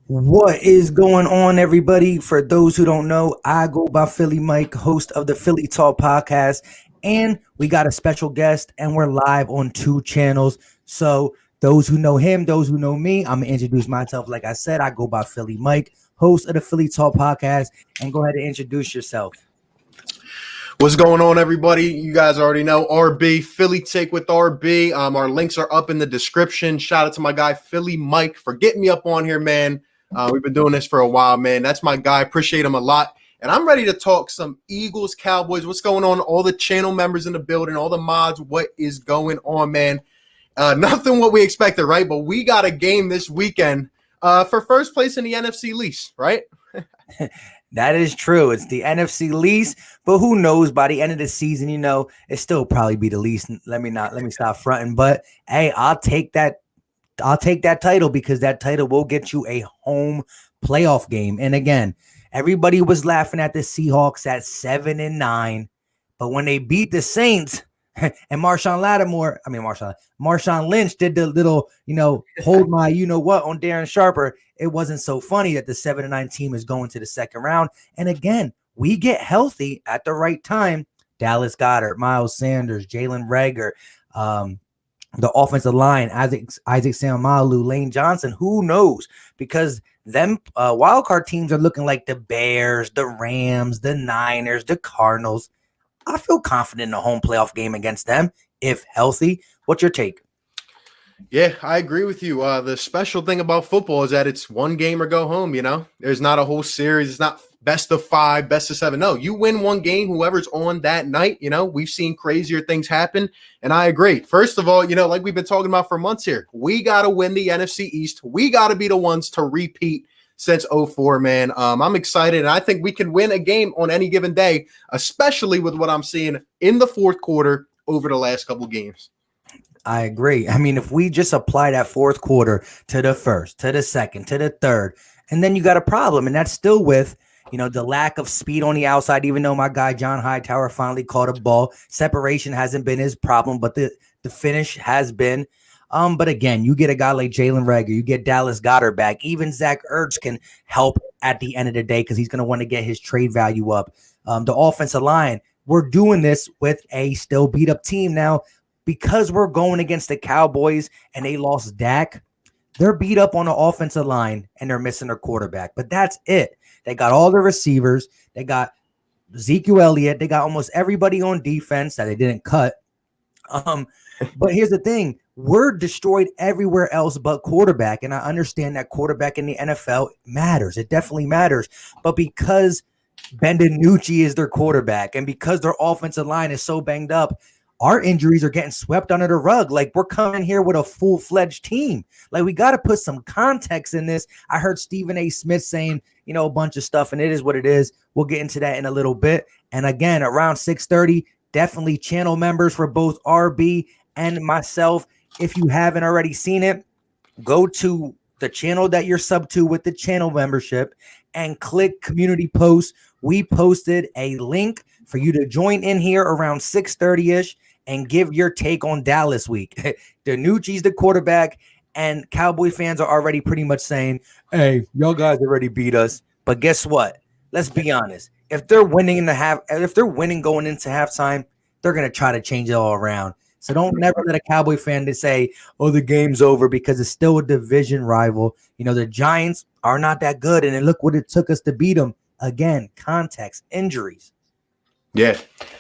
What is going on, everybody? For those who don't know, I go by Philly Mike, host of the Philly Talk podcast, and we got a special guest, and we're live on two channels. So, those who know him, those who know me, I'm gonna introduce myself. Like I said, I go by Philly Mike, host of the Philly Talk podcast, and go ahead and introduce yourself. What's going on, everybody? You guys already know RB, Philly Take with RB. Our links are up in the description. Shout out to my guy, Philly Mike, for getting me up on here, man. We've been doing this for a while, man. That's my guy. Appreciate him a lot. And I'm ready to talk some Eagles, Cowboys. What's going on? All the channel members in the building, all the mods. What is going on, man? Nothing what we expected, right? But we got a game this weekend for first place in the NFC lease, right? That is true. It's the NFC least, but who knows? By the end of the season, it still probably be the least. Let me stop fronting. But hey, I'll take that title because that title will get you a home playoff game. And again, everybody was laughing at the Seahawks at 7-9, but when they beat the Saints and Marshawn Lynch did the little, hold my, on Darren Sharper. It wasn't so funny that the 7-9 team is going to the second round. And again, we get healthy at the right time. Dallas Goedert, Miles Sanders, Jalen Reagor, the offensive line, Isaac Seumalo, Lane Johnson, who knows? Because them wildcard teams are looking like the Bears, the Rams, the Niners, the Cardinals. I feel confident in a home playoff game against them if healthy. What's your take? Yeah, I agree with you. The special thing about football is that it's one game or go home, There's not a whole series. It's not best of 5, best of 7. No, you win one game, whoever's on that night, We've seen crazier things happen, and I agree. First of all, like we've been talking about for months here, we got to win the NFC East. We got to be the ones to repeat since 2004, man. I'm excited, and I think we can win a game on any given day, especially with what I'm seeing in the fourth quarter over the last couple games. I agree. I mean, if we just apply that fourth quarter to the first, to the second, to the third, and then you got a problem, and that's still with, the lack of speed on the outside, even though my guy John Hightower finally caught a ball. Separation hasn't been his problem, but the finish has been. But again, you get a guy like Jalen Reagor, you get Dallas Goedert back. Even Zach Ertz can help at the end of the day because he's going to want to get his trade value up. The offensive line, we're doing this with a still beat up team now because we're going against the Cowboys and they lost Dak. They're beat up on the offensive line and they're missing their quarterback. But that's it. They got all the receivers. They got Ezekiel Elliott. They got almost everybody on defense that they didn't cut. But here's the thing. We're destroyed everywhere else but quarterback. And I understand that quarterback in the NFL matters. It definitely matters. But because Ben DiNucci is their quarterback and because their offensive line is so banged up, our injuries are getting swept under the rug. Like, we're coming here with a full-fledged team. Like, we got to put some context in this. I heard Stephen A. Smith saying, a bunch of stuff, and it is what it is. We'll get into that in a little bit. And again, around 6:30, definitely channel members for both RB and myself. If you haven't already seen it, go to the channel that you're sub to with the channel membership and click community posts. We posted a link for you to join in here around 6:30-ish and give your take on Dallas week. DiNucci's the quarterback, and Cowboy fans are already pretty much saying, hey, y'all guys already beat us. But guess what? Let's be honest. If they're winning going into halftime, they're going to try to change it all around. So don't never let a Cowboy fan to say, oh, the game's over, because it's still a division rival. The Giants are not that good, and then look what it took us to beat them. Again, context, injuries. Yeah,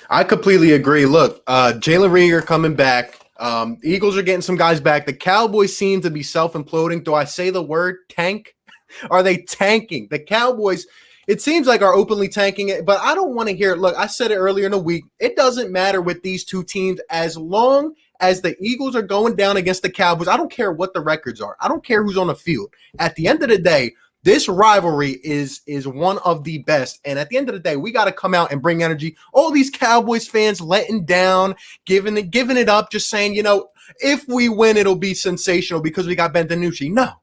I completely agree. Look, Jalen Reagor coming back. The Eagles are getting some guys back. The Cowboys seem to be self-imploding. Do I say the word tank? Are they tanking? The Cowboys, it seems like, are openly tanking it, but I don't want to hear it. Look, I said it earlier in the week. It doesn't matter with these two teams as long as the Eagles are going down against the Cowboys. I don't care what the records are. I don't care who's on the field. At the end of the day, this rivalry is one of the best. And at the end of the day, we got to come out and bring energy. All these Cowboys fans letting down, giving it up, just saying, if we win, it'll be sensational because we got Ben DiNucci. No,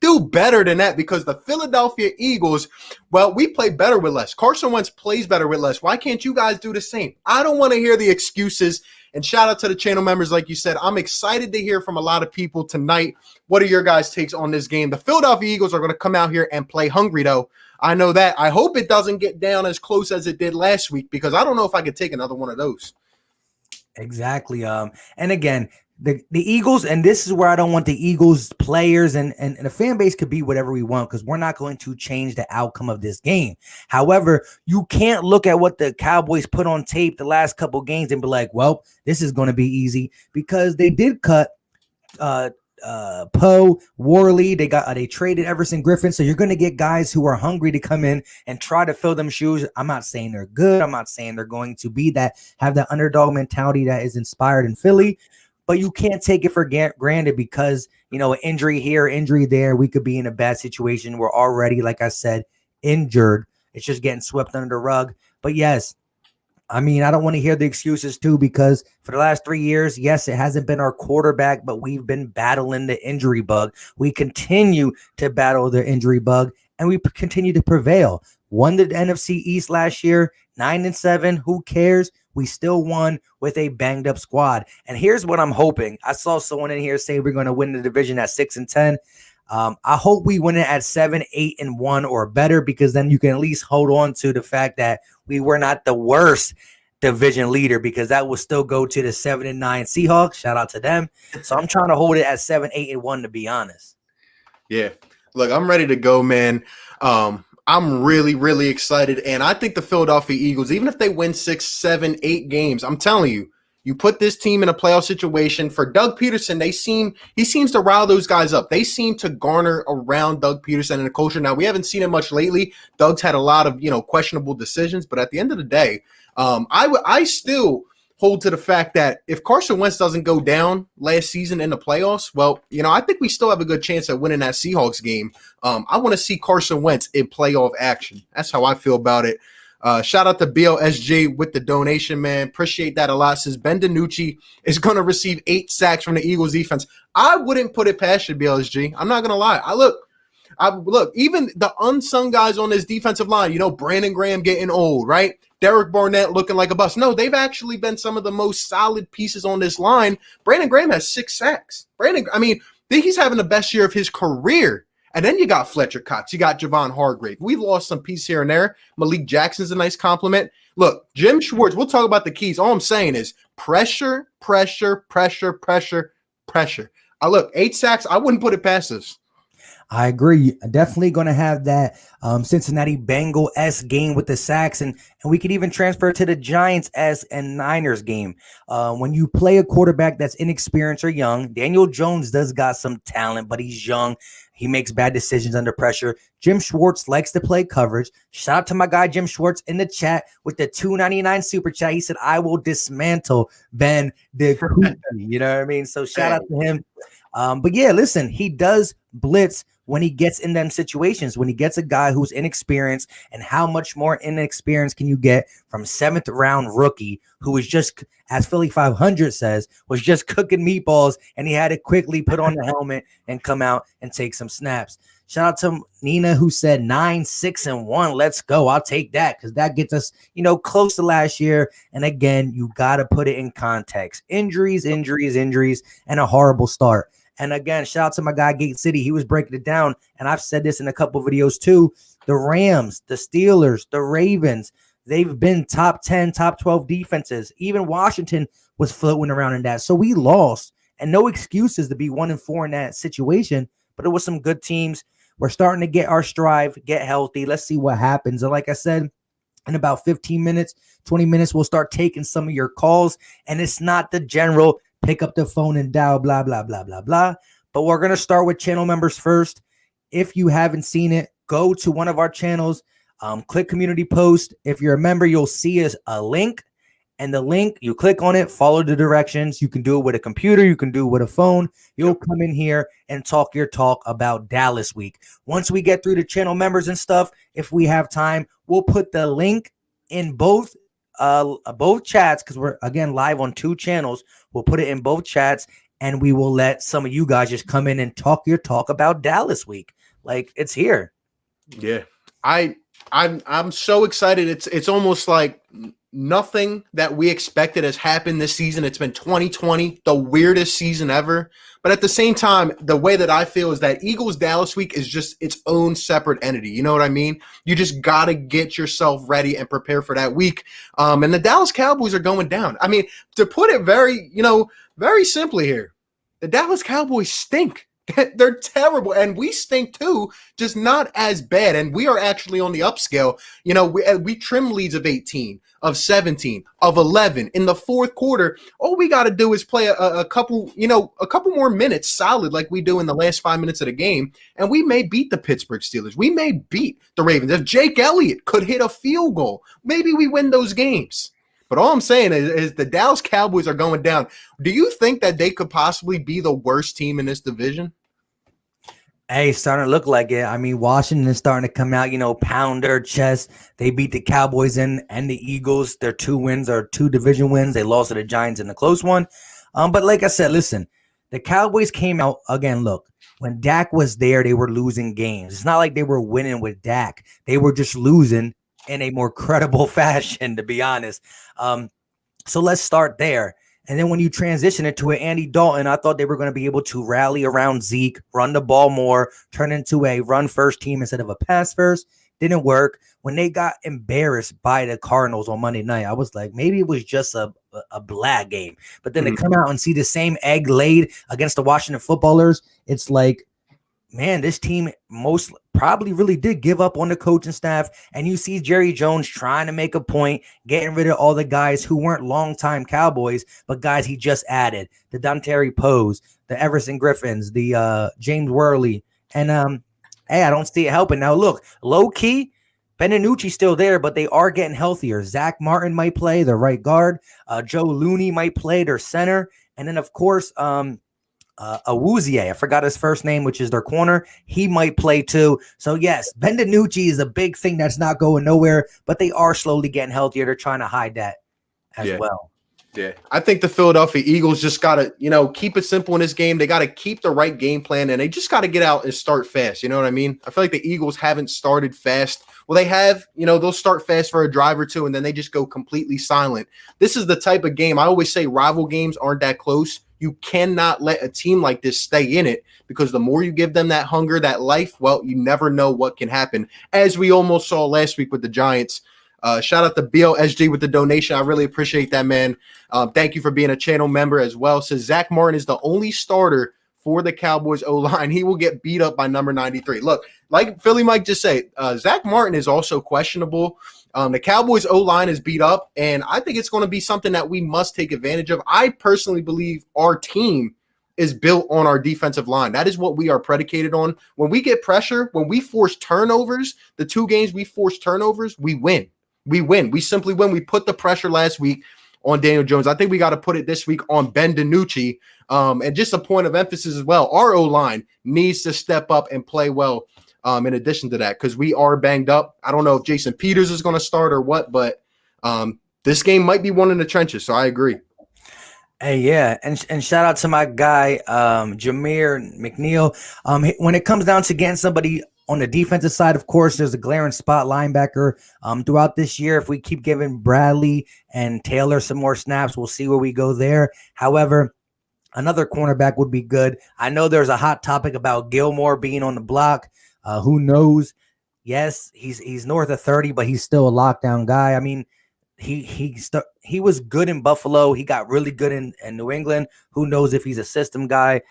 do better than that, because the Philadelphia Eagles, well, we play better with less. Carson Wentz plays better with less. Why can't you guys do the same? I don't want to hear the excuses And shout out to the channel members. Like you said, I'm excited to hear from a lot of people tonight. What are your guys' takes on this game? The Philadelphia Eagles are going to come out here and play hungry, though. I know that. I hope it doesn't get down as close as it did last week, because I don't know if I could take another one of those. Exactly. And again, the Eagles, and this is where I don't want the Eagles players and the fan base could be whatever we want, because we're not going to change the outcome of this game. However, you can't look at what the Cowboys put on tape the last couple games and be like, well, this is going to be easy, because they did cut Poe, Worley, they traded Everson Griffin. So you're going to get guys who are hungry to come in and try to fill them shoes. I'm not saying they're good. I'm not saying they're going to be have that underdog mentality that is inspired in Philly, but you can't take it for granted, because, you know, an injury here, injury there, we could be in a bad situation. We're already, like I said, injured. It's just getting swept under the rug. But yes, I mean, I don't want to hear the excuses too, because for the last 3 years, yes, it hasn't been our quarterback, but we've been battling the injury bug. We continue to battle the injury bug, and we continue to prevail. Won the NFC East last year, 9-7. Who cares? We still won with a banged up squad. And here's what I'm hoping. I saw someone in here say we're going to win the division at 6-10. I hope we win it at 7-8-1 or better, because then you can at least hold on to the fact that we were not the worst division leader, because that will still go to the 7-9 Seahawks. Shout out to them. So I'm trying to hold it at 7-8-1, to be honest. Yeah. Look, I'm ready to go, man. I'm really, really excited. And I think the Philadelphia Eagles, even if they win 6, 7, 8 games, I'm telling you, you put this team in a playoff situation. For Doug Peterson, he seems to rile those guys up. They seem to garner around Doug Peterson and the culture. Now, we haven't seen it much lately. Doug's had a lot of, questionable decisions. But at the end of the day, I still hold to the fact that if Carson Wentz doesn't go down last season in the playoffs, well, I think we still have a good chance at winning that Seahawks game. I want to see Carson Wentz in playoff action. That's how I feel about it. Shout out to BLSG with the donation, man. Appreciate that a lot. Says Ben DiNucci is going to receive 8 sacks from the Eagles defense. I wouldn't put it past you, BLSG. I'm not going to lie. Look, even the unsung guys on this defensive line, Brandon Graham getting old, right? Derek Barnett looking like a bust. No, they've actually been some of the most solid pieces on this line. Brandon Graham has 6 sacks. He's having the best year of his career. And then you got Fletcher Cox. You got Javon Hargrave. We've lost some piece here and there. Malik Jackson's a nice compliment. Look, Jim Schwartz, we'll talk about the keys. All I'm saying is pressure, pressure, pressure, pressure, pressure. Look, 8 sacks, I wouldn't put it past us. I agree. Definitely going to have that Cincinnati Bengal-esque game with the sacks, and we could even transfer to the Giants-esque and Niners game. When you play a quarterback that's inexperienced or young, Daniel Jones does got some talent, but he's young. He makes bad decisions under pressure. Jim Schwartz likes to play coverage. Shout out to my guy Jim Schwartz in the chat with the $2.99 super chat. He said, I will dismantle Ben DiNucci. You know what I mean? So shout out to him. But yeah, listen, he does blitz when he gets in them situations, when he gets a guy who's inexperienced. And how much more inexperience can you get from 7th round rookie who was just, as Philly 500 says, was just cooking meatballs, and he had to quickly put on the helmet and come out and take some snaps. Shout out to Nina, who said 9-6-1. Let's go. I'll take that, because that gets us, close to last year. And again, you got to put it in context. Injuries, and a horrible start. And again, shout out to my guy, Gate City. He was breaking it down, and I've said this in a couple of videos too. The Rams, the Steelers, the Ravens, they've been top 10, top 12 defenses. Even Washington was floating around in that. So we lost, and no excuses to be 1-4 in that situation, but it was some good teams. We're starting to get our stride, get healthy. Let's see what happens. And like I said, in about 15 minutes, 20 minutes, we'll start taking some of your calls, and it's not the general pick up the phone and dial blah, blah, blah, blah, blah. But we're going to start with channel members first. If you haven't seen it, go to one of our channels, click community post. If you're a member, you'll see a link, and the link, you click on it, follow the directions. You can do it with a computer. You can do it with a phone. You'll come in here and talk your talk about Dallas week. Once we get through the channel members and stuff, if we have time, we'll put the link in both chats, because we're again live on 2 channels. We'll put it in both chats, and we will let some of you guys just come in and talk your talk about Dallas week. Like, it's here. Yeah, I'm so excited. It's almost like nothing that we expected has happened this season. It's been 2020, the weirdest season ever. But at the same time, the way that I feel is that Eagles Dallas week is just its own separate entity. You know what I mean? You just got to get yourself ready and prepare for that week. And the Dallas Cowboys are going down. I mean, to put it very simply here, the Dallas Cowboys stink. They're terrible, and we stink too, just not as bad. And we are actually on the upscale. We trim leads of 18, of 17, of 11 in the fourth quarter. All we got to do is play a couple more minutes solid, like we do in the last 5 minutes of the game, and we may beat the Pittsburgh Steelers. We may beat the Ravens. If Jake Elliott could hit a field goal, maybe we win those games. But all I'm saying is the Dallas Cowboys are going down. Do you think that they could possibly be the worst team in this division? Hey, starting to look like it. I mean, Washington is starting to come out, pound their chest. They beat the Cowboys and the Eagles. Their 2 wins are 2 division wins. They lost to the Giants in the close one. But like I said, listen, the Cowboys came out again. Look, when Dak was there, they were losing games. It's not like they were winning with Dak. They were just losing in a more credible fashion, to be honest. So let's start there. And then when you transition it to an Andy Dalton, I thought they were going to be able to rally around Zeke, run the ball more, turn into a run-first team instead of a pass-first. Didn't work. When they got embarrassed by the Cardinals on Monday night, I was like, maybe it was just a blag game. But then to come out and see the same egg laid against the Washington footballers, it's like, man, this team most probably really did give up on the coaching staff. And you see Jerry Jones trying to make a point, getting rid of all the guys who weren't longtime Cowboys, but guys he just added. The Dontari Pose, the Everson Griffins, the James Worley. And, hey, I don't see it helping. Now, look, low-key, Ben DiNucci's still there, but they are getting healthier. Zach Martin might play, the right guard. Joe Looney might play, their center. And then, of course, Awuzie, I forgot his first name, which is their corner. He might play too. So yes, Ben DiNucci is a big thing that's not going nowhere, but they are slowly getting healthier. They're trying to hide that as well. Yeah, I think the Philadelphia Eagles just got to, keep it simple in this game. They got to keep the right game plan, and they just got to get out and start fast. You know what I mean? I feel like the Eagles haven't started fast. Well, they have, they'll start fast for a drive or two, and then they just go completely silent. This is the type of game, I always say rival games aren't that close. You cannot let a team like this stay in it, because the more you give them that hunger, that life, well, you never know what can happen, as we almost saw last week with the Giants. Shout out to BLSG with the donation. I really appreciate that, man. Thank you for being a channel member as well. Says Zach Martin is the only starter for the Cowboys O-line. He will get beat up by number 93. Look, like Philly Mike just said, Zach Martin is also questionable. The Cowboys O-line is beat up, and I think it's going to be something that we must take advantage of. I personally believe our team is built on our defensive line. That is what we are predicated on. When we get pressure, when we force turnovers, the 2 games we force turnovers, we win. We win. We simply win. We put the pressure last week on Daniel Jones. I think we got to put it this week on Ben DiNucci. And just a point of emphasis as well, our O-line needs to step up and play well in addition to that, because we are banged up. I don't know if Jason Peters is going to start or what, but this game might be one in the trenches, so I agree. Hey, yeah, and shout out to my guy, Jameer McNeil. When it comes down to getting somebody on the defensive side, of course, there's a glaring spot linebacker throughout this year. If we keep giving Bradley and Taylor some more snaps, we'll see where we go there. However, another cornerback would be good. I know there's a hot topic about Gilmore being on the block. Who knows? Yes, he's north of 30, but he's still a lockdown guy. I mean, he was good in Buffalo. He got really good in New England. Who knows if he's a system guy?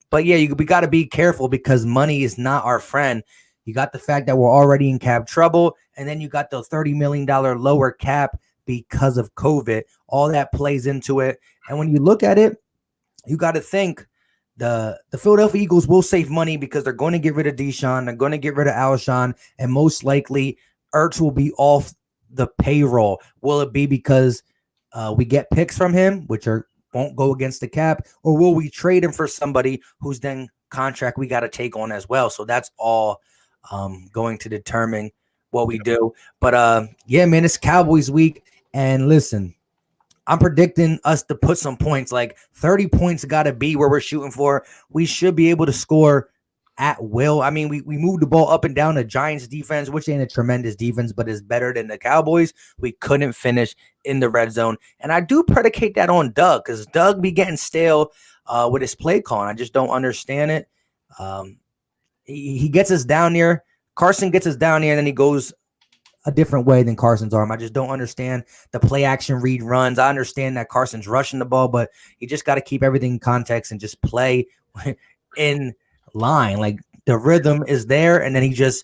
But yeah, we got to be careful, because money is not our friend. You got the fact that we're already in cap trouble, and then you got the $30 million lower cap because of COVID. All that plays into it. And when you look at it, you got to think the Philadelphia Eagles will save money, because they're going to get rid of Deshaun. They're going to get rid of Alshon, and most likely Ertz will be off the payroll. Will it be because we get picks from him, which won't go against the cap, or will we trade him for somebody who's then contract we got to take on as well? So that's all going to determine what we do. But yeah, man, it's Cowboys week, and listen, I'm predicting us to put some points, like 30 points got to be where we're shooting for. We should be able to score at will. I mean, we moved the ball up and down the Giants defense, which ain't a tremendous defense, but is better than the Cowboys. We couldn't finish in the red zone. And I do predicate that on Doug, because Doug be getting stale with his play calling. I just don't understand it. He gets us down there. Carson gets us down there, and then he goes a different way than Carson's arm. I just don't understand the play action read runs. I understand that Carson's rushing the ball, but you just got to keep everything in context and just play in line. Like, the rhythm is there, and then he just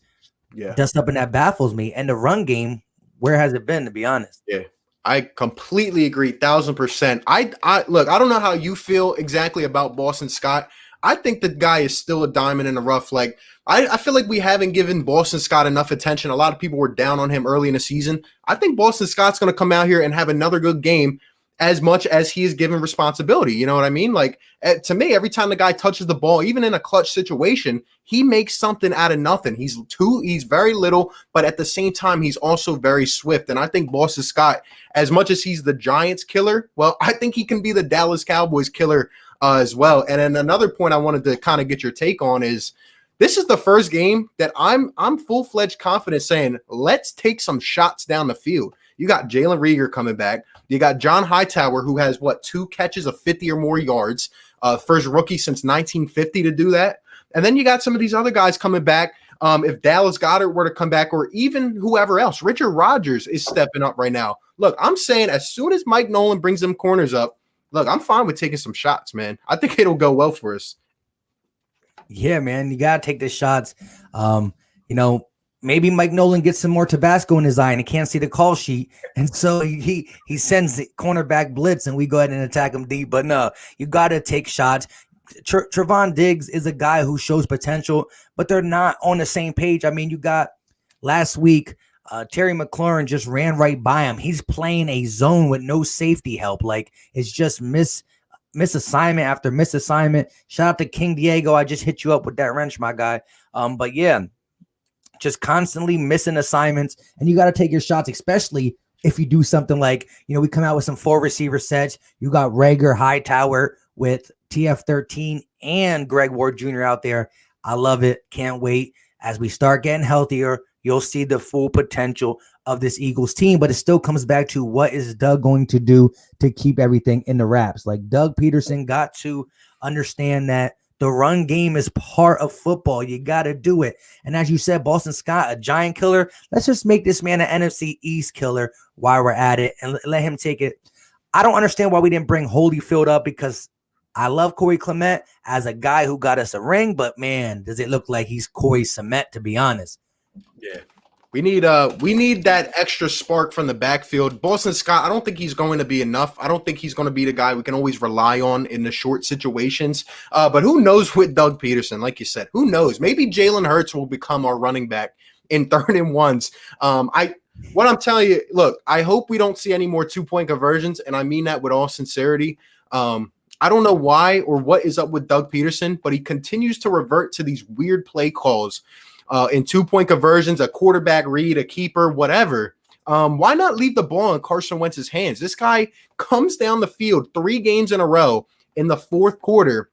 does something that baffles me. And the run game, where has it been, to be honest? Yeah. I completely agree, 1,000%. I look, I don't know how you feel exactly about Boston Scott. I think the guy is still a diamond in the rough. Like, I feel like we haven't given Boston Scott enough attention. A lot of people were down on him early in the season. I think Boston Scott's going to come out here and have another good game, as much as he is given responsibility. You know what I mean? Like, to me, every time the guy touches the ball, even in a clutch situation, he makes something out of nothing. He's very little, but at the same time, he's also very swift. And I think Boston Scott, as much as he's the Giants killer, well, I think he can be the Dallas Cowboys killer as well. And then another point I wanted to kind of get your take on is, this is the first game that I'm full-fledged confident saying, let's take some shots down the field. You got Jalen Reagor coming back. You got John Hightower, who has, 2 catches of 50 or more yards. First rookie since 1950 to do that. And then you got some of these other guys coming back. If Dallas Goedert were to come back, or even whoever else, Richard Rodgers is stepping up right now. Look, I'm saying as soon as Mike Nolan brings them corners up, look, I'm fine with taking some shots, man. I think it'll go well for us. Yeah, man, you got to take the shots. Maybe Mike Nolan gets some more Tabasco in his eye and he can't see the call sheet. And so he sends the cornerback blitz and we go ahead and attack him deep. But no, you got to take shots. Trevon Diggs is a guy who shows potential, but they're not on the same page. I mean, you got last week, Terry McLaurin just ran right by him. He's playing a zone with no safety help. Like, it's just misassignment after misassignment. Shout out to King Diego. I just hit you up with that wrench, my guy. But yeah, just constantly missing assignments, and you got to take your shots, especially if you do something like, we come out with some 4 receiver sets. You got Reagor, Hightower with TF13 and Greg Ward Jr. out there. I love it. Can't wait. As we start getting healthier, you'll see the full potential of this Eagles team, but it still comes back to, what is Doug going to do to keep everything in the wraps? Like, Doug Peterson got to understand that the run game is part of football. You got to do it. And as you said, Boston Scott, a giant killer. Let's just make this man an NFC East killer while we're at it and let him take it. I don't understand why we didn't bring Holyfield up, because I love Corey Clement as a guy who got us a ring, but man, does it look like he's Corey Cement, to be honest. Yeah. We need that extra spark from the backfield. Boston Scott, I don't think he's going to be enough. I don't think he's going to be the guy we can always rely on in the short situations. But who knows with Doug Peterson? Like you said, who knows? Maybe Jalen Hurts will become our running back in 3rd and 1s. What I'm telling you, look, I hope we don't see any more 2-point conversions, and I mean that with all sincerity. I don't know why or what is up with Doug Peterson, but he continues to revert to these weird play calls. In 2-point conversions, a quarterback read, a keeper, whatever. Why not leave the ball in Carson Wentz's hands? This guy comes down the field 3 games in a row in the 4th quarter,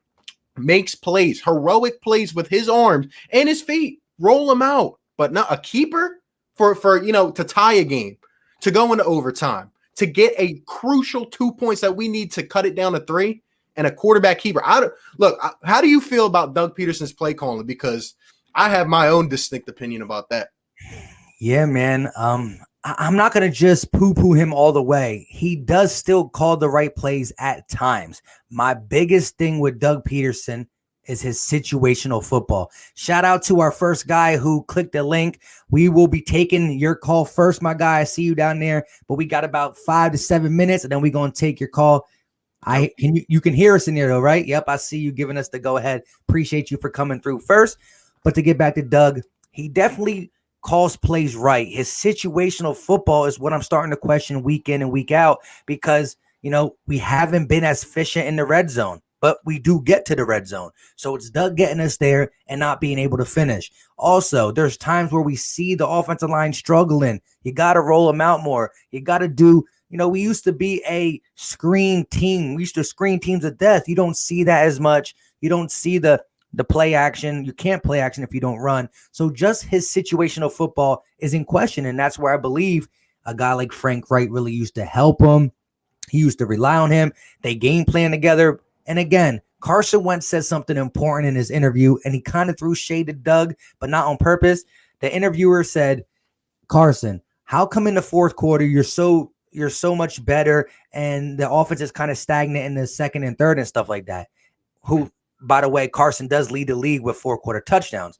makes plays, heroic plays with his arms and his feet, roll him out. But not a keeper for to tie a game, to go into overtime, to get a crucial 2 points that we need to cut it down to 3, and a quarterback keeper. How do you feel about Doug Peterson's play calling? Because I have my own distinct opinion about that. Yeah, man. I'm not going to just poo-poo him all the way. He does still call the right plays at times. My biggest thing with Doug Peterson is his situational football. Shout out to our first guy who clicked the link. We will be taking your call first, my guy. I see you down there, but we got about 5 to 7 minutes, and then we're going to take your call. You can hear us in there though, right? Yep, I see you giving us the go ahead. Appreciate you for coming through first. But to get back to Doug, he definitely calls plays right. His situational football is what I'm starting to question week in and week out, because, we haven't been as efficient in the red zone, but we do get to the red zone. So it's Doug getting us there and not being able to finish. Also, there's times where we see the offensive line struggling. You got to roll them out more. You got to do, we used to be a screen team. We used to screen teams to death. You don't see that as much. You don't see the the play action. You can't play action if you don't run. So just his situational football is in question. And that's where I believe a guy like Frank Wright really used to help him. He used to rely on him. They game plan together. And again, Carson Wentz said something important in his interview, and he kind of threw shade at Doug, but not on purpose. The interviewer said, Carson, how come in the fourth quarter you're so much better and the offense is kind of stagnant in the second and third and stuff like that? Who, by the way, Carson does lead the league with 4-quarter touchdowns.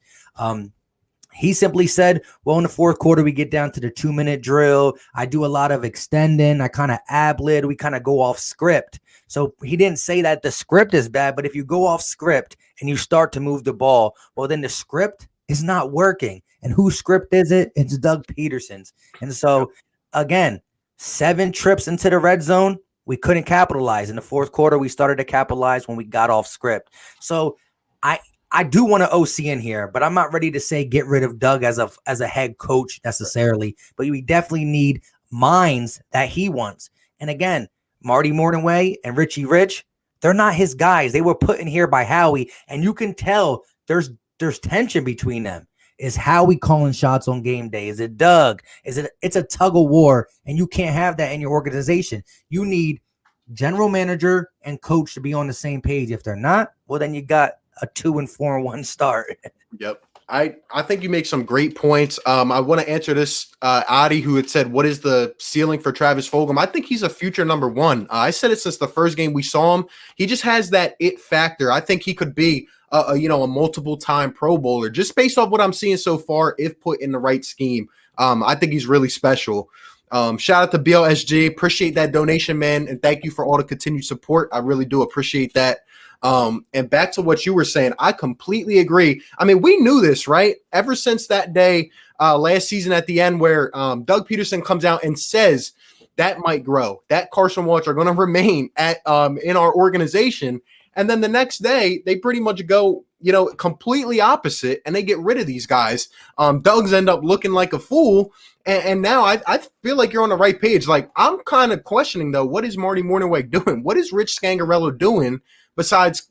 He simply said, well, in the fourth quarter, we get down to the 2-minute drill. I do a lot of extending. I kind of ad-lib. We kind of go off script. So he didn't say that the script is bad, but if you go off script and you start to move the ball, well, then the script is not working. And whose script is it? It's Doug Peterson's. And so, again, 7 trips into the red zone, we couldn't capitalize. In the fourth quarter, we started to capitalize when we got off script. So I do want to OC in here, but I'm not ready to say get rid of Doug as a head coach necessarily. But we definitely need minds that he wants. And again, Marty Morningway and Richie Rich, they're not his guys. They were put in here by Howie, and you can tell there's tension between them. Is Howie calling shots on game day? Is it Doug? It's a tug of war, and you can't have that in your organization. You need general manager and coach to be on the same page. If they're not, well, then you got a 2-4-1 start. Yep. I think you make some great points. I want to answer this, Adi, who had said, what is the ceiling for Travis Fulgham? I think he's a future number one. I said it since the first game we saw him. He just has that it factor. I think he could be a multiple-time Pro Bowler just based off what I'm seeing so far if put in the right scheme. I think he's really special. Shout out to BLSG. Appreciate that donation, man, and thank you for all the continued support. I really do appreciate that. And back to what you were saying, I completely agree. I mean, we knew this, right? Ever since that day last season at the end where Doug Peterson comes out and says that might grow, that Carson Wentz are going to remain at in our organization. And then the next day, they pretty much go, completely opposite, and they get rid of these guys. Doug's end up looking like a fool. And now I feel like you're on the right page. Like, I'm kind of questioning, though, what is Marty Morningway doing? What is Rich Scangarello doing besides,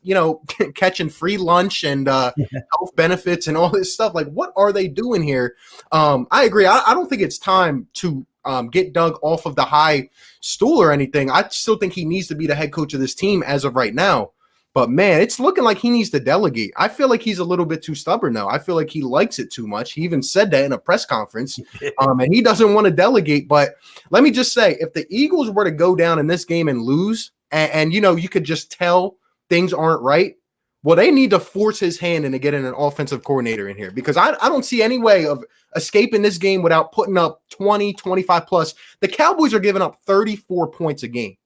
catching free lunch and health benefits and all this stuff? Like, what are they doing here? I agree. I don't think it's time to get Doug off of the high stool or anything. I still think he needs to be the head coach of this team as of right now. But, man, it's looking like he needs to delegate. I feel like he's a little bit too stubborn now. I feel like he likes it too much. He even said that in a press conference, and he doesn't want to delegate. But let me just say, if the Eagles were to go down in this game and lose, and you could just tell things aren't right, well, they need to force his hand into getting an offensive coordinator in here, because I don't see any way of escaping this game without putting up 20, 25 plus. The Cowboys are giving up 34 points a game.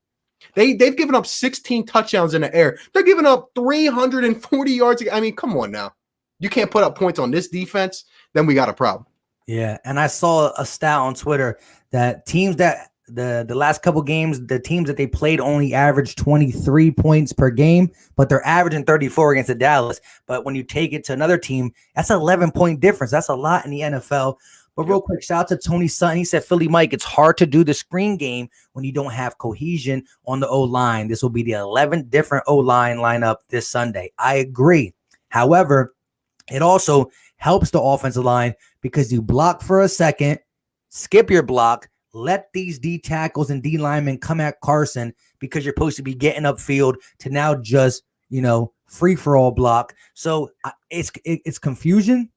They've given up 16 touchdowns in the air. They're giving up 340 yards. I mean, come on now. You can't put up points on this defense, then we got a problem. Yeah, and I saw a stat on Twitter that teams that the last couple games, the teams that they played only averaged 23 points per game, but they're averaging 34 against the Dallas. But when you take it to another team, that's an 11-point difference. That's a lot in the NFL. But real quick, shout out to Tony Sutton. He said, Philly Mike, it's hard to do the screen game when you don't have cohesion on the O-line. This will be the 11th different O-line lineup this Sunday. I agree. However, it also helps the offensive line because you block for a second, skip your block, let these D tackles and D linemen come at Carson because you're supposed to be getting upfield to now just, free-for-all block. So it's confusing,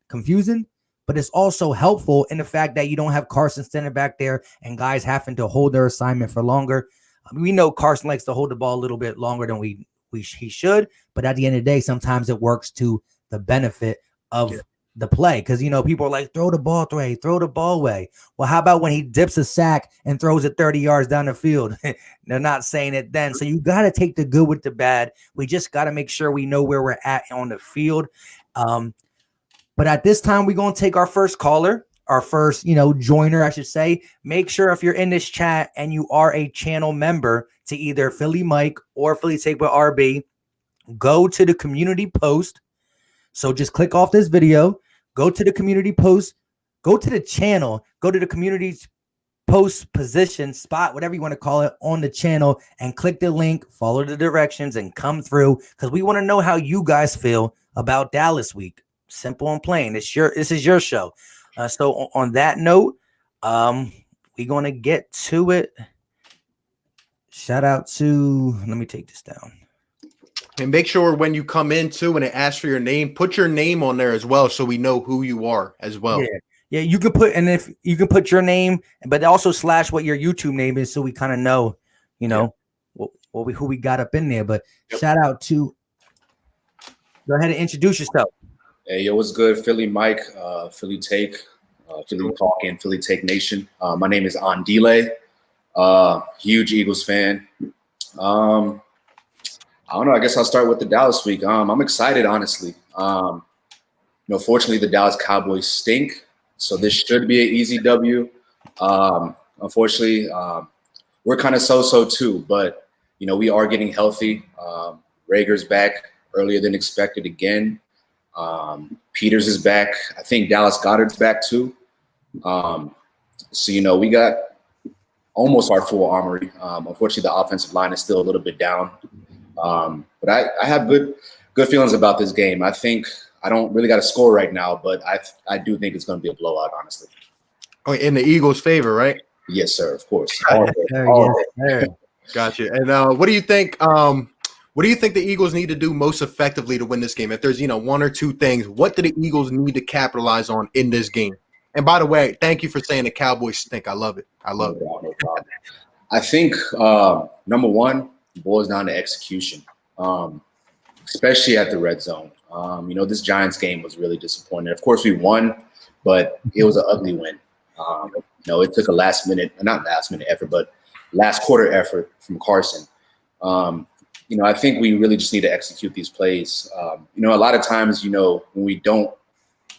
but it's also helpful in the fact that you don't have Carson standing back there and guys having to hold their assignment for longer. We know Carson likes to hold the ball a little bit longer than he should, but at the end of the day, sometimes it works to the benefit of the play, because people are like, throw the ball away. Well, how about when he dips a sack and throws it 30 yards down the field? They're not saying it then. So you got to take the good with the bad. We just got to make sure we know where we're at on the field. But at this time, we're going to take our first caller, our first, joiner, I should say. Make sure if you're in this chat and you are a channel member to either Philly Mike or Philly Take with RB, go to the community post. So just click off this video, go to the community post, go to the channel, go to the community post, position, spot, whatever you want to call it, on the channel, and click the link, follow the directions, and come through, because we want to know how you guys feel about Dallas week. Simple and plain. This is your show. So on that note, we're gonna get to it. Shout out to, let me take this down. And make sure when you come in too, and it asks for your name, put your name on there as well, so we know who you are as well. Yeah, you can put, and if you can put your name, but also slash what your YouTube name is, so we kind of know, who we got up in there. But shout out to, go ahead and introduce yourself. Hey, yo, what's good? Philly Mike, Philly Take, Philly Talking, Philly Take Nation. My name is Andile, huge Eagles fan. I don't know. I guess I'll start with the Dallas week. I'm excited, honestly. Fortunately, the Dallas Cowboys stink, so this should be an easy W. Unfortunately, we're kind of so-so too, but we are getting healthy. Rager's back earlier than expected again. Peters is back. I think Dallas Goedert's back too. So we got almost our full armory. Unfortunately, the offensive line is still a little bit down. But I have good feelings about this game. I think I don't really got a score right now, but I do think it's going to be a blowout, honestly. Oh, in the Eagles' favor, right? Yes, sir. Of course. Gotcha. And what do you think? What do you think the Eagles need to do most effectively to win this game? If there's one or two things, what do the Eagles need to capitalize on in this game? And by the way, thank you for saying the Cowboys stink. I love it. No problem. I think number one boils down to execution, especially at the red zone. This Giants game was really disappointing. Of course, we won, but it was an ugly win. It took a last quarter effort from Carson. I think we really just need to execute these plays. A lot of times, when we don't,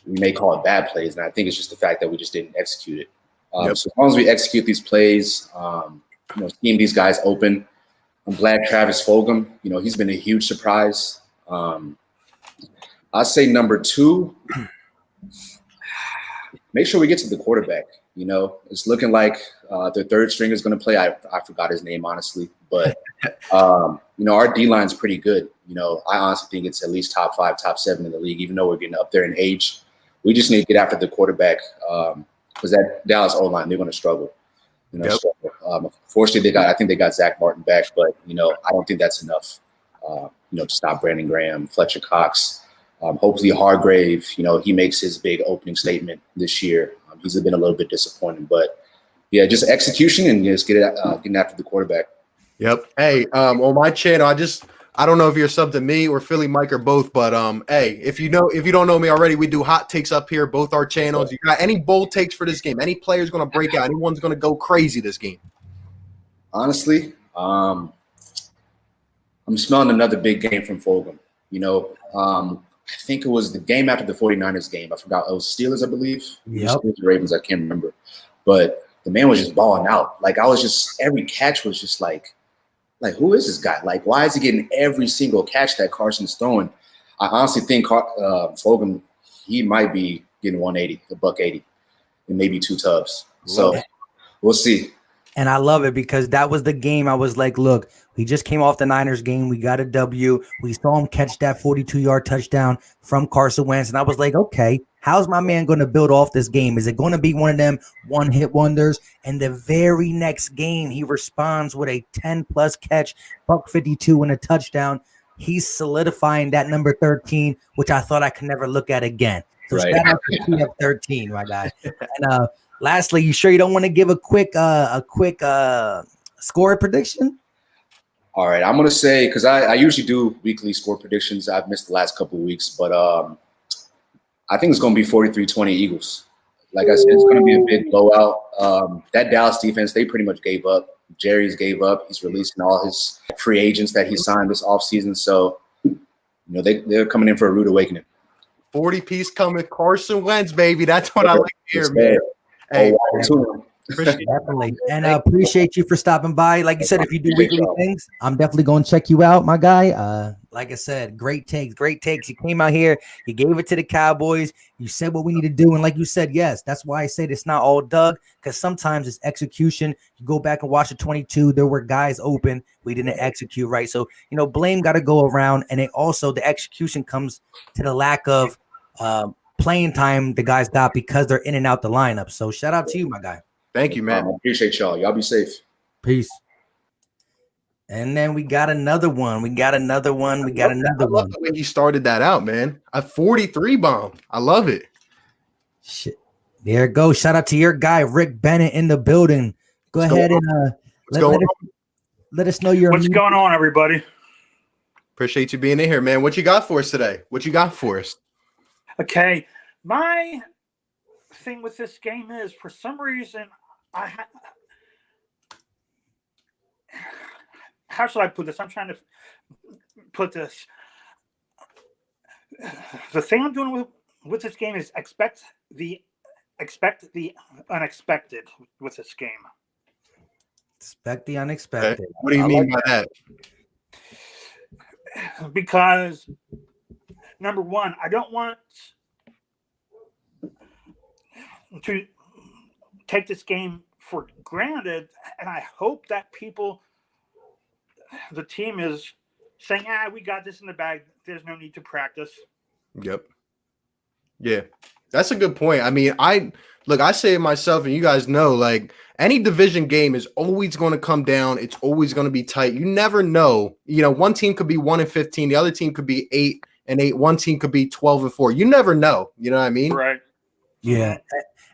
we may call it bad plays, and I think it's just the fact that we just didn't execute it. So as long as we execute these plays, scheme these guys open. I'm glad Travis Fulgham, he's been a huge surprise. I'd say number two, make sure we get to the quarterback. It's looking like the third string is going to play. I forgot his name, honestly. But, our D-line is pretty good. I honestly think it's at least top 5, top 7 in the league, even though we're getting up there in age. We just need to get after the quarterback because that Dallas O-line, they're going to struggle. Fortunately, I think they got Zach Martin back, but I don't think that's enough. To stop Brandon Graham, Fletcher Cox. Hopefully Hargrave, he makes his big opening statement this year. He's been a little bit disappointing, but yeah, just execution and just getting after the quarterback. Yep. Hey, on my channel, I don't know if you're sub to me or Philly Mike or both, but hey, if you don't know me already, we do hot takes up here, both our channels. You got any bold takes for this game? Any player's going to break out? Anyone's going to go crazy this game? Honestly, I'm smelling another big game from Fulgham. I think it was the game after the 49ers game. I forgot. It was Steelers, I believe. Yep. Steelers, Ravens, I can't remember. But the man was just balling out. Like, every catch was just like, who is this guy? Like, why is he getting every single catch that Carson's throwing? I honestly think Fulgham, he might be getting 180, a $180, and maybe 2 tubs. So we'll see. And I love it because that was the game I was like, look, we just came off the Niners game. We got a W. We saw him catch that 42-yard touchdown from Carson Wentz. And I was like, okay, how's my man going to build off this game? Is it going to be one of them one-hit wonders? And the very next game, he responds with a 10-plus catch, $152 and a touchdown. He's solidifying that number 13, which I thought I could never look at again. So shout out to TF13, my guy. And lastly, you sure you don't want to give a quick score prediction? All right, I'm gonna say, because I usually do weekly score predictions. I've missed the last couple of weeks, but I think it's gonna be 43-20 Eagles. Like I said, it's gonna be a big blowout. That Dallas defense, they pretty much gave up. Jerry's gave up. He's releasing all his free agents that he signed this offseason. So, they're coming in for a rude awakening. 40-piece coming, Carson Wentz, baby. That's what I like to hear, man. Hey, Appreciate it. Definitely. And appreciate you for stopping by. Like you said, if you do Appreciate weekly y'all. things, I'm definitely going to check you out, my guy. Like I said, great takes, great takes. You came out here, you gave it to the Cowboys, you said what we need to do. And like you said, yes, that's why I said it's not all Doug, because sometimes it's execution. You go back and watch the 22, there were guys open, we didn't execute right. So, blame got to go around. And it also, the execution comes to the lack of playing time the guys got because they're in and out the lineup. So shout out to you, my guy. Thank you, man. I appreciate y'all. Y'all be safe. Peace. And then we got another one. I love the way you started that out, man. A 43 bomb. I love it. Shit. There it goes. Shout out to your guy, Rick Bennett, in the building. Go ahead and let us know your What's going on, everybody. Appreciate you being in here, man. What you got for us today? What you got for us? Okay. My thing with this game is, for some reason, how should I put this? I'm trying to put this. The thing I'm doing with this game is expect the unexpected with this game. Expect the unexpected. Okay. What do you mean by that? Because, number one, I don't want to take this game for granted, and I hope that the team is saying, we got this in the bag. There's no need to practice. Yep. Yeah, that's a good point. I mean, I say it myself, and you guys know, like, any division game is always going to come down. It's always going to be tight. You never know. One team could be 1-15, the other team could be 8-8. One team could be 12-4. You never know. You know what I mean? Right. Yeah.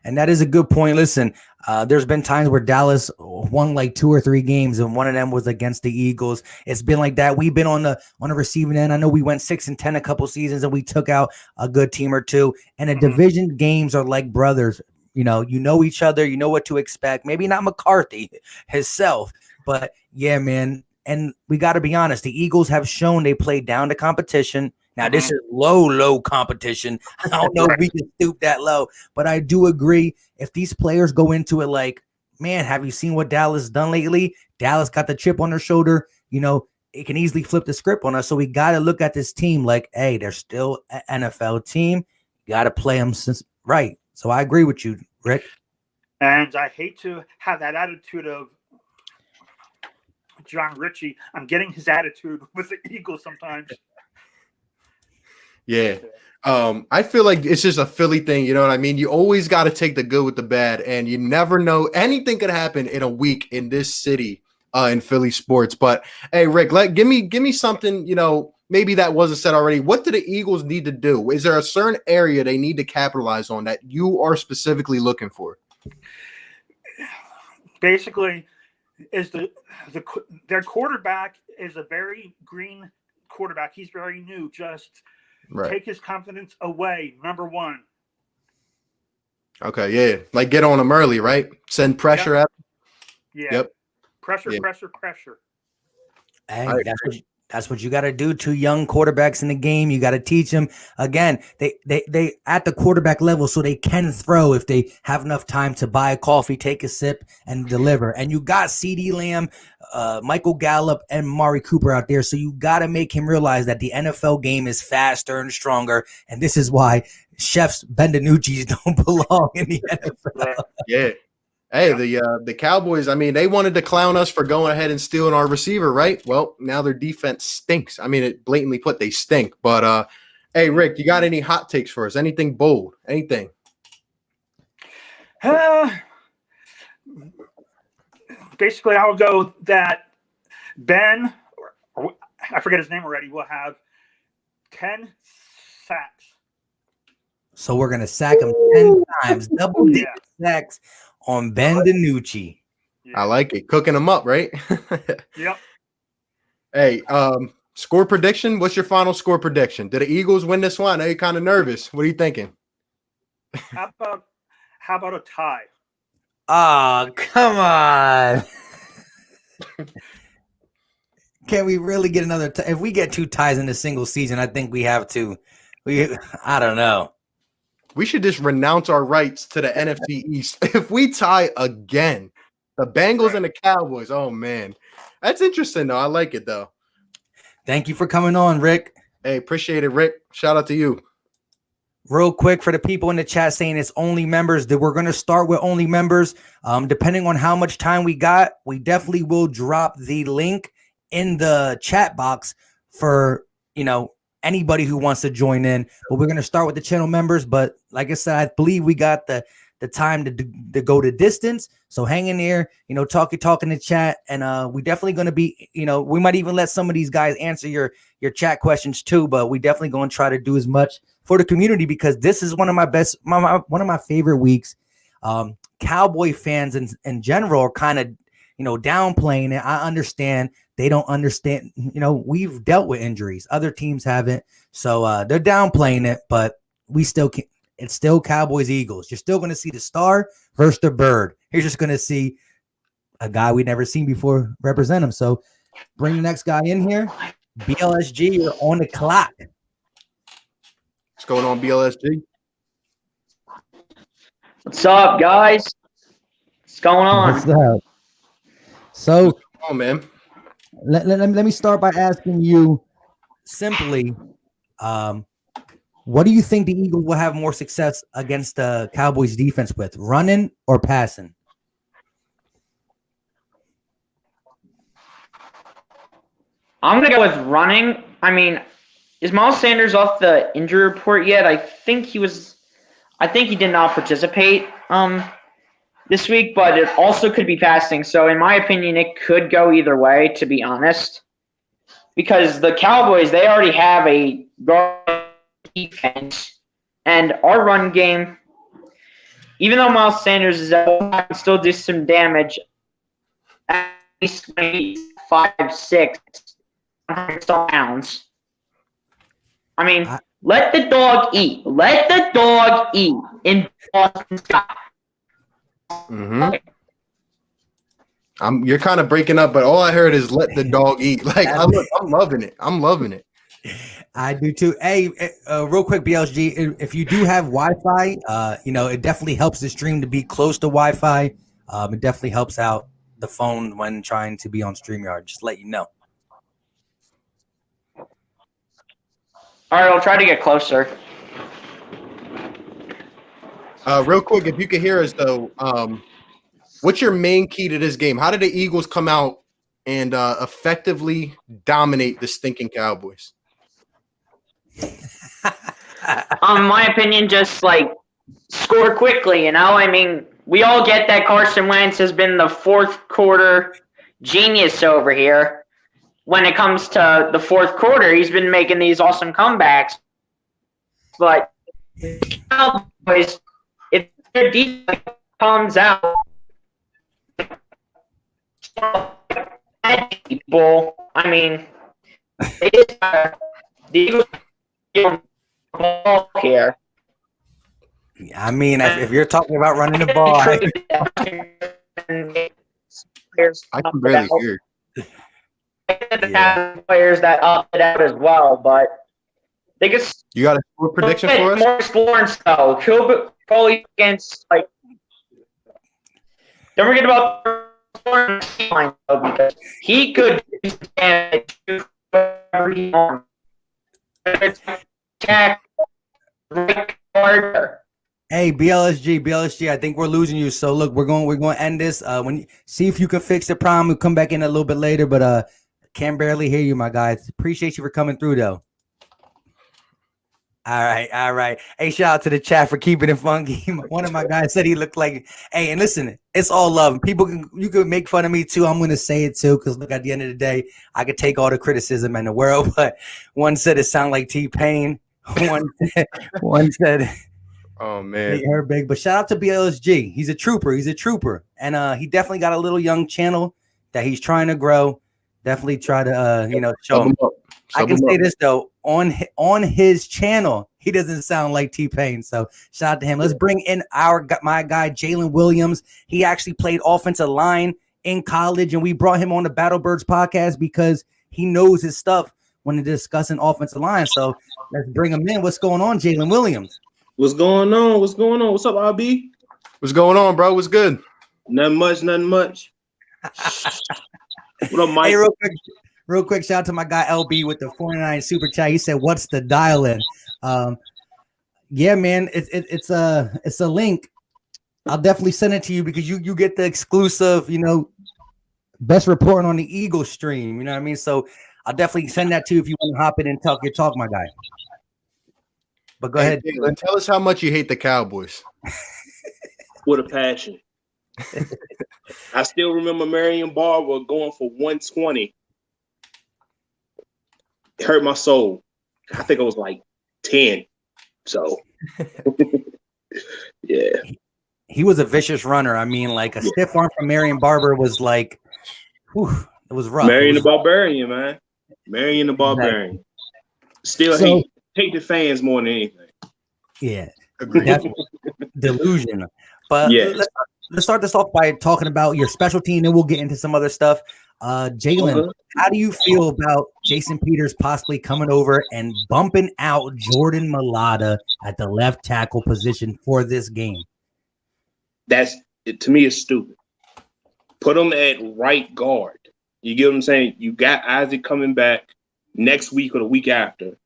And that is a good point. Listen, there's been times where Dallas won like 2 or 3 games, and one of them was against the Eagles. It's been like that. We've been on the receiving end. I know we went 6-10 a couple seasons, and we took out a good team or two. And the division games are like brothers. You know each other. You know what to expect. Maybe not McCarthy himself, but yeah, man. And we got to be honest. The Eagles have shown they play down to competition. Now, this is low competition. I don't know if we can stoop that low, but I do agree. If these players go into it like, man, have you seen what Dallas done lately? Dallas got the chip on their shoulder. It can easily flip the script on us. So we got to look at this team like, hey, they're still an NFL team. You got to play them right. So I agree with you, Rick. And I hate to have that attitude of John Ritchie. I'm getting his attitude with the Eagles sometimes. Yeah. I feel like it's just a Philly thing. You know what I mean? You always got to take the good with the bad, and you never know. Anything could happen in a week in this city, in Philly sports. But hey, Rick, give me something, maybe that wasn't said already. What do the Eagles need to do? Is there a certain area they need to capitalize on that you are specifically looking for? Basically, is their quarterback is a very green quarterback. He's very new. Just take his confidence away. Number one. Okay, yeah. Like, get on him early, right? Send pressure at him. Yeah. Yep. Pressure. Hey, that's what you got to do. 2 young quarterbacks in the game. You got to teach them. Again, they at the quarterback level, so they can throw if they have enough time to buy a coffee, take a sip, and deliver. And you got CeeDee Lamb, Michael Gallup, and Mari Cooper out there. So you got to make him realize that the NFL game is faster and stronger. And this is why chefs Bendanucci's don't belong in the NFL. Yeah. Hey, the Cowboys, I mean, they wanted to clown us for going ahead and stealing our receiver, right? Well, now their defense stinks. I mean, it blatantly put they stink. But, hey, Rick, you got any hot takes for us? Anything bold? Anything? Basically, I would go that Ben, or I forget his name already, will have 10 sacks. So we're going to sack him 10 times, double-digit sacks on Ben DiNucci. Yeah. I like it. Cooking them up, right? Yep. Hey, score prediction. What's your final score prediction? Did the Eagles win this one? I know you're kind of nervous. What are you thinking? How about a tie? Oh, come on. Can we really get another tie? If we get 2 ties in a single season, I think we have to. I don't know. We should just renounce our rights to the NFC East. If we tie again, the Bengals and the Cowboys. Oh man, that's interesting though. I like it though. Thank you for coming on, Rick. Hey, appreciate it, Rick. Shout out to you. Real quick for the people in the chat saying it's only members, that we're going to start with only members. Depending on how much time we got, we definitely will drop the link in the chat box for, anybody who wants to join in. But we're going to start with the channel members. But like I said, I believe we got the time to go the distance. So hang in there, talk in the chat. And we definitely going to be, we might even let some of these guys answer your chat questions too. But we definitely going to try to do as much for the community, because this is one of my best, one of my favorite weeks. Cowboy fans in general are kind of, downplaying it. I understand. They don't understand. We've dealt with injuries. Other teams haven't. So they're downplaying it, but we still can. It's still Cowboys Eagles. You're still going to see the star versus the bird. You're just going to see a guy we've never seen before represent him. So bring the next guy in here. BLSG, you're on the clock. What's going on, BLSG? What's up, guys? What's going on? What's up? So, Oh man, let me start by asking you simply, what do you think the Eagles will have more success against the Cowboys defense with, running or passing? I'm going to go with running. I mean, is Miles Sanders off the injury report yet? I think he did not participate this week, but it also could be passing. So in my opinion, it could go either way, to be honest. Because the Cowboys, they already have a guard defense, and our run game, even though Miles Sanders is out, can still do some damage. At least 5'6", 100 pounds. I mean, let the dog eat. Let the dog eat in Boston Scott. Mm-hmm. You're kind of breaking up, but all I heard is "let the dog eat." Like I'm loving it. I'm loving it. I do too. Hey, real quick, BLG, if you do have Wi-Fi, it definitely helps the stream to be close to Wi-Fi. It definitely helps out the phone when trying to be on StreamYard. Just to let you know. All right, I'll try to get closer. Real quick, if you could hear us though, what's your main key to this game? How did the Eagles come out and effectively dominate the stinking Cowboys? My opinion, just score quickly. I mean, we all get that Carson Wentz has been the fourth quarter genius over here. When it comes to the fourth quarter, he's been making these awesome comebacks. But Cowboys, if their defense comes out, people, I mean, the Eagles ball here. I mean, if you're talking about running the ball, I can barely hear. Players that opted out as well, but they just you got a score prediction for us? More Florence though. He'll probably against don't forget about Florence line though, because he could damage every arm. Attack right Carter. Hey, BLSG, I think we're losing you. So look, we're going to end this. See if you can fix the problem. We'll come back in a little bit later, but can barely hear you, my guys. Appreciate you for coming through though. All right. Hey, shout out to the chat for keeping it funky. One of my guys said he looked like. Hey, and listen, it's all love. You can make fun of me too. I'm gonna say it too, because look, at the end of the day, I could take all the criticism in the world. But one said it sounded like T-Pain. One said. Oh man, her big. But shout out to BLSG. He's a trooper, and he definitely got a little young channel that he's trying to grow. Definitely try to show him. I can say this though, on his channel, he doesn't sound like T-Pain. So shout out to him. Let's bring in my guy Jalen Williams. He actually played offensive line in college, and we brought him on the Battle Birds podcast because he knows his stuff when discussing offensive line. So let's bring him in. What's going on, Jalen Williams? What's going on? What's going on? What's up, RB? What's going on, bro? What's good? Nothing much. Nothing much. What up, Mike? Hey, real quick, shout out to my guy LB with the 49 super chat. He said, "What's the dial-in?" Yeah, man, it's a link. I'll definitely send it to you because you get the exclusive, best reporting on the Eagles stream. You know what I mean? So I'll definitely send that to you if you want to hop in and talk your talk, my guy. But go ahead. Jalen, tell us how much you hate the Cowboys. With a passion. I still remember Marion Barber going for 120. It hurt my soul. I think I was like 10. So, yeah. He was a vicious runner. I mean, like a stiff arm from Marion Barber was like, whew, it was rough. Marion the Barbarian, man. Marion the Barbarian. Still hate the fans more than anything. Yeah. Delusion. But let's start this off by talking about your specialty, and then we'll get into some other stuff. Jalen, how do you feel about Jason Peters possibly coming over and bumping out Jordan Mailata at the left tackle position for this game? To me, it's stupid. Put him at right guard. You get what I'm saying? You got Isaac coming back next week or the week after.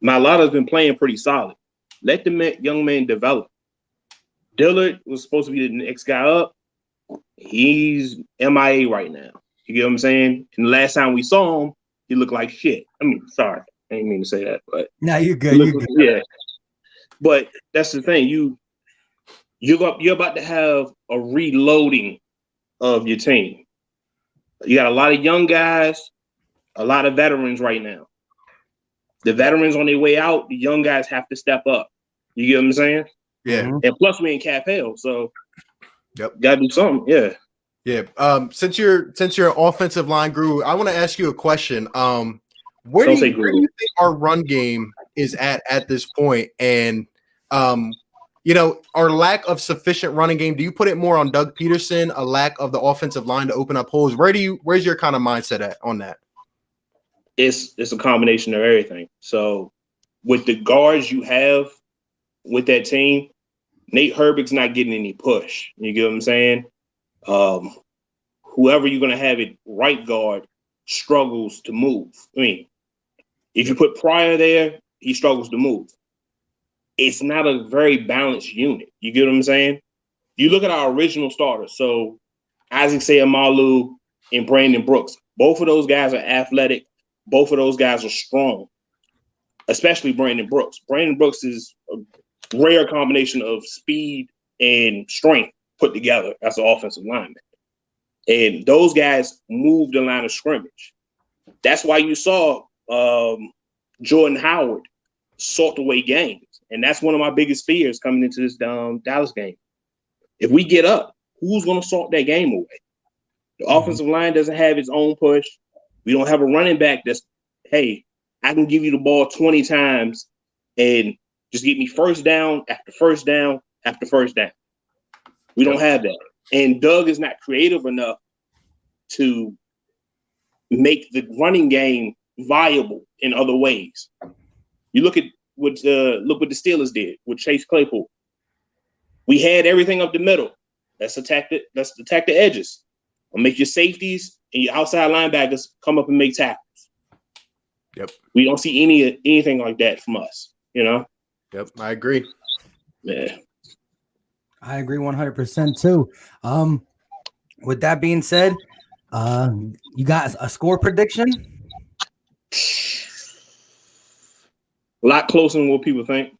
Mailata's been playing pretty solid. Let the young man develop. Dillard was supposed to be the next guy up. He's MIA right now. You get what I'm saying? And the last time we saw him, he looked like shit. I mean, sorry. I didn't mean to say that, but no, you're good. You're good. Yeah. But that's the thing. You're about to have a reloading of your team. You got a lot of young guys, a lot of veterans right now. The veterans on their way out, the young guys have to step up. You get what I'm saying? Yeah. And plus we in Cap Hill, so gotta do something. Yeah. Yeah. Since your offensive line grew, I want to ask you a question. Where do you think our run game is at this point? And our lack of sufficient running game, do you put it more on Doug Peterson, a lack of the offensive line to open up holes? Where's your kind of mindset at on that? It's a combination of everything. So with the guards you have with that team, Nate Herbig's not getting any push. You get what I'm saying? Whoever you're going to have at right guard struggles to move. I mean, if you put Pryor there, he struggles to move. It's not a very balanced unit. You get what I'm saying? You look at our original starters. So Isaac Seumalo and Brandon Brooks. Both of those guys are athletic. Both of those guys are strong, especially Brandon Brooks. Brandon Brooks is a rare combination of speed and strength put together as an offensive lineman. And those guys move the line of scrimmage. That's why you saw Jordan Howard sort away games. And that's one of my biggest fears coming into this Dallas game. If we get up, who's going to sort that game away? The offensive line doesn't have its own push. We don't have a running back that's, hey, I can give you the ball 20 times and just get me first down after first down after first down. We don't have that. And Doug is not creative enough to make the running game viable in other ways. You look at what the Steelers did with Chase Claypool. We had everything up the middle. Let's attack the edges. I'll make your safeties and your outside linebackers come up and make tackles. Yep. We don't see anything like that from us, Yep, I agree. Yeah. I agree 100% too. With that being said, you got a score prediction? A lot closer than what people think.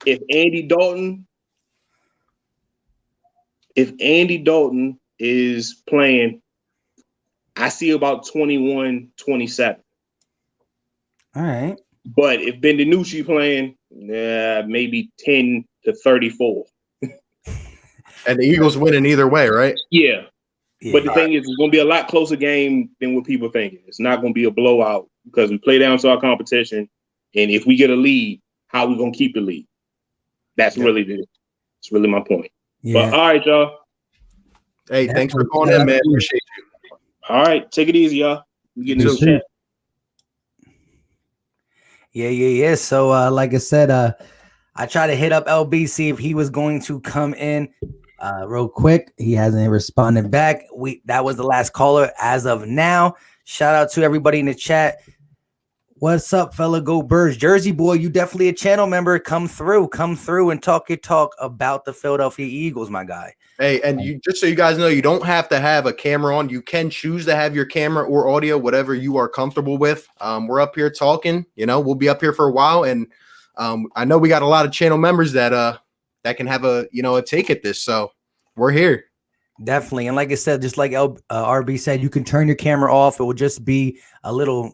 If Andy Dalton is playing, I see about 21-27. All right. But if Ben DiNucci playing, maybe 10-34. And the Eagles winning either way, right? Yeah. But the thing is, it's going to be a lot closer game than what people think. It's not going to be a blowout because we play down to our competition. And if we get a lead, how are we going to keep the lead? That's really my point. Yeah. But all right, y'all. Hey, thanks for calling in, man. Appreciate you. All right. Take it easy, y'all. We getting to the chat. Yeah. So, like I said, I tried to hit up LB, see if he was going to come in real quick. He hasn't responded back. That was the last caller as of now. Shout out to everybody in the chat. What's up, fella? Go Birds. Jersey boy, you definitely a channel member. Come through and talk your talk about the Philadelphia Eagles, my guy. Hey, and you just so you guys know, you don't have to have a camera on. You can choose to have your camera or audio, whatever you are comfortable with. We're up here talking. We'll be up here for a while, and I know we got a lot of channel members that can have a take at this. So we're here. Definitely. And like I said, just like RB said, you can turn your camera off. It will just be a little,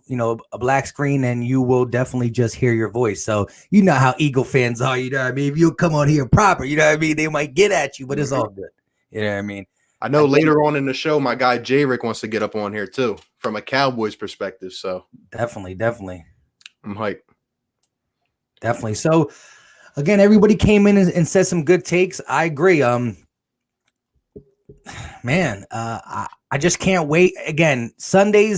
a black screen, and you will definitely just hear your voice. So you know how Eagle fans are, you know what I mean? If you come on here proper, you know what I mean? They might get at you, but it's all good. You know what I mean? I know later on in the show, my guy J-Rick wants to get up on here too, from a Cowboys perspective. So definitely. I'm hyped. Definitely. So again, everybody came in and said some good takes. I agree. Man, I just can't wait. Again, Sunday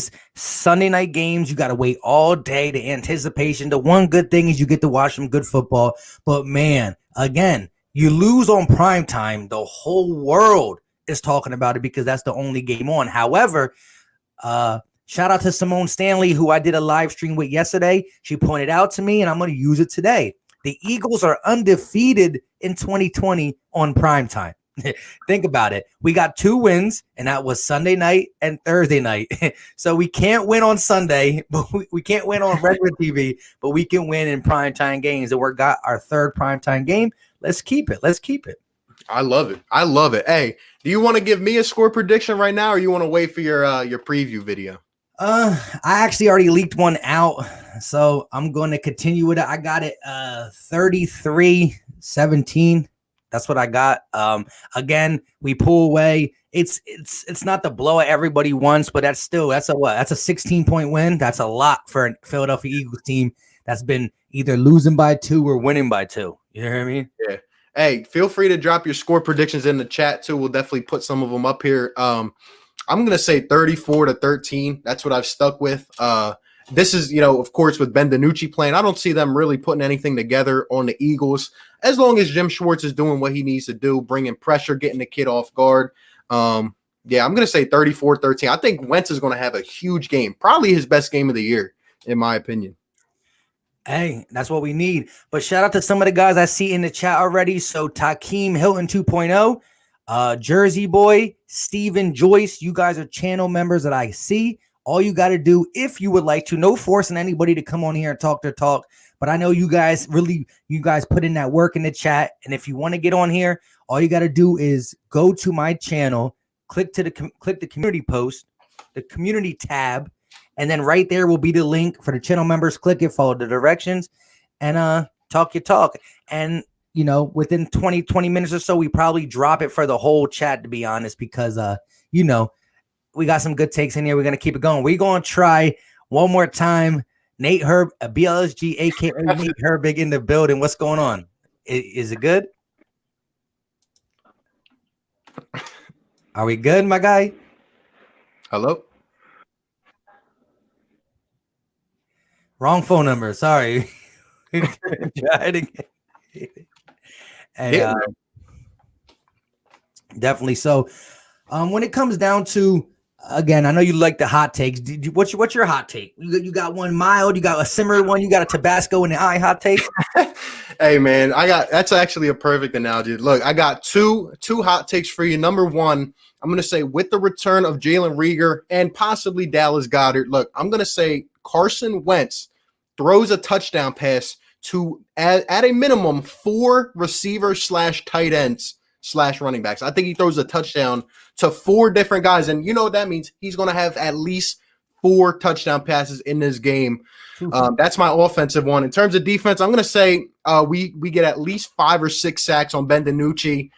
night games, you got to wait all day. The anticipation. The one good thing is you get to watch some good football. But man, again, you lose on prime time, the whole world is talking about it because that's the only game on. However, shout out to Simone Stanley, who I did a live stream with yesterday. She pointed out to me, and I'm going to use it today. The Eagles are undefeated in 2020 on prime time. Think about it. We got 2 wins, and that was Sunday night and Thursday night. So we can't win on Sunday, but we can't win on regular TV, but we can win in primetime games. And we're got our 3rd primetime game. Let's keep it. I love it. Hey, do you want to give me a score prediction right now, or you want to wait for your preview video? I actually already leaked one out, so I'm going to continue with it. I got it 33-17. That's what I got. Again, we pull away. It's not the blowout everybody wants, but that's a 16-point win. That's a lot for a Philadelphia Eagles team that's been either losing by 2 or winning by 2. You know what I mean? Yeah. Hey, feel free to drop your score predictions in the chat too. We'll definitely put some of them up here. I'm gonna say 34-13. That's what I've stuck with. This is, of course, with Ben DiNucci playing, I don't see them really putting anything together on the Eagles as long as Jim Schwartz is doing what he needs to do, bringing pressure, getting the kid off guard. I'm going to say 34-13. I think Wentz is going to have a huge game, probably his best game of the year, in my opinion. Hey, that's what we need. But shout out to some of the guys I see in the chat already. So Takeem Hilton 2.0, Jersey Boy, Steven Joyce, you guys are channel members that I see. All you got to do, if you would like to, no forcing anybody to come on here and talk their talk. But I know you guys put in that work in the chat. And if you want to get on here, all you got to do is go to my channel, click the community post, the community tab, and then right there will be the link for the channel members. Click it, follow the directions, and talk your talk. And within 20 minutes or so, we probably drop it for the whole chat, to be honest, because we got some good takes in here. We're going to keep it going. We're going to try one more time. Nate Herb, BLSG, a.k.a. Nate Herbig in the building. What's going on? Is it good? Are we good, my guy? Hello? Wrong phone number. Sorry. Try it again. Hey, definitely. So when it comes down to, again, I know you like the hot takes. What's your hot take? You got one mild, you got a simmer one, you got a Tabasco in the eye hot take. Hey man, that's actually a perfect analogy. Look, I got two hot takes for you. Number one, I'm gonna say with the return of Jalen Reagor and possibly Dallas Goedert. Look, I'm gonna say Carson Wentz throws a touchdown pass to at a minimum 4 receivers / tight ends / running backs. I think he throws a touchdown to 4 different guys. And you know what that means? He's going to have at least 4 touchdown passes in this game. That's my offensive one. In terms of defense, I'm going to say we get at least 5 or 6 sacks on Ben DiNucci.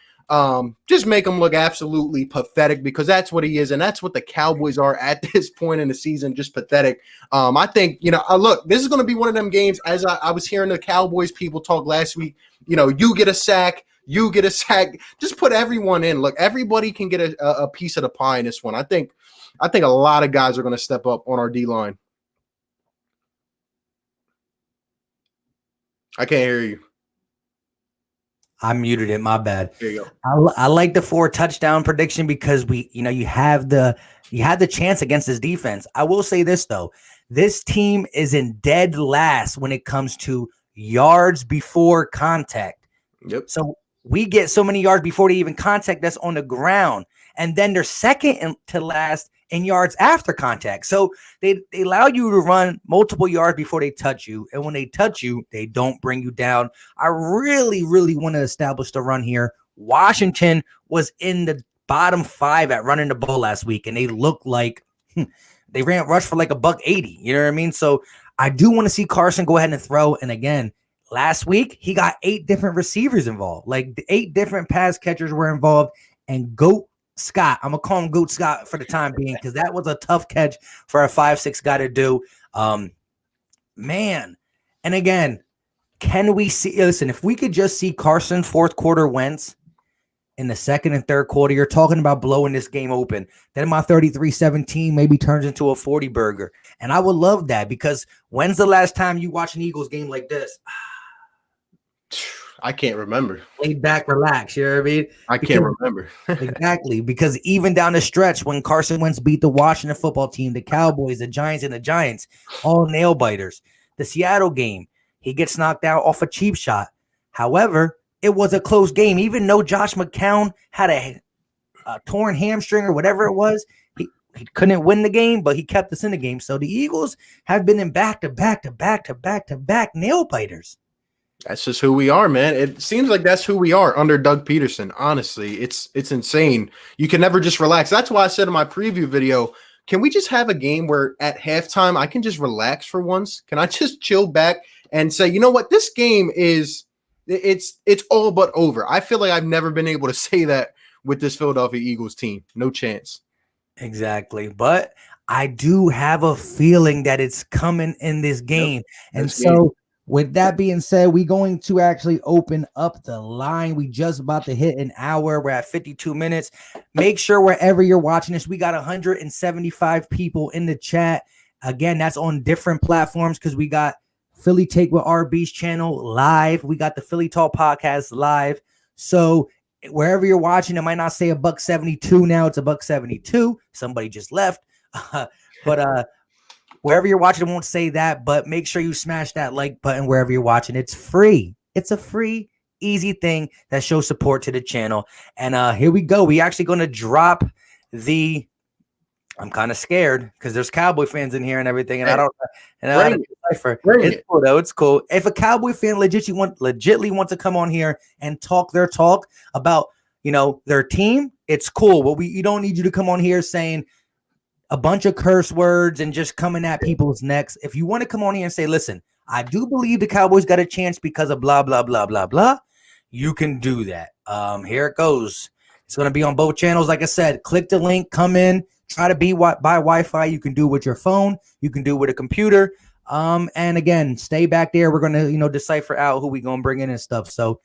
Just make him look absolutely pathetic, because that's what he is. And that's what the Cowboys are at this point in the season, just pathetic. I think, look, this is going to be one of them games, as I was hearing the Cowboys people talk last week, you get a sack, you get a sack. Just put everyone in. Look, everybody can get a piece of the pie in this one. I think a lot of guys are going to step up on our D-line. I can't hear you. I muted it. My bad. There you go. I like the 4 touchdown prediction because you had the chance against this defense. I will say this though, this team is in dead last when it comes to yards before contact. Yep. So we get so many yards before they even contact us on the ground, and then they're second to last in yards after contact. So they allow you to run multiple yards before they touch you, and when they touch you, they don't bring you down. I really, really want to establish the run here. Washington was in the bottom 5 at running the ball last week, and they looked like they ran rush for like $180. You know what I mean? So I do want to see Carson go ahead and throw. And again, last week he got 8 different receivers involved, like 8 different pass catchers were involved, and Goat Scott, I'm gonna call him Goat Scott for the time being because that was a tough catch for a 5'6" guy to do. Man, and again, can we see? Listen, if we could just see Carson fourth quarter Wentz in the second and third quarter, you're talking about blowing this game open. Then my 33-17 maybe turns into a 40 burger, and I would love that because when's the last time you watch an Eagles game like this? I can't remember. Laid back, relax. You know what I mean? I can't remember. Exactly. Because even down the stretch, when Carson Wentz beat the Washington football team, the Cowboys, the Giants, and the Giants, all nail biters. The Seattle game, he gets knocked out off a cheap shot. However, it was a close game. Even though Josh McCown had a torn hamstring or whatever it was, he couldn't win the game, but he kept us in the game. So the Eagles have been in back-to-back nail biters. That's just who we are, man. It seems like that's who we are under Doug Peterson. Honestly, it's insane. You can never just relax. That's why I said in my preview video, can we just have a game where at halftime I can just relax for once? Can I just chill back and say, you know what, this game is it's all but over. I feel like I've never been able to say that with this Philadelphia Eagles team. No chance. Exactly. But I do have a feeling that it's coming in this game. Yep. And so with that being said, we're going to actually open up the line. We just about to hit an hour. We're at 52 minutes. Make sure wherever you're watching this, we got 175 people in the chat. Again, that's on different platforms because we got Philly Take with RB's channel live. We got the Philly Talk podcast live. So wherever you're watching, it might not say $1.72 now. It's $1.72. Somebody just left. But wherever you're watching, it won't say that, but make sure you smash that like button wherever you're watching. It's free. It's a free, easy thing that shows support to the channel. And here we go. We actually going to drop the – I'm kind of scared because there's Cowboy fans in here and everything, and I don't – It's cool, though. It's cool. If a Cowboy fan legitly wants to come on here and talk their talk about, their team, it's cool. But you don't need you to come on here saying – a bunch of curse words and just coming at people's necks. If you want to come on here and say, listen, I do believe the Cowboys got a chance because of blah, blah, blah, blah, blah, you can do that. Here it goes. It's going to be on both channels. Like I said, click the link, come in, try to buy Wi-Fi. You can do it with your phone. You can do it with a computer. And again, stay back there. We're going to, decipher out who we going to bring in and stuff. So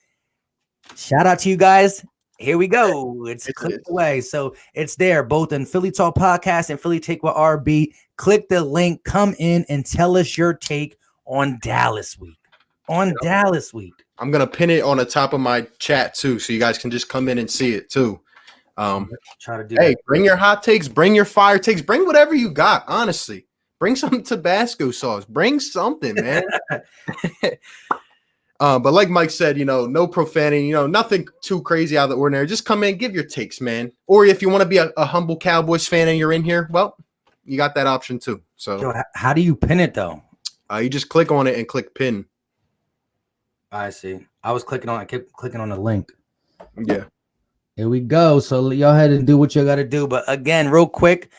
shout out to you guys. Here we go. It's clicked away. So it's there, both in Philly Talk Podcast and Philly Take with RB. Click the link, come in and tell us your take on Dallas week. Dallas week. I'm going to pin it on the top of my chat too, so you guys can just come in and see it too. Try to do hey, that. Bring your hot takes, bring your fire takes, bring whatever you got, honestly. Bring some Tabasco sauce. Bring something, man. But like Mike said, no profanity, nothing too crazy out of the ordinary. Just come in, give your takes, man. Or if you want to be a humble Cowboys fan and you're in here, well, you got that option too. So Yo, how do you pin it though? You just click on it and click pin. I see. I kept clicking on the link. Yeah. Here we go. So y'all ahead and do what you got to do. But again, real quick,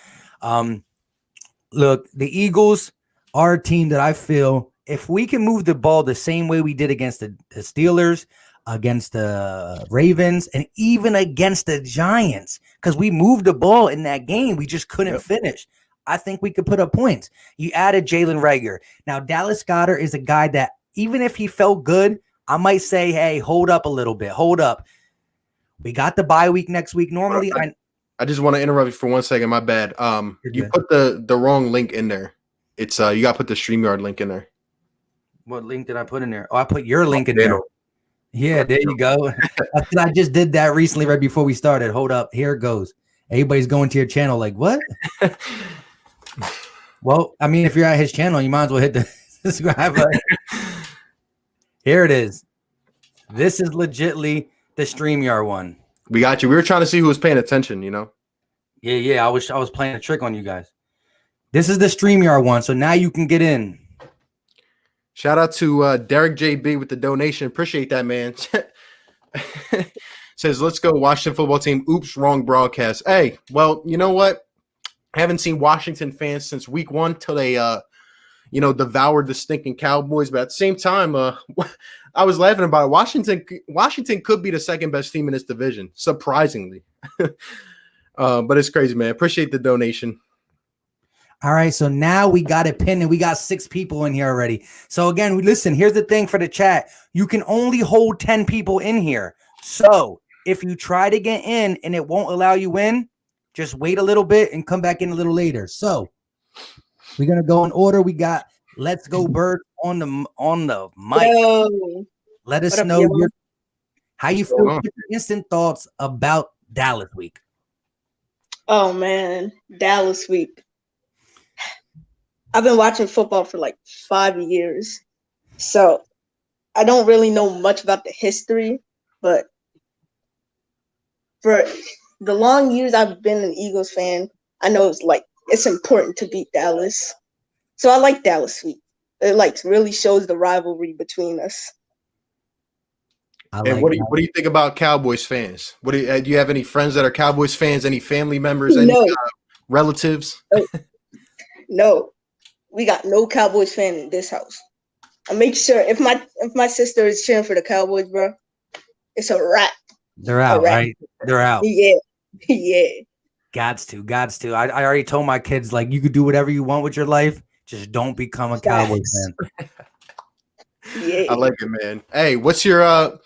look, the Eagles are a team that I feel if we can move the ball the same way we did against the Steelers, against the Ravens, and even against the Giants, because we moved the ball in that game, we just couldn't finish. I think we could put up points. You added Jalen Reagor. Now, Dallas Goedert is a guy that even if he felt good, I might say, hey, hold up a little bit. Hold up. We got the bye week next week. Normally, I just want to interrupt you for 1 second. My bad. You put the wrong link in there. It's you got to put the StreamYard link in there. What link did I put in there? Oh, I put your link in there. Yeah, there you go. I just did that recently right before we started. Hold up. Here it goes. Everybody's going to your channel like, what? Well, I mean, if you're at his channel, you might as well hit the subscribe button. Here it is. This is legitly the StreamYard one. We got you. We were trying to see who was paying attention, you know? Yeah. I was playing a trick on you guys. This is the StreamYard one, so now you can get in. Shout out to Derek JB with the donation. Appreciate that, man. Says, let's go, Washington football team. Oops, wrong broadcast. Hey, well, you know what? I haven't seen Washington fans since week 1 till they, devoured the stinking Cowboys. But at the same time, I was laughing about it. Washington could be the second best team in this division, surprisingly. But it's crazy, man. Appreciate the donation. All right, so now we got it pinned and we got 6 people in here already. So again, listen, here's the thing for the chat. You can only hold 10 people in here. So if you try to get in and it won't allow you in, just wait a little bit and come back in a little later. So we're going to go in order. We got Let's Go Bird on the mic. Yo. Let us What up, know yo? how you feel, your instant thoughts about Dallas week. Oh man, Dallas week. I've been watching football for like 5 years, so I don't really know much about the history, but for the long years I've been an Eagles fan, I know it's important to beat Dallas. So I like Dallas week. It really shows the rivalry between us. And what do you think about Cowboys fans? Do you have any friends that are Cowboys fans? Any family members? Any relatives? No, we got no Cowboys fan in this house. I make sure if my sister is cheering for the Cowboys, bro, it's a wrap. They're out, right? They're out. Yeah. Gots to. I already told my kids, like, you could do whatever you want with your life. Just don't become a Cowboys fan. Yeah. I like it, man. Hey, what's your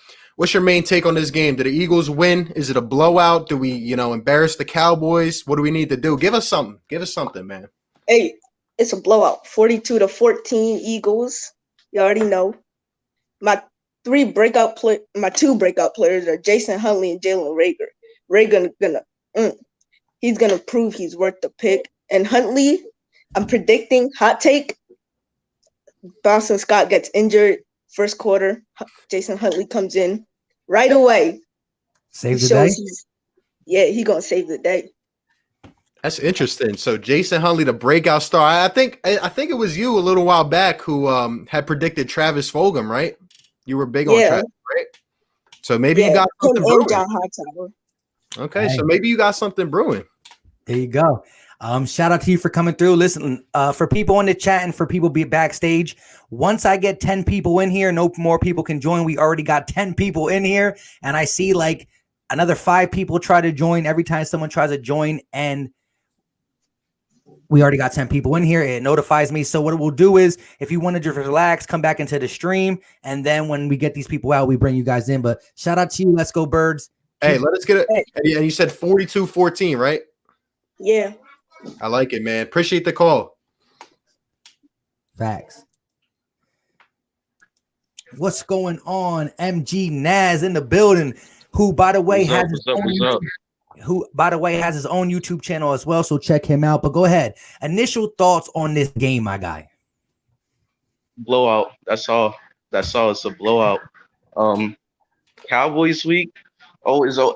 main take on this game? Did the Eagles win? Is it a blowout? Do we, embarrass the Cowboys? What do we need to do? Give us something, man. Hey, it's a blowout. 42-14 Eagles. You already know. My two breakout players are Jason Huntley and Jalen Rager. Rager he's gonna prove he's worth the pick. And Huntley, I'm predicting, hot take, Boston Scott gets injured first quarter. Jason Huntley comes in right away. Save the day? He's going to save the day. That's interesting. So Jason Huntley, the breakout star. I think it was you a little while back who had predicted Travis Fulgham, right? You were big on Travis, right? So maybe you got something brewing. John Hightower. Okay, so maybe you got something brewing. There you go. Shout out to you for coming through. Listen, for people in the chat and for people be backstage, once I get 10 people in here, no more people can join. We already got 10 people in here, and I see like another 5 people try to join every time someone tries to join, and we already got 10 people in here. It notifies me. So what it will do is, if you want to just relax, come back into the stream, and then when we get these people out, we bring you guys in. But shout out to you. Let's go, Birds. Hey, let us get it. And you said 42-14, right? Yeah. I like it, man. Appreciate the call. Facts. What's going on? MG Naz in the building, who by the way has his own YouTube channel as well. So check him out. But go ahead. Initial thoughts on this game, my guy. Blowout. That's all. It's a blowout. Cowboys week. I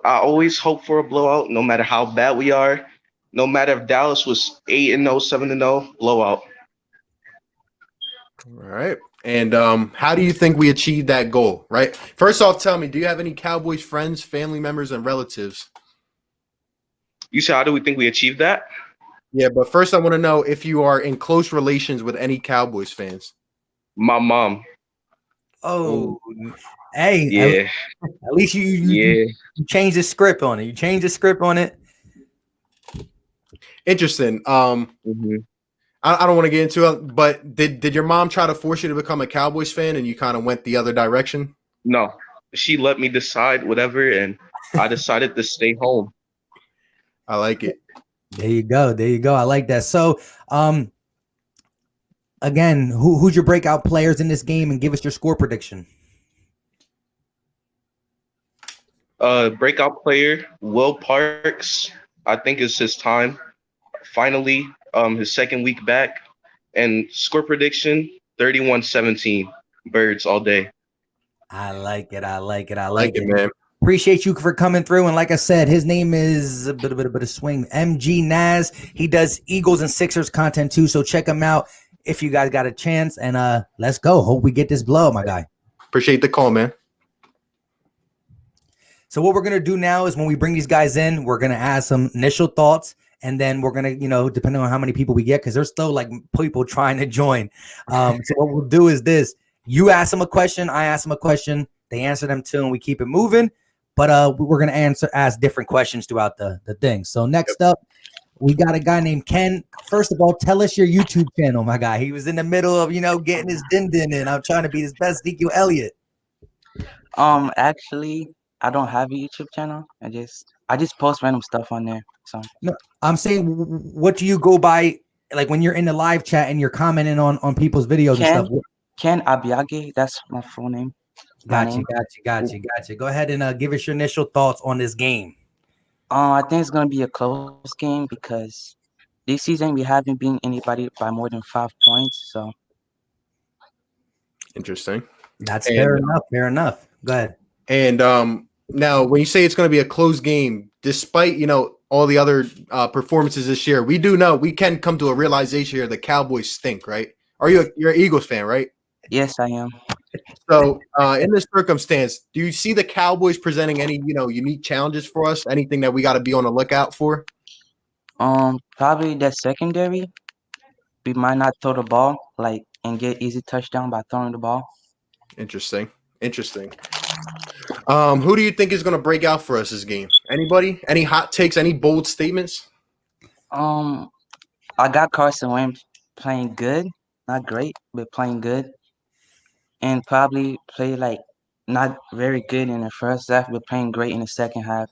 always hope for a blowout, no matter how bad we are. No matter if Dallas was 8-0, 7-0, blowout. All right. And how do you think we achieved that goal, right? First off, tell me, do you have any Cowboys friends, family members, and relatives? You said, how do we think we achieved that? Yeah, but first I want to know if you are in close relations with any Cowboys fans. My mom. Oh, hey. Yeah. At least you changed the script on it. Interesting. I don't want to get into it, but did your mom try to force you to become a Cowboys fan and you kind of went the other direction? No. She let me decide whatever, and I decided to stay home. I like it. There you go. I like that. So, again, who's your breakout players in this game, and give us your score prediction. Breakout player Will Parks. I think it's his time. Finally, his second week back. And score prediction 31-17. Birds all day. I like it. I like it. I Like like it, it. man. Appreciate you for coming through. And like I said, his name is a bit of swing. MG Naz. He does Eagles and Sixers content too. So check him out if you guys got a chance. And let's go. Hope we get this blow, my guy. Appreciate the call, man. So what we're gonna do now is when we bring these guys in, we're gonna ask some initial thoughts, and then we're gonna, depending on how many people we get, because there's still like people trying to join. So what we'll do is this: you ask them a question, I ask them a question, they answer them too, and we keep it moving. But we're gonna ask different questions throughout the thing. So next up, we got a guy named Ken. First of all, tell us your YouTube channel, my guy. He was in the middle of getting his din in. I'm trying to be his best Ezekiel Elliott. Actually, I don't have a YouTube channel. I just post random stuff on there. So No, I'm saying, what do you go by, like when you're in the live chat and you're commenting on people's videos and stuff? Ken Abiage, that's my full name. Gotcha. Go ahead and give us your initial thoughts on this game. I think it's gonna be a close game because this season we haven't beaten anybody by more than 5 points. So Interesting. That's fair enough. Fair enough. Go ahead. And now, when you say it's going to be a close game, despite all the other performances this year, we do know we can come to a realization here: the Cowboys stink, right? You're an Eagles fan, right? yes, I am. So, in this circumstance, do you see the Cowboys presenting any unique challenges for us? Anything that we got to be on the lookout for? Probably that secondary. We might not throw the ball and get easy touchdown by throwing the ball. Interesting. Who do you think is going to break out for us this game? Anybody? Any hot takes? Any bold statements? I got Carson Wentz playing good, not great, but playing good, and probably play not very good in the first half, but playing great in the second half.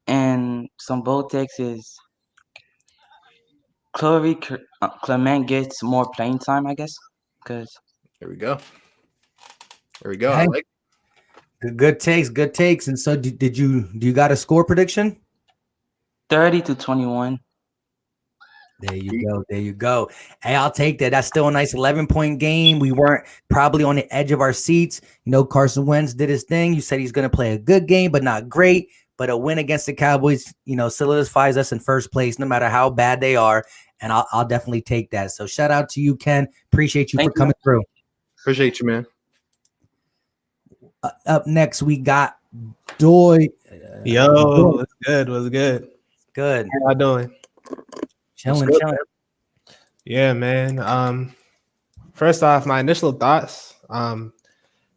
And some bold takes is Clement gets more playing time, I guess, because There we go. Okay. I like. Good takes. And so, do you got a score prediction? 30-21. There you go. Hey, I'll take that. That's still a nice 11-point game. We weren't probably on the edge of our seats. Carson Wentz did his thing. You said he's going to play a good game, but not great. But a win against the Cowboys, solidifies us in first place, no matter how bad they are. And I'll definitely take that. So shout out to you, Ken. Appreciate you for coming through. Appreciate you, man. Up next, we got Doy. Yo, what's good? Good. How y'all doing? Chilling. Yeah, man. First off, my initial thoughts.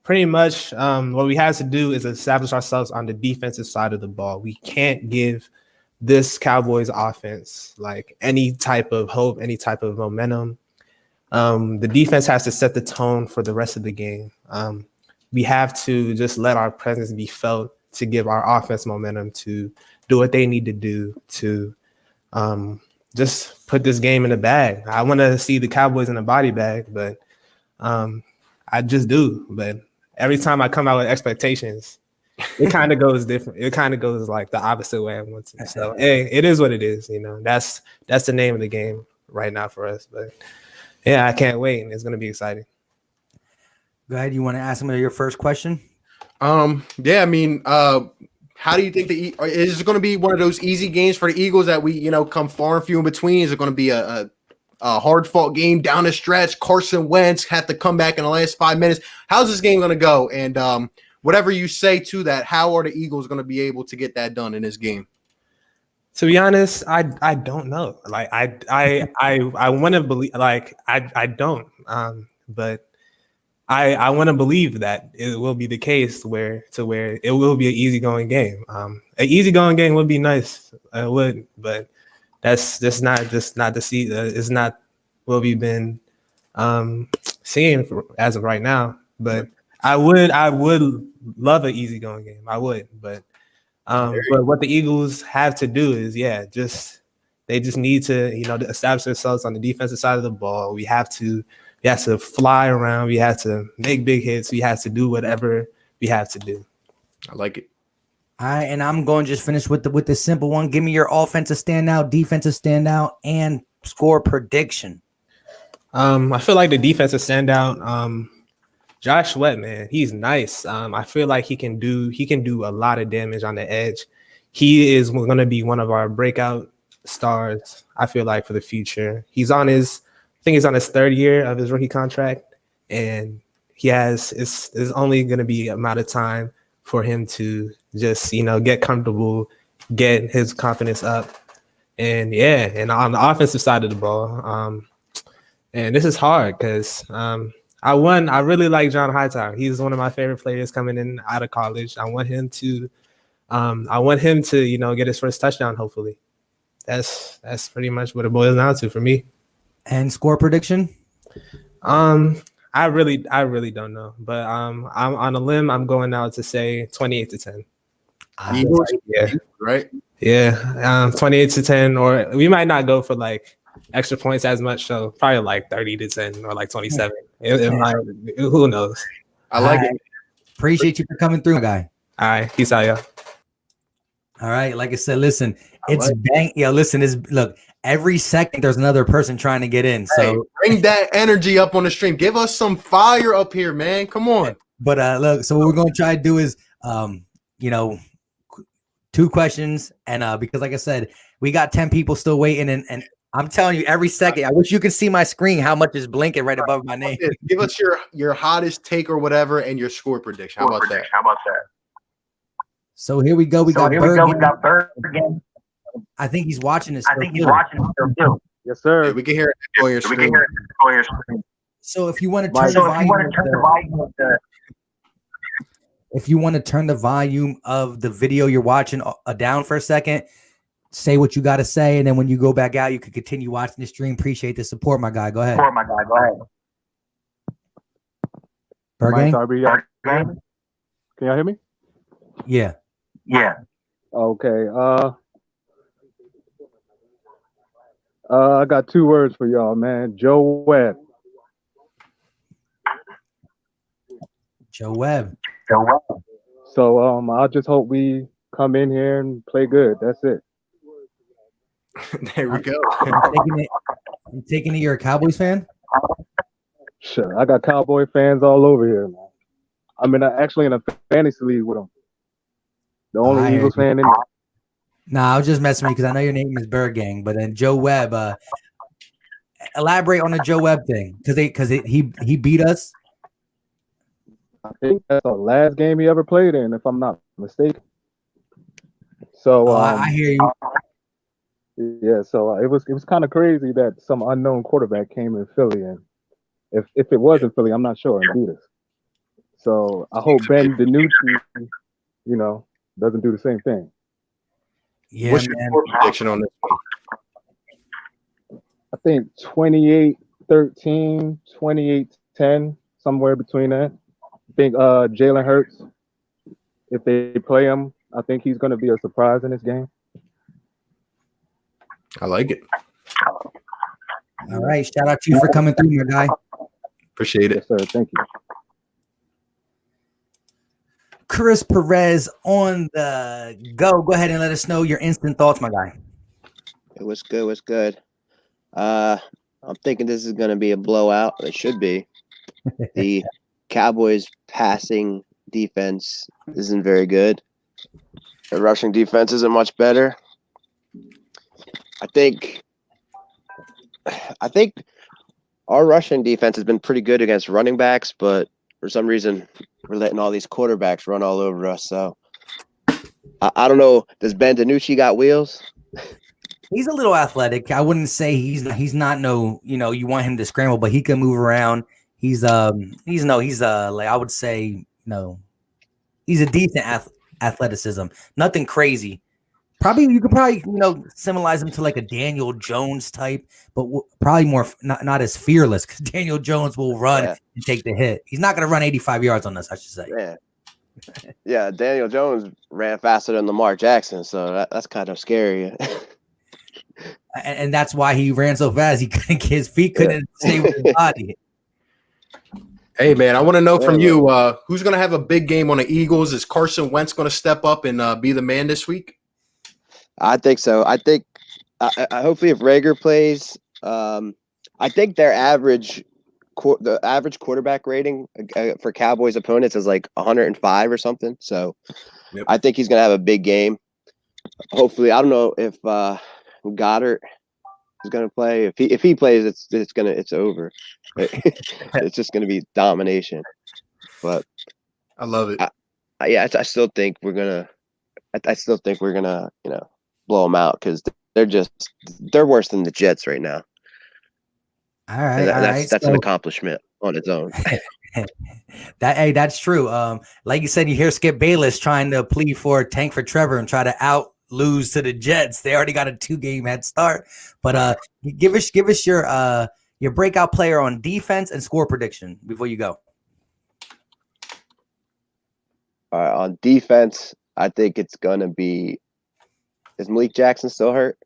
Pretty much what we have to do is establish ourselves on the defensive side of the ball. We can't give this Cowboys offense any type of hope, any type of momentum. The defense has to set the tone for the rest of the game. We have to just let our presence be felt to give our offense momentum to do what they need to do to just put this game in the bag. I want to see the Cowboys in a body bag, but I just do. But every time I come out with expectations, it kind of goes different. It kind of goes the opposite way I want to. So hey, it is what it is. That's the name of the game right now for us. But yeah, I can't wait. It's gonna be exciting. Go ahead. You want to ask me your first question? Yeah, I mean, how do you think is it going to be one of those easy games for the Eagles that we, come far and few in between? Is it going to be a hard fought game down the stretch? Carson Wentz had to come back in the last 5 minutes. How's this game going to go? And whatever you say to that, how are the Eagles going to be able to get that done in this game? To be honest, I don't know. I want to believe. I don't. But I want to believe that it will be the case where it will be an easygoing game. An easygoing game would be nice. It would, but that's just not the see. It's not what we've been seeing as of right now. But I would love an easygoing game. I would, but what the Eagles have to do is they just need to establish themselves on the defensive side of the ball. We have to We have to fly around. We have to make big hits. We have to do whatever we have to do. I like it. All right, and I'm going to just finish with the simple one. Give me your offensive standout, defensive standout, and score prediction. I feel like the defensive standout, Josh Sweat, man, he's nice. I feel like he can do a lot of damage on the edge. He is going to be one of our breakout stars, I feel like, for the future. I think he's on his third year of his rookie contract, and it's only going to be a amount of time for him to just, get comfortable, get his confidence up. And and on the offensive side of the ball, and this is hard because I really like John Hightower. He's one of my favorite players coming in out of college. I want him to get his first touchdown, hopefully. That's pretty much what it boils down to for me. And score prediction? I really don't know, but I'm on a limb. I'm going now to say 28-10. Eagles, yeah, right? Yeah, 28-10, or we might not go for like extra points as much, so probably like 30-10 or like 27. Who knows? I like it. Appreciate you for coming through, guy. All right, peace out, y'all. All right, like I said, listen, it's bang. Yo, listen, look. Every second, there's another person trying to get in. So hey, bring that energy up on the stream. Give us some fire up here, man. Come on. But look, so what we're gonna try to do is, 2 questions, and because like I said, we got 10 people still waiting, and I'm telling you, every second, I wish you could see my screen, how much is blinking right above my name. Give us your hottest take or whatever, and your score prediction. How about that? So here we go. We got Berg. again. I think he's watching this. Too. Yes, sir. Yeah, we can hear it on your screen. So if you want to turn the volume of the video you're watching down for a second, say what you got to say, and then when you go back out, you can continue watching the stream. Appreciate the support, my guy. Go ahead. Berg gang? Can y'all hear me? Yeah. Okay. I got 2 words for y'all, man. Joe Webb. So I just hope we come in here and play good. That's it. There we go. I'm taking it you're a Cowboys fan? Sure. I got Cowboy fans all over here, man. I'm actually in a fantasy league with them. The only Eagles fan in there. Nah, I was just messing with you because I know your name is Bird Gang, but then Joe Webb. Elaborate on the Joe Webb thing because he beat us. I think that's the last game he ever played in, if I'm not mistaken. So I hear you. Yeah, so it was kind of crazy that some unknown quarterback came in Philly, and if it wasn't Philly, I'm not sure, and beat us. So I hope Ben DiNucci, doesn't do the same thing. Yeah, what's your score prediction on this one? I think 28-13, 28-10, somewhere between that. I think Jalen Hurts, if they play him, I think he's going to be a surprise in this game. I like it. All right. Shout out to you for coming through, my guy. Appreciate it. Yes, sir. Thank you. Chris Perez on the go. Go ahead and let us know your instant thoughts, my guy. Hey, what's good? What's good? I'm thinking this is going to be a blowout. It should be. The Cowboys passing defense isn't very good. The rushing defense isn't much better. I think our rushing defense has been pretty good against running backs, but for some reason we're letting all these quarterbacks run all over us. So I don't know. Does Ben DiNucci got wheels? He's a little athletic. I wouldn't say he's not you want him to scramble, but he can move around. He's like I would say he's a decent athleticism. Nothing crazy. You could probably symbolize him to like a Daniel Jones type, but probably more not as fearless because Daniel Jones will run and take the hit. He's not going to run 85 yards on us, I should say. Yeah, Daniel Jones ran faster than Lamar Jackson, so that's kind of scary. And that's why he ran so fast. His feet couldn't stay with his body. Hey, man, I want to know from you, who's going to have a big game on the Eagles? Is Carson Wentz going to step up and be the man this week? I think so. I think hopefully if Rager plays, I think their average quarterback rating for Cowboys opponents is like 105 or something. So I think he's going to have a big game. Hopefully, I don't know if Goddard is going to play. If he plays, it's over. It's just going to be domination. But I love it. I still think we're gonna. I still think we're gonna, blow them out because they're worse than the Jets right now. All right, That's an accomplishment on its own. That's true. Like you said, you hear Skip Bayless trying to plead for a tank for Trevor and try to out lose to the Jets. They already got a 2-game head start. But give us your breakout player on defense and score prediction before you go. All right, on defense, I think it's gonna be. Is Malik Jackson still hurt?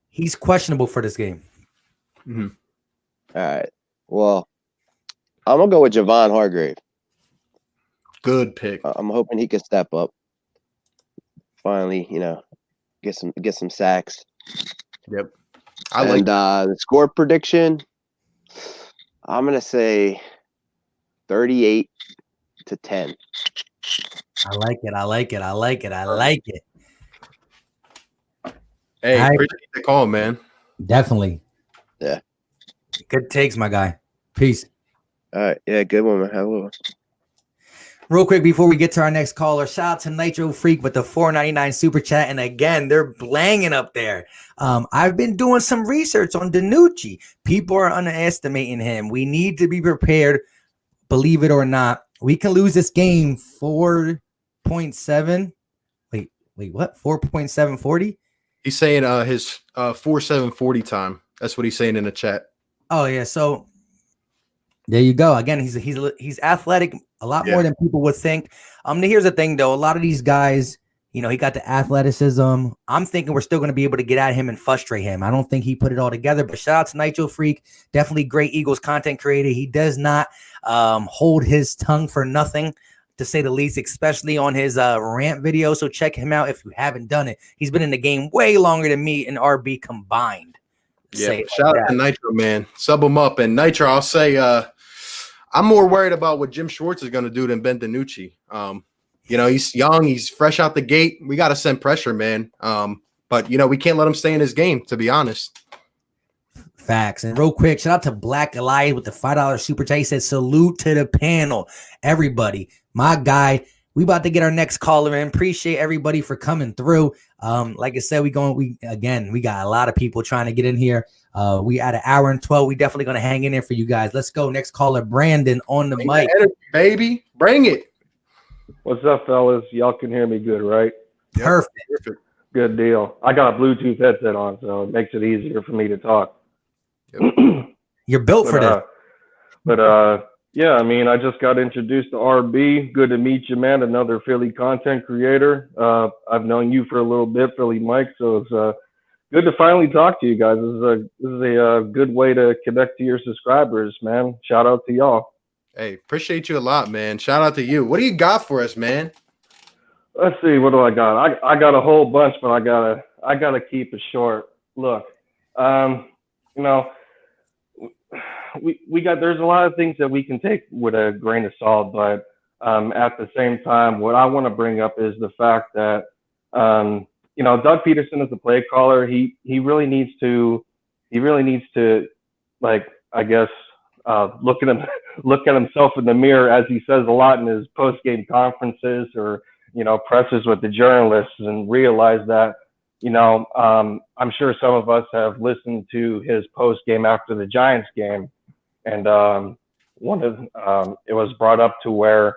He's questionable for this game. Mm-hmm. All right. Well, I'm gonna go with Javon Hargrave. Good pick. I'm hoping he can step up. Finally, get some sacks. Yep. The score prediction. I'm gonna say 38-10. I like it. Hey, appreciate the call, man. Definitely. Yeah. Good takes, my guy. Peace. All right. Yeah, good one, man. Have a good one. Real quick before we get to our next caller, shout out to Nitro Freak with the $4.99 super chat. And again, they're blanging up there. I've been doing some research on DiNucci. People are underestimating him. We need to be prepared. Believe it or not, we can lose this game 4.7. Wait, what? 4.740? He's saying his 4.740 time. That's what he's saying in the chat. Oh yeah, so there you go. Again, he's athletic a lot more than people would think. Here's the thing though, a lot of these guys, he got the athleticism. I'm thinking we're still going to be able to get at him and frustrate him. I don't think he put it all together, but shout out to Nitro Freak, definitely great Eagles content creator. He does not hold his tongue for nothing, to say the least, especially on his rant video. So check him out if you haven't done it. He's been in the game way longer than me and RB combined. Yeah, shout out to Nitro, man. Sub him up. And Nitro, I'll say I'm more worried about what Jim Schwartz is going to do than Ben DiNucci. He's young. He's fresh out the gate. We got to send pressure, man. But, we can't let him stay in his game, to be honest. Facts. And real quick, shout out to Black Elias with the $5 super chat. He said, salute to the panel. Everybody, my guy, we about to get our next caller in. Appreciate everybody for coming through. Like I said, we got a lot of people trying to get in here. We at 1 hour and 12. We definitely going to hang in there for you guys. Let's go. Next caller, Brandon on the mic. Baby, bring it. What's up, fellas? Y'all can hear me good, right? Perfect. Good deal. I got a Bluetooth headset on, so it makes it easier for me to talk. Yep. You're built for this. Yeah, I just got introduced to RB. Good to meet you, man. Another Philly content creator. I've known you for a little bit, Philly Mike, so it's good to finally talk to you guys. This is a good way to connect to your subscribers, man. Shout out to y'all. Hey, appreciate you a lot, man. Shout out to you. What do you got for us, man? Let's see. What do I got? I got a whole bunch, but I gotta keep it short. Look, there's a lot of things that we can take with a grain of salt, but at the same time, what I want to bring up is the fact that Doug Peterson is the play caller. He really needs to look at himself in the mirror, as he says a lot in his post game conferences or pressers with the journalists, and realize that I'm sure some of us have listened to his post game after the Giants game, and it was brought up to where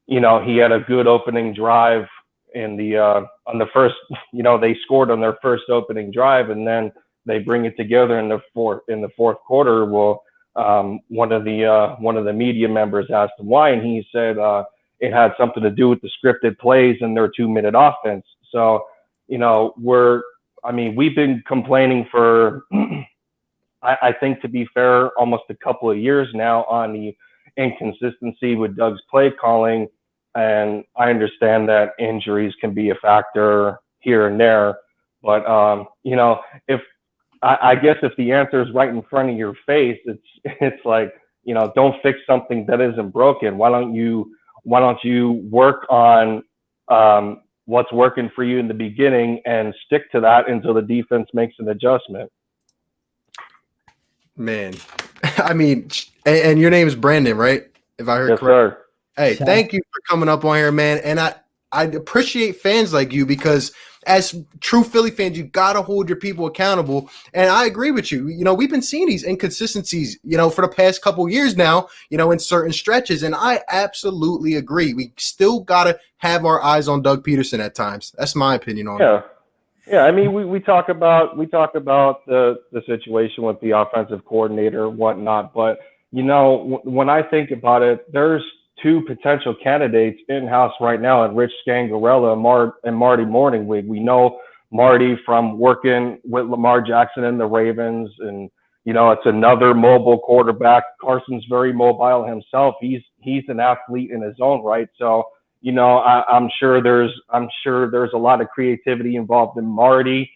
he had a good opening drive in the on the first, they scored on their first opening drive, and then they bring it together in the fourth quarter. Well, one of the media members asked him why, and he said it had something to do with the scripted plays and their 2-minute offense. So we've been complaining for, I think, to be fair, almost a couple of years now on the inconsistency with Doug's play calling. And I understand that injuries can be a factor here and there. But, if I guess if the answer is right in front of your face, it's like, don't fix something that isn't broken. Why don't you work on what's working for you in the beginning and stick to that until the defense makes an adjustment? Man, I mean, and your name is Brandon, right? If I heard Yes, correct. sir. Hey, thank you for coming up on here, man. And I appreciate fans like you, because as true Philly fans, you got to hold your people accountable. And I agree with you. We've been seeing these inconsistencies, for the past couple of years now, in certain stretches. And I absolutely agree. We still got to have our eyes on Doug Peterson at times. That's my opinion on it. Yeah. I mean, we talk about the situation with the offensive coordinator and whatnot, but when I think about it, there's two potential candidates in-house right now, and Rich Scangarella and Marty Morningwig. We know Marty from working with Lamar Jackson and the Ravens, and it's another mobile quarterback. Carson's very mobile himself. He's an athlete in his own right. So I'm sure there's a lot of creativity involved in Marty,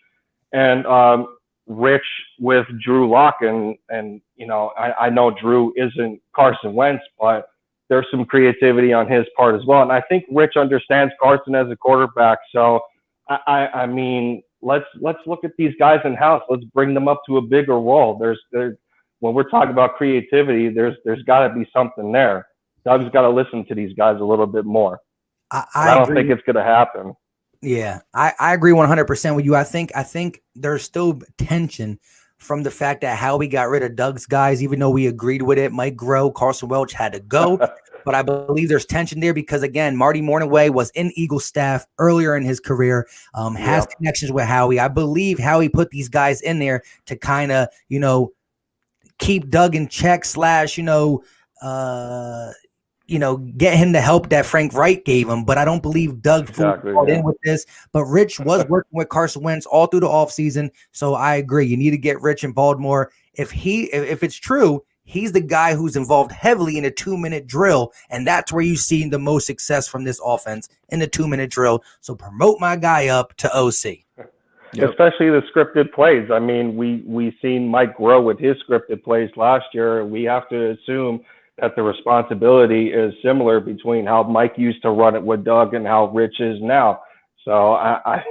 and Rich with Drew Lock, and I know Drew isn't Carson Wentz, but there's some creativity on his part as well. And I think Rich understands Carson as a quarterback. So I mean, let's look at these guys in house. Let's bring them up to a bigger role. When we're talking about creativity, there's got to be something there. Doug's got to listen to these guys a little bit more. I don't think it's going to happen. Yeah, I agree 100% with you. I think there's still tension from the fact that how we got rid of Doug's guys, even though we agreed with it. Mike Groh, Carson Welch had to go. But I believe there's tension there because, again, Marty Morningway was in Eagles staff earlier in his career, has connections with Howie. I believe Howie put these guys in there to kind of, keep Doug in check / get him the help that Frank Wright gave him. But I don't believe Doug brought in with this. But Rich was working with Carson Wentz all through the offseason. So I agree. You need to get Rich involved more. If it's true, he's the guy who's involved heavily in a 2-minute drill. And that's where you see the most success from this offense, in the 2-minute drill. So promote my guy up to OC. Especially the scripted plays. I mean, we seen Mike Groh with his scripted plays last year. We have to assume that the responsibility is similar between how Mike used to run it with Doug and how Rich is now. So I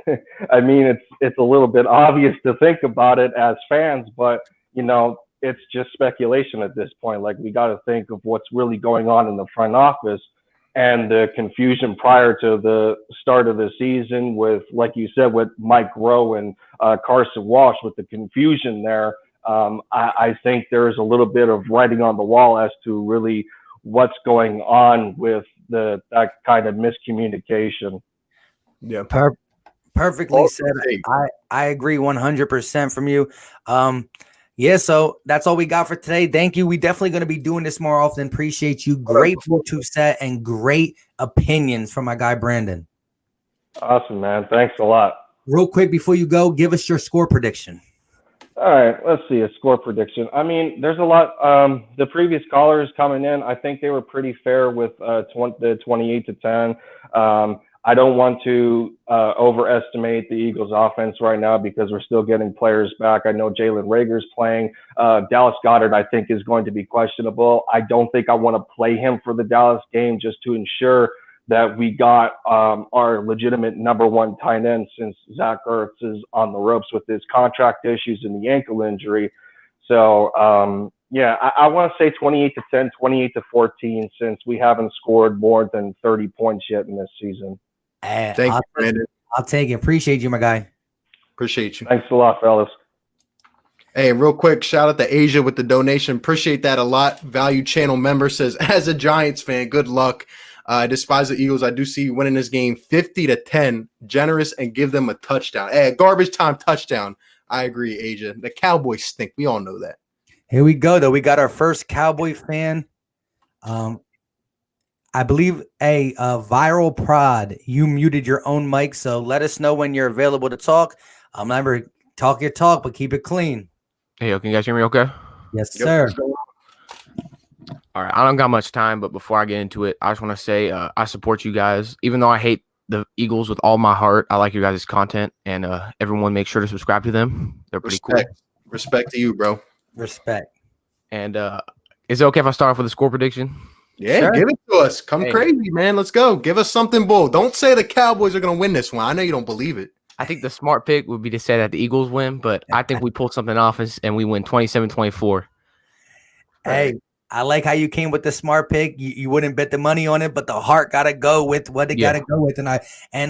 mean, it's a little bit obvious to think about it as fans, but it's just speculation at this point. Like, we got to think of what's really going on in the front office, and the confusion prior to the start of the season with, like you said, with Mike Groh and Carson Walsh, with the confusion there. I think there's a little bit of writing on the wall as to really what's going on with that kind of miscommunication. Yeah. Perfectly said. I agree 100% from you. So that's all we got for today. Thank you. We definitely going to be doing this more often. Appreciate you. Great book to set and great opinions from my guy, Brandon. Awesome, man. Thanks a lot. Real quick before you go, give us your score prediction. All right, let's see, a score prediction. I mean, there's a lot. The previous callers coming in, I think they were pretty fair with the 28-10. I don't want to overestimate the Eagles' offense right now because we're still getting players back. I know Jalen Reagor's playing. Dallas Goedert, I think, is going to be questionable. I don't think I want to play him for the Dallas game just to ensure that we got our legitimate number one tight end, since Zach Ertz is on the ropes with his contract issues and the ankle injury. So, I want to say 28-10, 28-14, since we haven't scored more than 30 points yet in this season. Thank you, Brandon. I'll take it. Appreciate you, my guy. Appreciate you. Thanks a lot, fellas. Hey, real quick, shout out to Asia with the donation. Appreciate that a lot. Value channel member says, as a Giants fan, good luck. I despise the Eagles. I do see you winning this game 50-10, generous, and give them a touchdown. Hey, garbage time touchdown. I agree, Asia. The Cowboys stink. We all know that. Here we go, though. We got our first Cowboy fan. I believe a viral prod. You muted your own mic, so let us know when you're available to talk. Remember, talk your talk, but keep it clean. Hey, can you guys hear me okay? Yes, sir. All All right, I don't got much time, but before I get into it, I just want to say I support you guys. Even though I hate the Eagles with all my heart, I like your guys' content, and everyone make sure to subscribe to them. They're pretty cool. Respect to you, bro. Respect. And is it okay if I start off with a score prediction? Yeah, Sure. give it to us. Come crazy, man. Let's go. Give us something bold. Don't say the Cowboys are going to win this one. I know you don't believe it. I think the smart pick would be to say that the Eagles win, but I think we pulled something off and we win 27-24. Hey, I like how you came with the smart pick. You wouldn't bet the money on it, but the heart got to go with what it got to go with. And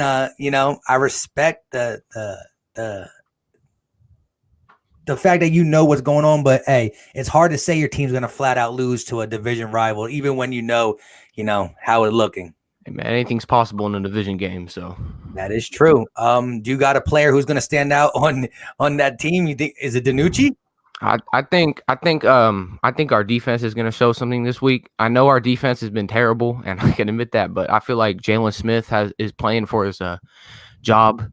I respect the fact that you know what's going on, but hey, it's hard to say your team's going to flat out lose to a division rival, even when you know how it's looking. Hey man, anything's possible in a division game, so that is true. Do you got a player who's going to stand out on that team? You think is it Danucci? I think our defense is going to show something this week. I know our defense has been terrible, and I can admit that, but I feel like Jalen Smith is playing for his job.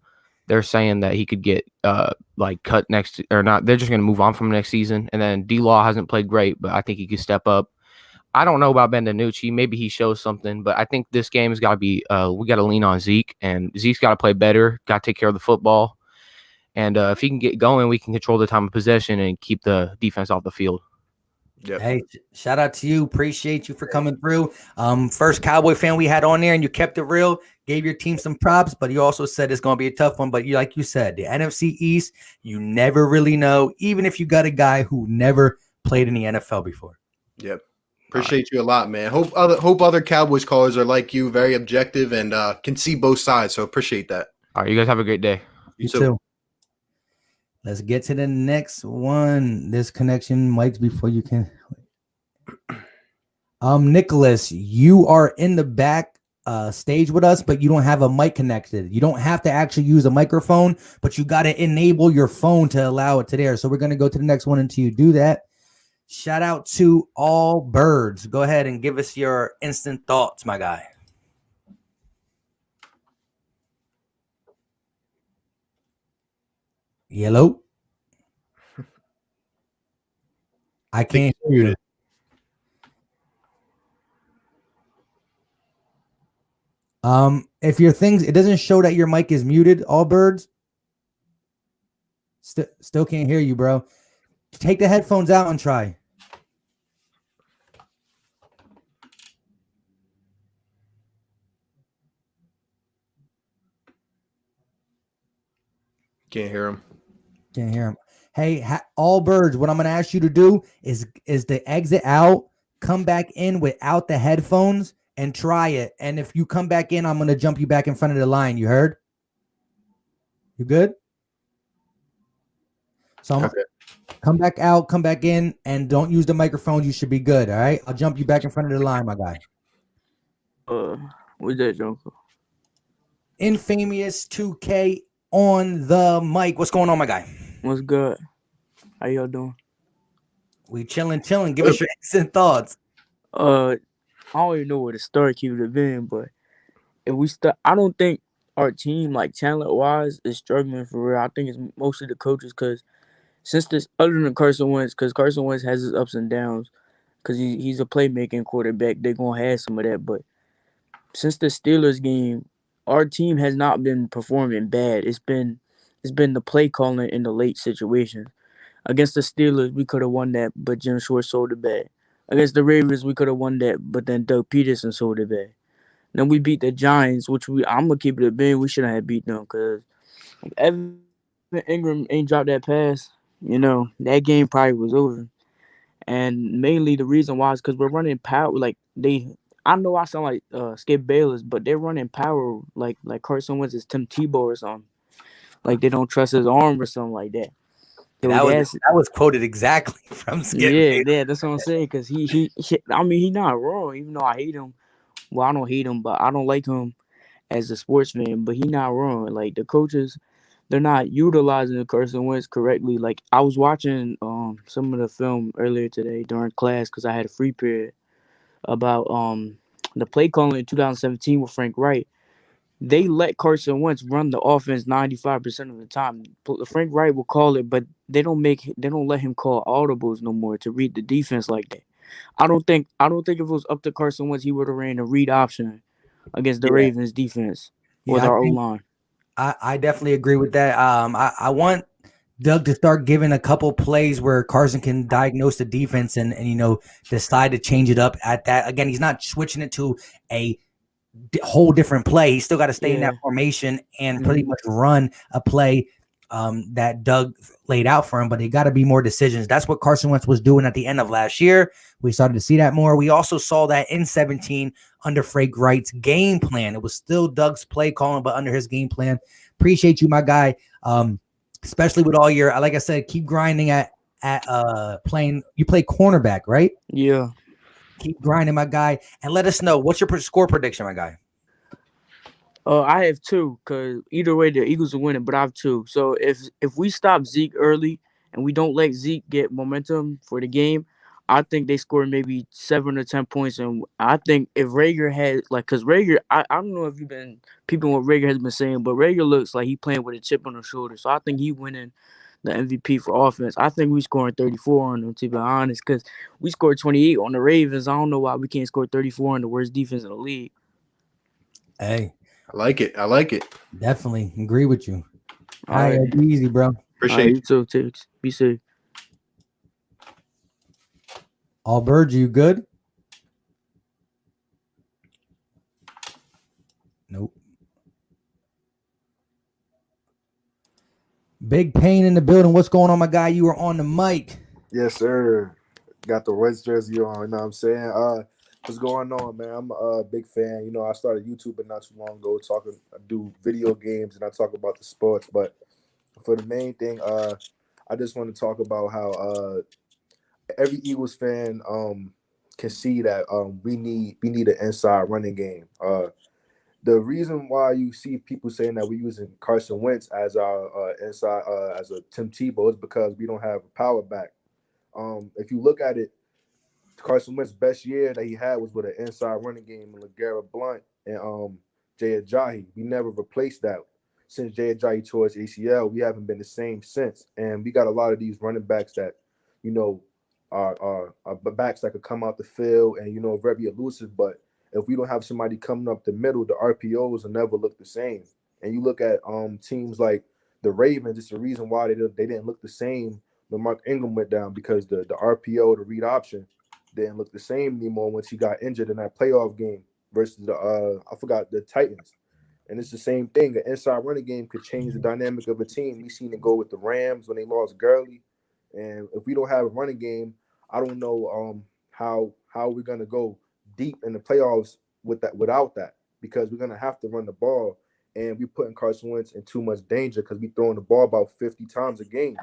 They're saying that he could get cut next or not. They're just going to move on from next season. And then D-Law hasn't played great, but I think he could step up. I don't know about Ben DiNucci. Maybe he shows something, but I think this game has got to be we got to lean on Zeke, and Zeke's got to play better, got to take care of the football. And if he can get going, we can control the time of possession and keep the defense off the field. Yep. Hey, shout out to you. Appreciate you for coming through. First Cowboy fan we had on there, and you kept it real, gave your team some props, but you also said it's going to be a tough one. But like you said, the NFC East, you never really know, even if you got a guy who never played in the NFL before. Yep. Appreciate you a lot, man. Hope other Cowboys callers are like you, very objective and can see both sides. So appreciate that. All right, you guys have a great day. You too. Let's get to the next one. This connection mics before you can. Nicholas, you are in the back stage with us, but you don't have a mic connected. You don't have to actually use a microphone, but you got to enable your phone to allow it to there. So we're going to go to the next one until you do that. Shout out to All Birds. Go ahead and give us your instant thoughts, my guy. Hello? I can't hear you. If your things, it doesn't show that your mic is muted, All Birds. Still can't hear you, bro. Take the headphones out and try. Can't hear him. Can't hear him. Hey, All Birds, what I'm going to ask you to do is to exit out, come back in without the headphones, and try it. And if you come back in, I'm going to jump you back in front of the line. You heard? You good? So come back out, come back in, and don't use the microphone. You should be good, all right? I'll jump you back in front of the line, my guy. What's that, Junko? Infamous 2K on the mic. What's going on, my guy? What's good? How y'all doing? We chilling. Give us your instant thoughts. I don't even know where to start, keep it in, but if we start, I don't think our team, like talent-wise, is struggling for real. I think it's mostly the coaches, because since this, other than Carson Wentz, because Carson Wentz has his ups and downs, because he's a playmaking quarterback, they're going to have some of that, but since the Steelers game, our team has not been performing bad. It's been the play calling in the late situations. Against the Steelers, we could have won that, but Jim Schwartz sold it bad. Against the Ravens, we could have won that, but then Doug Peterson sold it bad. Then we beat the Giants, which I'm going to keep it a bin. We shouldn't have beat them, because if Evan Ingram ain't dropped that pass, that game probably was over. And mainly the reason why is because we're running power. I know I sound like Skip Bayless, but they're running power like Carson Wentz is Tim Tebow or something. Like they don't trust his arm or something like that. So that was quoted exactly from Skip. Yeah, that's what I'm saying. Because he he's not wrong. Even though I hate him, well, I don't hate him, but I don't like him as a sports fan. But he's not wrong. Like the coaches, they're not utilizing the Carson Wentz correctly. Like I was watching some of the film earlier today during class because I had a free period about the play calling in 2017 with Frank Wright. They let Carson Wentz run the offense 95% of the time. Frank Wright will call it, but they don't let him call audibles no more to read the defense like that. I don't think if it was up to Carson Wentz, he would have ran a read option against the Yeah. Ravens defense with Yeah, our O line. I definitely agree with that. I want Doug to start giving a couple plays where Carson can diagnose the defense and decide to change it up at that. Again, he's not switching it to a whole different play. He's still got to stay in that formation and pretty much run a play that Doug laid out for him, but it got to be more decisions. That's what Carson Wentz was doing at the end of last year. We started to see that more. We also saw that in 17 under Frank Wright's game plan. It was still Doug's play calling, but under his game plan. Appreciate you, my guy. Especially with all your, like I said, keep grinding at playing. You play cornerback, right? Yeah. Keep grinding, my guy, and let us know what's your score prediction, my guy. I have 2 because either way the Eagles are winning, but I have 2. So if we stop Zeke early and we don't let Zeke get momentum for the game, I think they score maybe 7 or 10 points. And I think if Rager had because Rager, I don't know if you've been peeping what Rager has been saying, but Rager looks like he playing with a chip on his shoulder. So I think he winning the MVP for offense. I think we scoring 34 on them, to be honest, because we scored 28 on the Ravens. I don't know why we can't score 34 on the worst defense in the league. Hey, I like it. I like it. Definitely agree with you. All right, right. be easy, bro. Appreciate you too, Tix. Be safe. All birds, you good? Nope. Big Pain in the building. What's going on, my guy? You are on the mic. Yes, sir. Got the West jersey on. You know what I'm saying? What's going on, man? I'm a big fan. You know, I started YouTube not too long ago. I do video games and I talk about the sports. But for the main thing, I just want to talk about how every Eagles fan can see that we need an inside running game. The reason why you see people saying that we're using Carson Wentz as our inside as a Tim Tebow is because we don't have a power back. If you look at it, Carson Wentz's best year that he had was with an inside running game with LeGarrette Blount and Jay Ajayi. We never replaced that. Since Jay Ajayi tore his ACL, we haven't been the same since. And we got a lot of these running backs that, are backs that could come out the field and, very elusive. But if we don't have somebody coming up the middle, the RPOs will never look the same. And you look at teams like the Ravens, it's the reason why they didn't look the same when Mark Ingram went down, because the RPO, the read option, didn't look the same anymore once he got injured in that playoff game versus the Titans. And it's the same thing. The inside running game could change the dynamic of a team. We seen it go with the Rams when they lost Gurley. And if we don't have a running game, I don't know how we're gonna go deep in the playoffs without that, because we're gonna have to run the ball, and we're putting Carson Wentz in too much danger because we're throwing the ball about 50 times a game.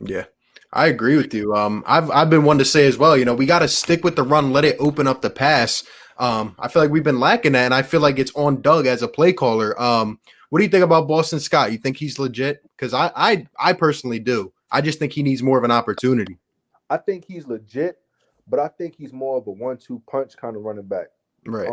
Yeah, I agree with you. I've been one to say as well, we got to stick with the run, let it open up the pass. I feel like we've been lacking that, and I feel like it's on Doug as a play caller. What do you think about Boston Scott? You think he's legit? Because I personally do. I just think he needs more of an opportunity. I think he's legit, but I think he's more of a 1-2 punch kind of running back. Right.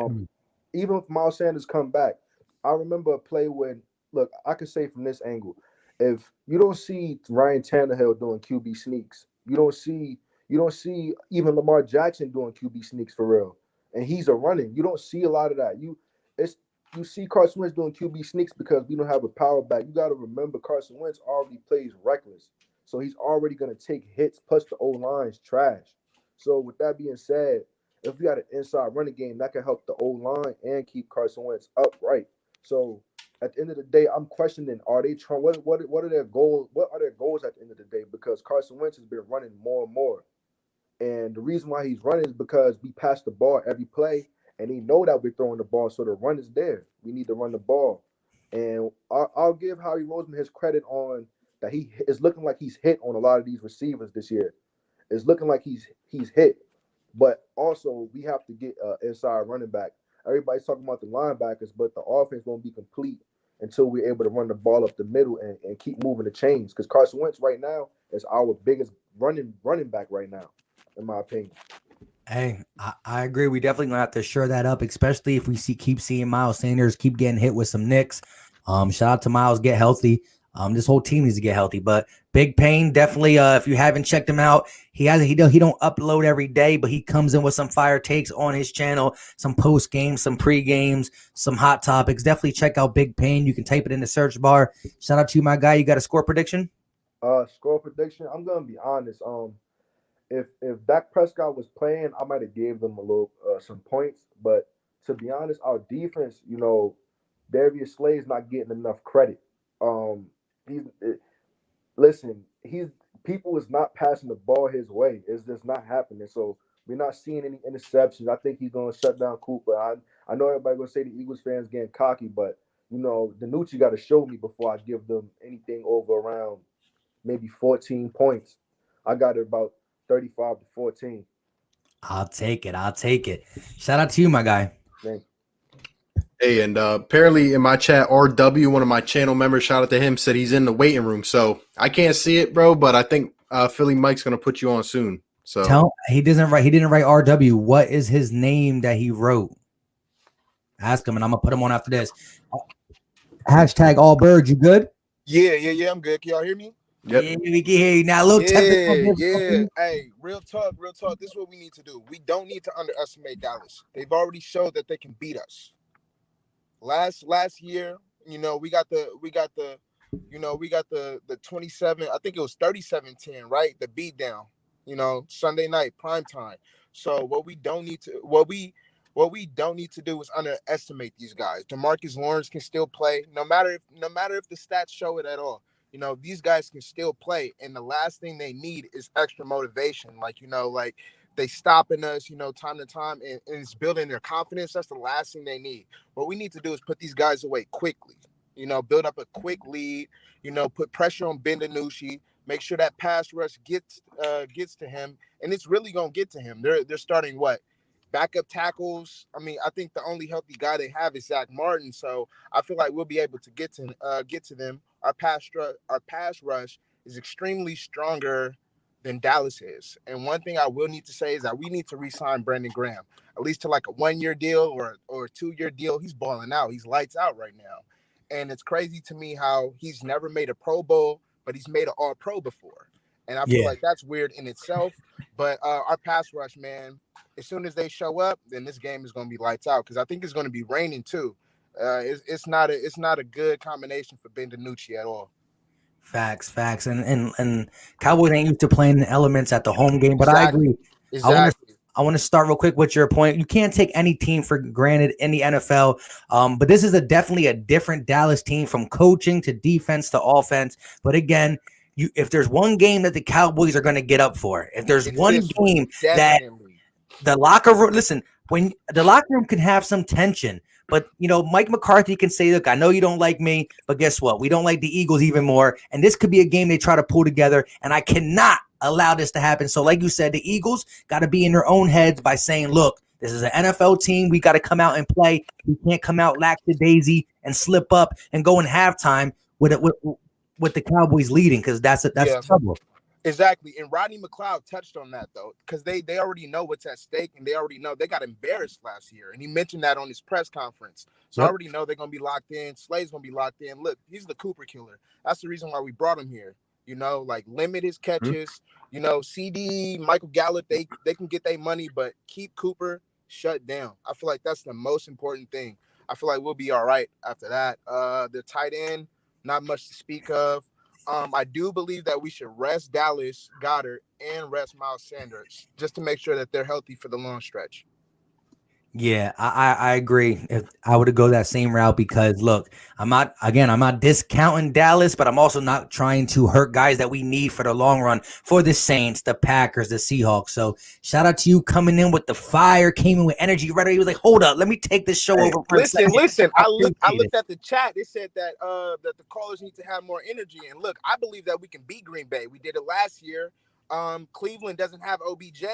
Even if Miles Sanders come back, I remember a play when, look, I can say from this angle, if you don't see Ryan Tannehill doing QB sneaks, you don't see even Lamar Jackson doing QB sneaks for real, and he's a running. You don't see a lot of that. You see Carson Wentz doing QB sneaks because we don't have a power back. You got to remember Carson Wentz already plays reckless, so he's already going to take hits. Plus the O-line's trash. So with that being said, if we got an inside running game, that can help the O-line and keep Carson Wentz upright. So at the end of the day, I'm questioning: are they trying? What are their goals? What are their goals at the end of the day? Because Carson Wentz has been running more and more, and the reason why he's running is because we pass the ball every play, and they know that we're throwing the ball, so the run is there. We need to run the ball, and I'll give Howie Roseman his credit on that. He is looking like he's hit on a lot of these receivers this year. It's looking like he's hit, but also we have to get inside running back. Everybody's talking about the linebackers, but the offense won't be complete until we're able to run the ball up the middle and keep moving the chains. Because Carson Wentz right now is our biggest running back right now, in my opinion. Hey, I agree. We definitely gonna have to shore that up, especially if we keep seeing Miles Sanders keep getting hit with some nicks. Shout out to Miles, get healthy. This whole team needs to get healthy. But Big Pain, definitely. If you haven't checked him out, he don't upload every day, but he comes in with some fire takes on his channel, some post games, some pre games, some hot topics. Definitely check out Big Pain. You can type it in the search bar. Shout out to you, my guy. You got a score prediction? Score prediction. I'm gonna be honest. If Dak Prescott was playing, I might have gave them a little some points. But to be honest, our defense, Darius Slay's not getting enough credit. He's listen, he's people is not passing the ball his way. It's just not happening. So we're not seeing any interceptions. I think he's gonna shut down Cooper. I know everybody gonna say the Eagles fans getting cocky, but Danucci got to show me before I give them anything over around maybe 14 points. I got it about 35 to 14. I'll take it. Shout out to you, my guy. Thank you. Hey, and apparently in my chat, RW, one of my channel members, shout out to him, said he's in the waiting room. So I can't see it, bro, but I think Philly Mike's gonna put you on soon. So He didn't write RW. What is his name that he wrote? Ask him, and I'm gonna put him on after this. Hashtag all birds. You good? Yeah, I'm good. Can y'all hear me? Yep. Yeah, we can hear you now. A little Yeah. Hey, real talk. This is what we need to do. We don't need to underestimate Dallas. They've already showed that they can beat us. Last year, we got the 27. I think it was 37-10, right? The beat down. Sunday night prime time. So what we don't need to do is underestimate these guys. DeMarcus Lawrence can still play, no matter if the stats show it at all. These guys can still play, and the last thing they need is extra motivation. Like they stopping us, time to time, and it's building their confidence. That's the last thing they need. What we need to do is put these guys away quickly. Build up a quick lead. Put pressure on Ben DiNucci. Make sure that pass rush gets to him, and it's really gonna get to him. They're starting what? Backup tackles. I mean, I think the only healthy guy they have is Zach Martin. So I feel like we'll be able to get to them. Our pass rush is extremely stronger than Dallas is. And one thing I will need to say is that we need to re-sign Brandon Graham, at least to like a 1-year deal or a 2-year deal. He's balling out. He's lights out right now. And it's crazy to me how he's never made a Pro Bowl, but he's made an All-Pro before. And I feel like that's weird in itself. But our pass rush, man, as soon as they show up, then this game is going to be lights out because I think it's going to be raining too. It's not a good combination for Ben DiNucci at all. Facts, and Cowboys ain't used to playing the elements at the home game, but Exactly. I agree. Exactly. I want to start real quick with your point. You can't take any team for granted in the NFL, but this is definitely a different Dallas team from coaching to defense to offense. But again, if there's one game that the Cowboys are going to get up for, if there's one game that the locker room, listen, when the locker room can have some tension, but Mike McCarthy can say, look, I know you don't like me, but guess what? We don't like the Eagles even more. And this could be a game they try to pull together. And I cannot allow this to happen. So like you said, the Eagles got to be in their own heads by saying, look, this is an NFL team. We got to come out and play. We can't come out lackadaisy and slip up and go in halftime with the Cowboys leading, because that's trouble. Exactly. And Rodney McLeod touched on that, though, because they already know what's at stake, and they already know they got embarrassed last year. And he mentioned that on his press conference. So I already know they're going to be locked in. Slay's going to be locked in. Look, he's the Cooper killer. That's the reason why we brought him here. Limit his catches. CD, Michael Gallup, they can get their money, but keep Cooper shut down. I feel like that's the most important thing. I feel like we'll be all right after that. The tight end, not much to speak of. I do believe that we should rest Dallas Goedert and rest Miles Sanders just to make sure that they're healthy for the long stretch. Yeah, I agree. I would go that same route because look, I'm not discounting Dallas, but I'm also not trying to hurt guys that we need for the long run for the Saints, the Packers, the Seahawks. So shout out to you coming in with the fire, came in with energy right away. He was like, hold up, let me take this show over for a second. Listen, I looked at the chat. It said that that the callers need to have more energy. And look, I believe that we can beat Green Bay. We did it last year. Cleveland doesn't have OBJ.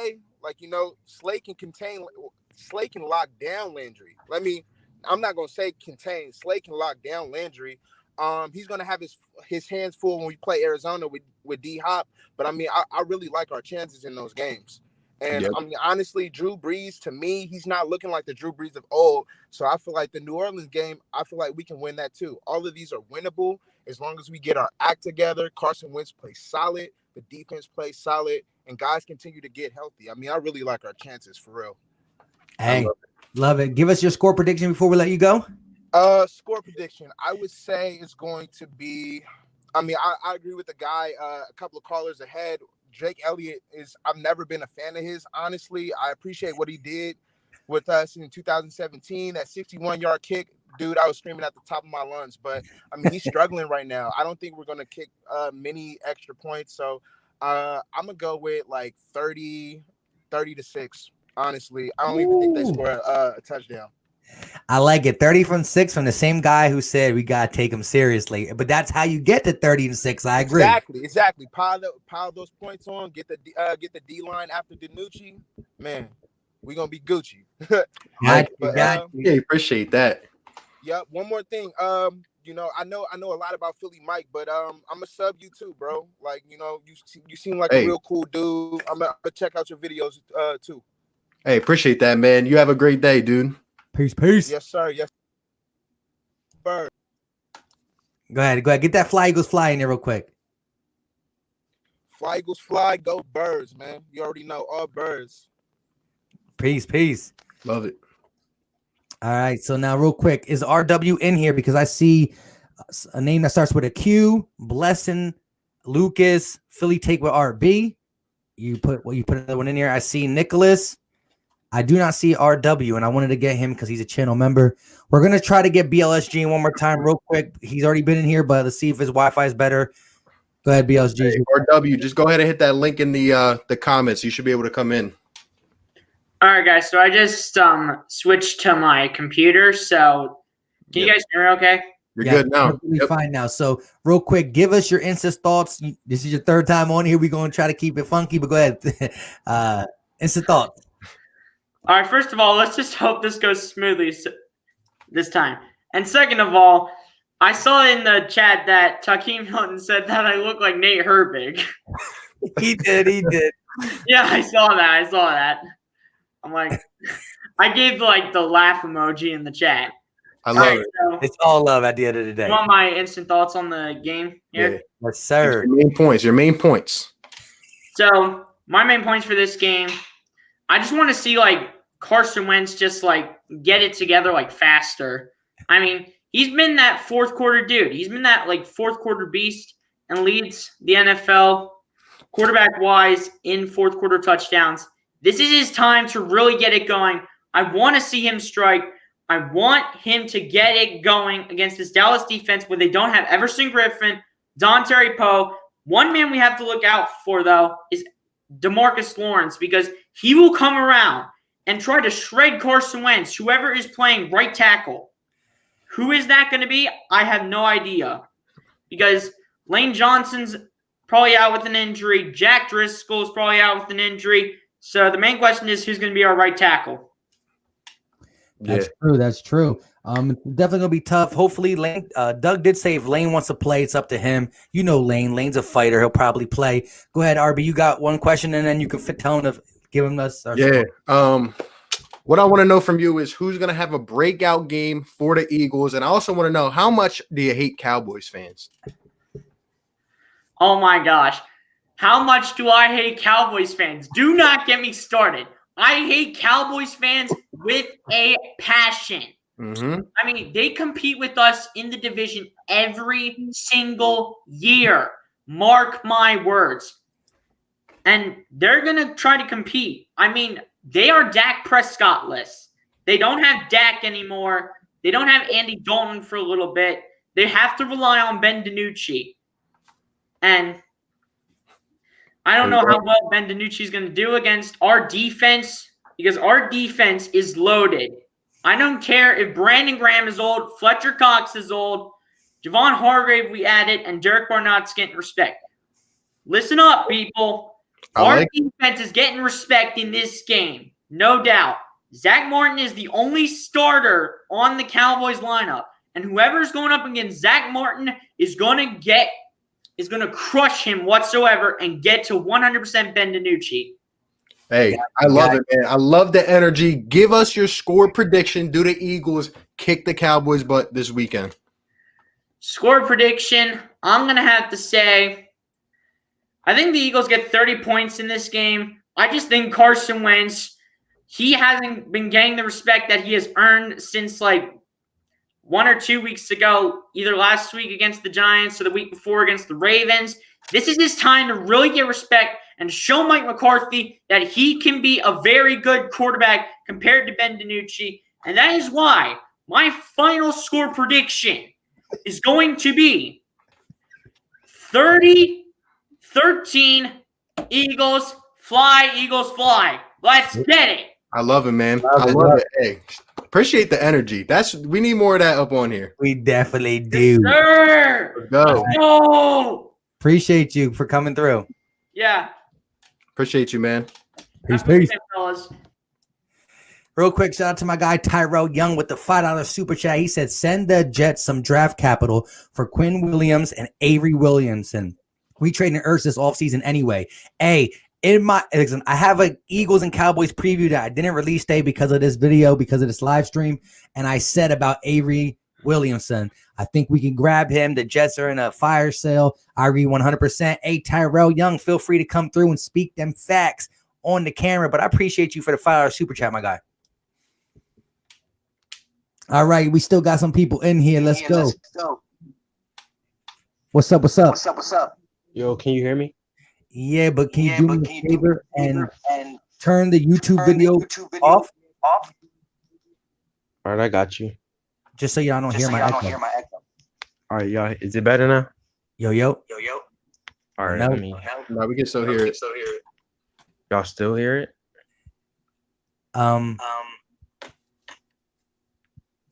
Slay can lock down Landry. I'm not going to say contain. Slay can lock down Landry. He's going to have his hands full when we play Arizona with D-Hop. But, I really like our chances in those games. And, honestly, Drew Brees, to me, he's not looking like the Drew Brees of old. So I feel like the New Orleans game, I feel like we can win that too. All of these are winnable. As long as we get our act together, Carson Wentz plays solid, the defense plays solid, and guys continue to get healthy. I mean, I really like our chances for real. Hey, love it. Give us your score prediction before we let you go. Score prediction. I would say it's going to be. I mean, I agree with the guy. A couple of callers ahead. Jake Elliott I've never been a fan of his. Honestly, I appreciate what he did with us in 2017. That 61-yard kick, dude. I was screaming at the top of my lungs. But I mean, he's struggling right now. I don't think we're gonna kick many extra points. So I'm gonna go with like 30-6. Honestly, I don't even think they score a touchdown. I like it. 30 from 6 from the same guy who said we gotta take him seriously. But that's how you get to 30-6. I agree. Exactly. Pile those points on. Get the D line after DiNucci. Man, we're gonna be Gucci. Yeah, appreciate that. Yeah. One more thing. You know, I know a lot about Philly Mike, but I'm a sub you too, bro. Like, you know, you seem like a real cool dude. I'm gonna check out your videos too. Hey, appreciate that, man. You have a great day, dude. Peace. Yes, sir. Yes. Bird. Go ahead. Get that Fly Eagles fly in there real quick. Fly Eagles fly, go birds, man. You already know, all birds. Peace. Love it. All right. So now real quick, is RW in here? Because I see a name that starts with a Q, Blessing, Lucas, Philly take with RB. You put another one in here. I see Nicholas. I do not see RW, and I wanted to get him because he's a channel member. We're going to try to get BLSG in one more time real quick. He's already been in here, but let's see if his Wi-Fi is better. Go ahead, BLSG. Hey, RW, just go ahead and hit that link in the comments. You should be able to come in. All right, guys. So I just switched to my computer. So can you guys hear me okay? You're good now. You're fine now. So real quick, give us your instant thoughts. This is your third time on here. We're going to try to keep it funky, but go ahead. Instant thoughts. All right, first of all, let's just hope this goes smoothly this time. And second of all, I saw in the chat that Takeem Hilton said that I look like Nate Herbig. He did. Yeah, I saw that. I'm like, I gave like the laugh emoji in the chat. I love it. So, it's all love at the end of the day. You want my instant thoughts on the game here? Yeah. Yes, sir. Your main points. So my main points for this game, I just want to see like Carson Wentz just like get it together like faster. I mean, he's been that fourth quarter dude. He's been that like fourth quarter beast and leads the NFL quarterback wise in fourth quarter touchdowns. This is his time to really get it going. I want to see him strike. I want him to get it going against this Dallas defense where they don't have Everson Griffin, Dontari Poe. One man we have to look out for, though, is DeMarcus Lawrence, because he will come around and try to shred Carson Wentz, whoever is playing right tackle. Who is that going to be? I have no idea, because Lane Johnson's probably out with an injury. Jack Driscoll's probably out with an injury. So the main question is who's going to be our right tackle? That's true. Definitely gonna be tough. Hopefully, Lane. Doug did say if Lane wants to play, it's up to him. You know, Lane's a fighter. He'll probably play. Go ahead, RB. You got one question, and then you can tell him to give him us. What I want to know from you is who's gonna have a breakout game for the Eagles, and I also want to know how much do you hate Cowboys fans? Oh my gosh, how much do I hate Cowboys fans? Do not get me started. I hate Cowboys fans with a passion. Mm-hmm. I mean, they compete with us in the division every single year. Mark my words. And they're going to try to compete. I mean, they are Dak Prescott-less. They don't have Dak anymore. They don't have Andy Dalton for a little bit. They have to rely on Ben DiNucci. And I don't know how well Ben DiNucci is going to do against our defense, because our defense is loaded. I don't care if Brandon Graham is old, Fletcher Cox is old, Javon Hargrave we added, and Derek Barnett's getting respect. Listen up, people. Our defense is getting respect in this game, no doubt. Zach Martin is the only starter on the Cowboys lineup, and whoever's going up against Zach Martin is going to crush him whatsoever and get to 100% Ben DiNucci. Hey, I love it, man. I love the energy. Give us your score prediction. Do the Eagles kick the Cowboys' butt this weekend? Score prediction, I'm going to have to say, I think the Eagles get 30 points in this game. I just think Carson Wentz, he hasn't been getting the respect that he has earned since like 1 or 2 weeks ago, either last week against the Giants or the week before against the Ravens. This is his time to really get respect and show Mike McCarthy that he can be a very good quarterback compared to Ben DiNucci. And that is why my final score prediction is going to be 30-13 Eagles fly. Let's get it. I love it, man. I love it. Hey, appreciate the energy. We need more of that up on here. We definitely do. Sir, Go. go. Appreciate you for coming through. Yeah. Appreciate you, man. Peace. Fellas. Real quick, shout out to my guy Tyrell Young with the $5 super chat. He said, send the Jets some draft capital for Quinn Williams and Avery Williamson. We traded Ertz this offseason anyway. Hey, listen, I have an Eagles and Cowboys preview that I didn't release today because of this video, because of this live stream. And I said about Avery Williamson, I think we can grab him. The Jets are in a fire sale. I agree 100%. Hey, Tyrell Young, feel free to come through and speak them facts on the camera. But I appreciate you for the $5 super chat, my guy. All right, we still got some people in here. Let's go. What's up? Yo, can you hear me? Yeah, but can you do me a favor and turn the YouTube video off? All right, I got you. Just so y'all don't hear my echo. All right, y'all. Is it better now? Yo. All right, No. No, we can still hear it. Y'all still hear it?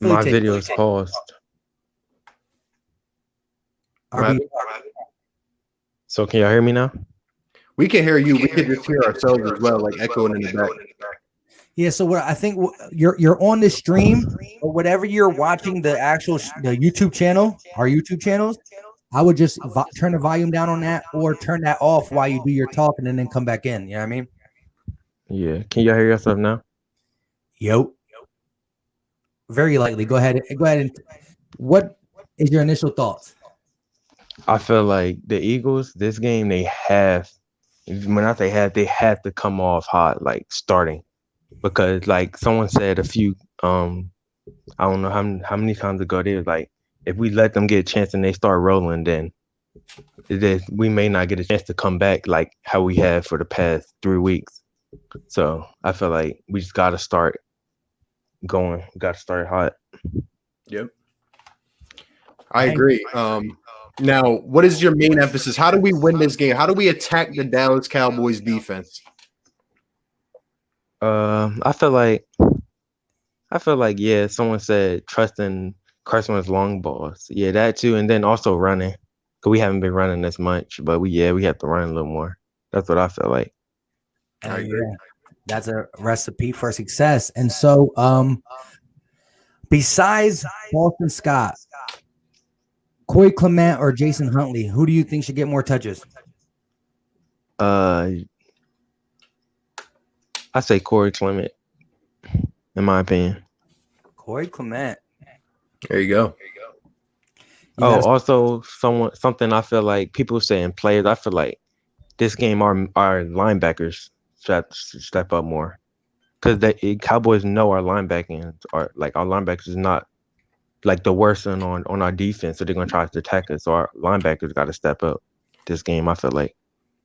My video is paused. So can y'all hear me now? We can hear you. We can just hear ourselves as well, like echoing in the back. Yeah, so what I think you're on the stream, or whatever you're watching the YouTube channel, our YouTube channels, I would just turn the volume down on that or turn that off while you do your talking and then come back in. You know what I mean? Yeah. Can y'all hear yourself now? Yo. Very likely. Go ahead. And what is your initial thoughts? I feel like the Eagles, this game, they have to come off hot, like starting. Because like someone said a few, I don't know how many times ago, they was like, if we let them get a chance and they start rolling, then we may not get a chance to come back like how we have for the past 3 weeks. So I feel like we just got to start going. We got to start hot. Yep. I agree. Now, what is your main emphasis? How do we win this game? How do we attack the Dallas Cowboys defense? I feel like, yeah, someone said trusting Carson with long balls. Yeah, that too. And then also running. Because we haven't been running as much, but we have to run a little more. That's what I feel like. I agree. Yeah. That's a recipe for success. And so, besides Boston Scott, Corey Clement or Jason Huntley, who do you think should get more touches? I say Corey Clement, in my opinion. Corey Clement. There you go. Also something I feel like people saying players. I feel like this game our linebackers step up more, because the Cowboys know our linebacking our linebackers is not like the worst on our defense, so they're gonna try to attack us. So our linebackers got to step up this game. I feel like.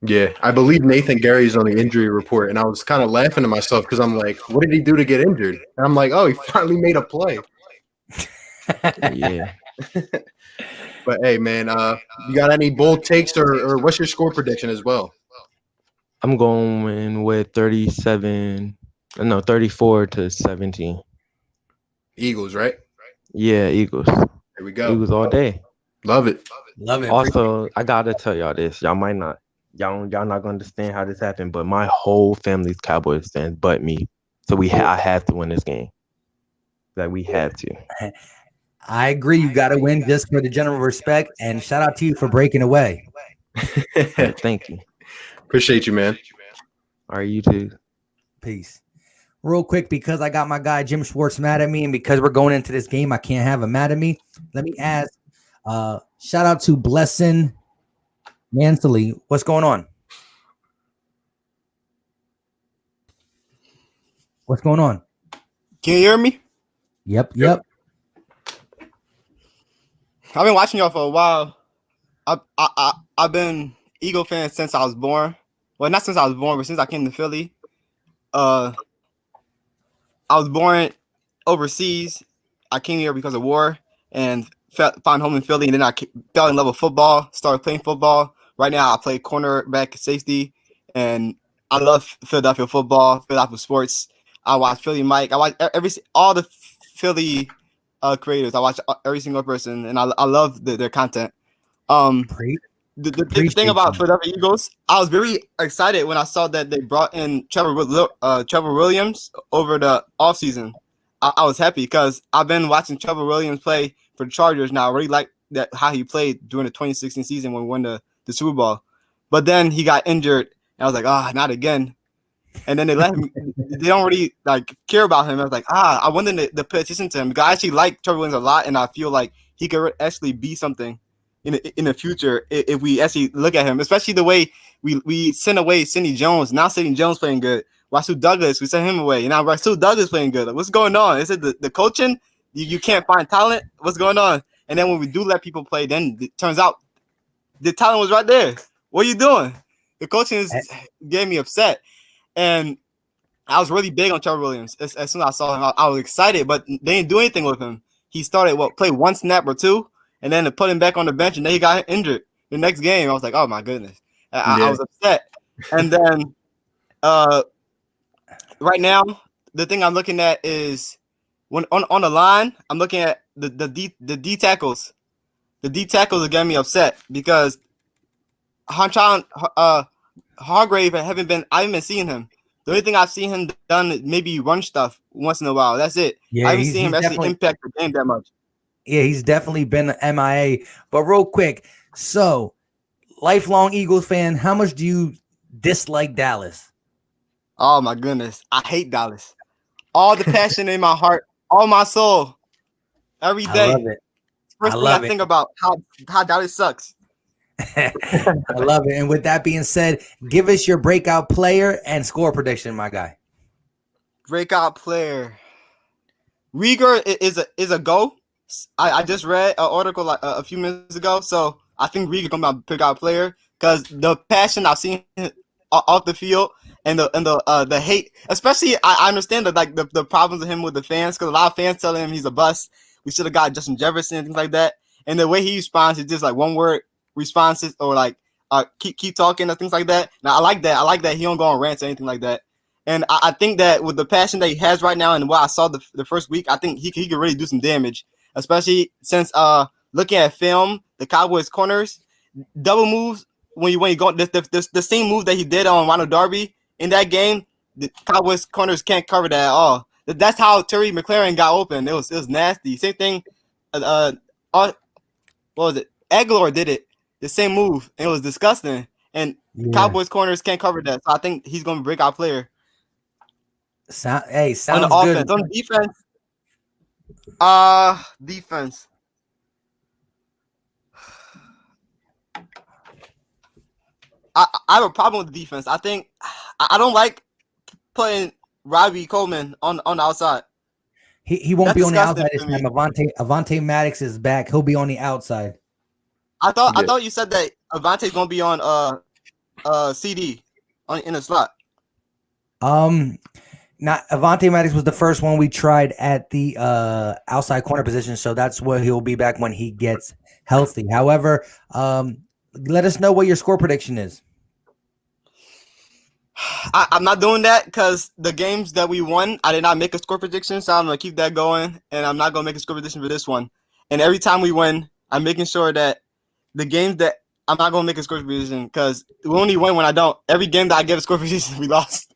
Yeah, I believe Nathan Gary's on the injury report, and I was kind of laughing to myself because I'm like, what did he do to get injured? And I'm like, oh, he finally made a play. Yeah. But hey, man, you got any bold takes or what's your score prediction as well? I'm going with 34-17. Eagles, right? Yeah, Eagles. There we go. Eagles all day. Love it. Also, I gotta tell y'all this. Y'all not gonna understand how this happened, but my whole family's Cowboys fans, but me. So I have to win this game. Like we have to. I agree. You got to win just for the general respect, and shout out to you for breaking away. Thank you. Appreciate you, man. All right, you too. Peace. Real quick, because I got my guy Jim Schwartz mad at me, and because we're going into this game, I can't have him mad at me. Let me ask Shout out to Blessing Mansley. What's going on? What's going on? Can you hear me? Yep. I've been watching y'all for a while. I've been Eagle fan since I was born. Well, not since I was born, but since I came to Philly. I was born overseas. I came here because of war and found home in Philly. And then I fell in love with football, started playing football. Right now, I play cornerback, safety, and I love Philadelphia football, Philadelphia sports. I watch Philly Mike. I watch all the Philly creators. I watch every single person, and I love their content. The thing about Philadelphia Eagles, I was very excited when I saw that they brought in Trevor Williams over the offseason. I was happy because I've been watching Trevor Williams play for the Chargers now. I really like that how he played during the 2016 season when we won the Super Bowl. But then he got injured, and I was like, not again. And then they let him. They don't really care about him. I was like, I wanted to pay attention to him because I actually like Trevor Williams a lot, and I feel like he could actually be something in the future if we actually look at him, especially the way we sent away Sidney Jones. Now Sidney Jones playing good. Rasul Douglas, we sent him away, and now Rasul Douglas playing good. Like, what's going on? Is it the coaching? You can't find talent? What's going on? And then when we do let people play, then it turns out the talent was right there. What are you doing? The coaching is getting me upset. And I was really big on Trevor Williams. As soon as I saw him, I was excited, but they didn't do anything with him. He started, play one snap or two, and then to put him back on the bench, and then he got injured. The next game, I was like, oh, my goodness. I was upset. And then right now, the thing I'm looking at is when on the line, I'm looking at the D tackles. The D tackles are getting me upset because Hargrave I haven't been seeing him. The only thing I've seen him done is maybe run stuff once in a while. That's it. Yeah, I haven't seen him actually impact the game that much. Yeah, he's definitely been MIA. But real quick, so lifelong Eagles fan, how much do you dislike Dallas? Oh my goodness, I hate Dallas. All the passion in my heart, all my soul, every day. I love it. First thing I think about how Dallas sucks. I love it. And with that being said, give us your breakout player and score prediction, my guy. Breakout player. Rieger is a go. I just read an article like a few minutes ago, so I think Rieger gonna be a breakout player because the passion I've seen off the field and the hate, especially I understand the problems of him with the fans because a lot of fans telling him he's a bust. We should have got Justin Jefferson and things like that. And the way he responds is just like one word responses or keep talking or things like that. Now I like that. I like that he don't go on rants or anything like that. And I think that with the passion that he has right now and what I saw the first week, I think he could really do some damage, especially since looking at film, the Cowboys corners, double moves when you go the same move that he did on Ronald Darby in that game, the Cowboys corners can't cover that at all. That's how Terry McLaurin got open. It was nasty. Same thing. What was it? Aguilar did it. The same move. It was disgusting. And Cowboys corners can't cover that. So I think he's going to break our player. Sounds on the offense. good. On defense. I have a problem with the defense. I think I don't like putting Robbie Coleman on the outside. He won't be on the outside this time. Avante Maddox is back. He'll be on the outside. I thought you said that Avante's gonna be on CD in the slot. Not Avante Maddox was the first one we tried at the outside corner position, so that's where he'll be back when he gets healthy. However, let us know what your score prediction is. I'm not doing that because the games that we won, I did not make a score prediction, so I'm gonna keep that going, and I'm not gonna make a score prediction for this one. And every time we win, I'm making sure that the games that I'm not gonna make a score prediction because we only win when I don't. Every game that I give a score prediction, we lost.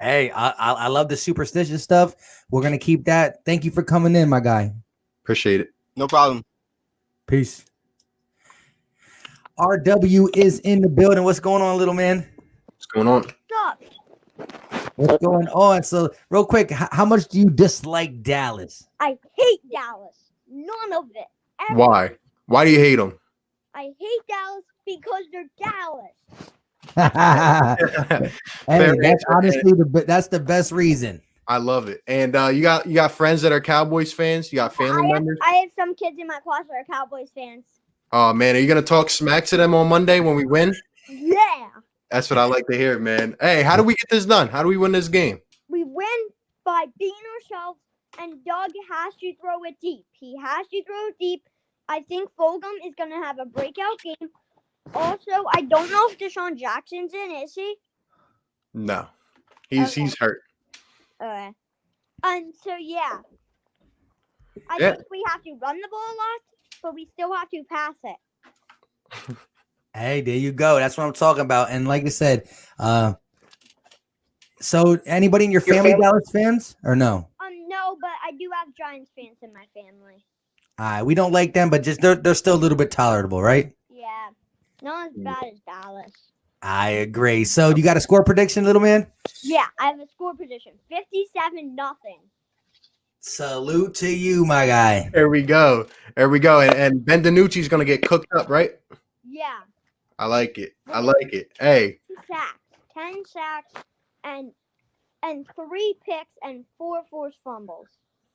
Hey, I love the superstitious stuff. We're gonna keep that. Thank you for coming in, my guy. Appreciate it. No problem. Peace. RW is in the building. What's going on, little man? What's going on? What's going on? So, real quick, how much do you dislike Dallas? I hate Dallas. None of it. Why? Why do you hate them? I hate Dallas because they're Dallas. Hey, that's honestly that's the best reason. I love it. And you got friends that are Cowboys fans? You got family members? I have some kids in my class that are Cowboys fans. Oh man, are you gonna talk smack to them on Monday when we win? Yeah. That's what I like to hear, man. Hey, how do we get this done? How do we win this game? We win by being ourselves, and Doug has to throw it deep. He has to throw it deep. I think Fulgham is going to have a breakout game. Also, I don't know if Deshaun Jackson's in, is he? No. He's hurt. And so, yeah. I think we have to run the ball a lot, but we still have to pass it. Hey, there you go. That's what I'm talking about. And like I said, so anybody in your family Dallas fans or no? No, but I do have Giants fans in my family. We don't like them, but just they're still a little bit tolerable, right? Yeah. Not as bad as Dallas. I agree. So you got a score prediction, little man? Yeah, I have a score prediction. 57-0. Salute to you, my guy. There we go. And Ben DiNucci's gonna get cooked up, right? Yeah. I like it. Hey. 10 sacks and 3 picks and 4 forced fumbles.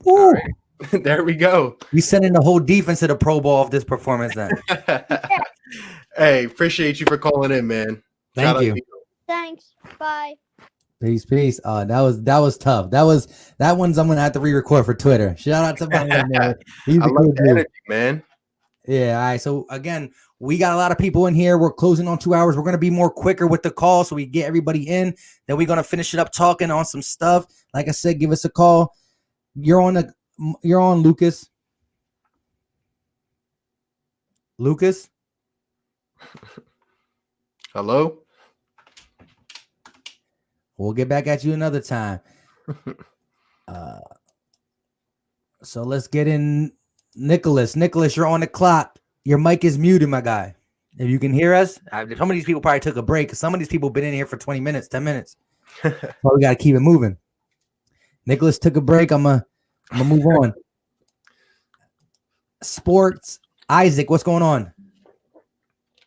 Ooh. Right. There we go. You sending the whole defense to the Pro Bowl of this performance then. Hey, appreciate you for calling in, man. Thank you. Thanks. Bye. Peace. That was tough. That one's I'm gonna have to re-record for Twitter. Shout out to my man. He's I like the energy, man. Yeah. All right. So again, we got a lot of people in here. We're closing on 2 hours. We're gonna be more quicker with the call, so we get everybody in. Then we're gonna finish it up talking on some stuff. Like I said, give us a call. You're on, Lucas. Lucas. Hello. We'll get back at you another time. So let's get in Nicholas. Nicholas, you're on the clock. Your mic is muted, my guy. If you can hear us, some of these people probably took a break. Some of these people have been in here for 20 minutes, 10 minutes. So we got to keep it moving. Nicholas took a break. I'm gonna move on. Sports. Isaac, what's going on?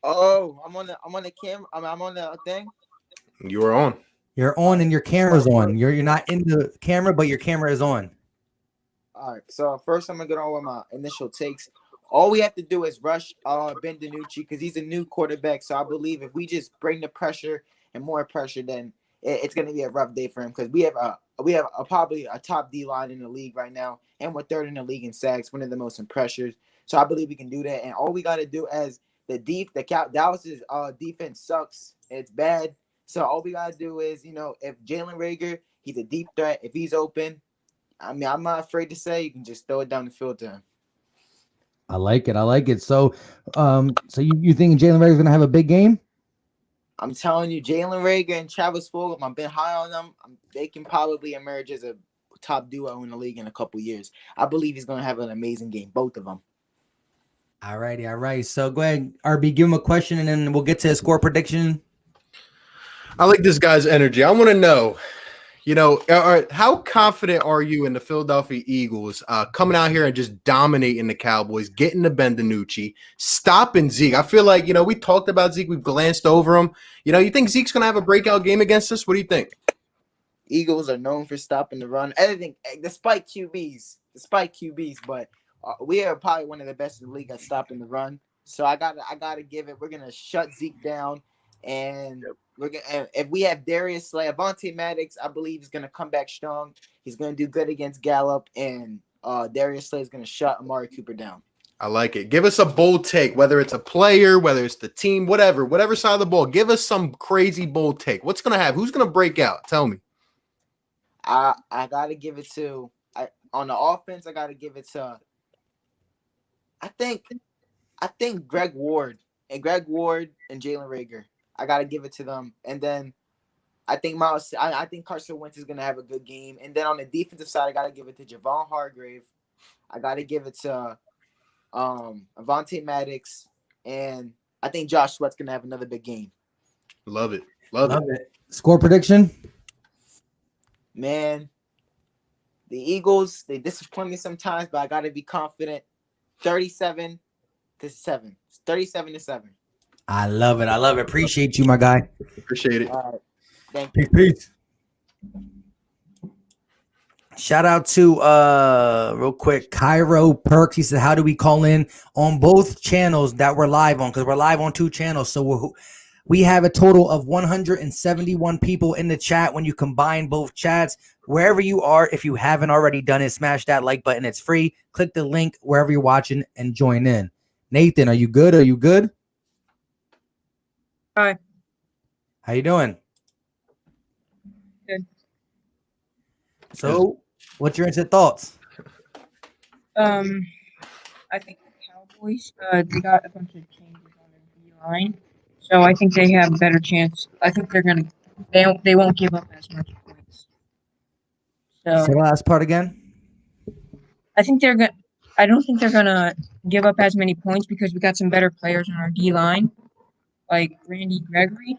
Oh, I'm on the camera. I'm on the thing. You are on. You're on and your camera's on. You're not in the camera, but your camera is on. All right. So first, I'm gonna go on with my initial takes. All we have to do is rush Ben DiNucci because he's a new quarterback. So I believe if we just bring the pressure and more pressure, then it's gonna be a rough day for him because we have probably a top D line in the league right now, and we're third in the league in sacks, one of the most in pressures. So I believe we can do that. And all we got to do as Dallas's defense sucks. It's bad. So all we got to do is, if Jalen Reagor, he's a deep threat. If he's open, I'm not afraid to say you can just throw it down the field to him. I like it. So, you think Jalen Reagor is gonna have a big game? I'm telling you, Jalen Reagor and Travis Fulgham, I've been high on them. They can probably emerge as a top duo in the league in a couple years. I believe he's gonna have an amazing game, both of them. All right. So go ahead, RB, give him a question, and then we'll get to his score prediction. I like this guy's energy. I want to know, how confident are you in the Philadelphia Eagles coming out here and just dominating the Cowboys, getting to Ben DiNucci, stopping Zeke? I feel like, we talked about Zeke. We've glanced over him. You think Zeke's going to have a breakout game against us? What do you think? Eagles are known for stopping the run. Everything, despite QBs, but we are probably one of the best in the league at stopping the run. So I gotta give it. We're gonna shut Zeke down, and if we have Darius Slay, Avonte Maddox, I believe is gonna come back strong. He's gonna do good against Gallup, and Darius Slay is gonna shut Amari Cooper down. I like it. Give us a bold take, whether it's a player, whether it's the team, whatever side of the ball. Give us some crazy bold take. What's gonna happen? Who's gonna break out? Tell me. I gotta give it to on the offense. I gotta give it to. I think Greg Ward and Jalen Reagor. I gotta give it to them, and then I think I think Carson Wentz is gonna have a good game, and then on the defensive side, I gotta give it to Javon Hargrave. I gotta give it to Avonte Maddox, and I think Josh Sweat's gonna have another big game. Love it. Love it. Score prediction? Man, the Eagles, they disappoint me sometimes, but I gotta be confident. 37-24. 7. It's 37-7. I love it. I love it. Appreciate you, my guy. Appreciate it. All right. Thank you. Peace. Shout out to real quick, Cairo Perks. He said, how do we call in on both channels that we're live on? Because we're live on 2 channels. So we have a total of 171 people in the chat. When you combine both chats, wherever you are, if you haven't already done it, smash that like button. It's free. Click the link wherever you're watching and join in. Nathan, are you good? Are you good? Hi. How you doing? Good. So, what's your instant thoughts? I think the Cowboys, they got a bunch of changes on their D line, so I think they have a better chance. I think they won't give up as much points. So Say the last part again. I don't think they're gonna give up as many points because we got some better players on our D line, like Randy Gregory.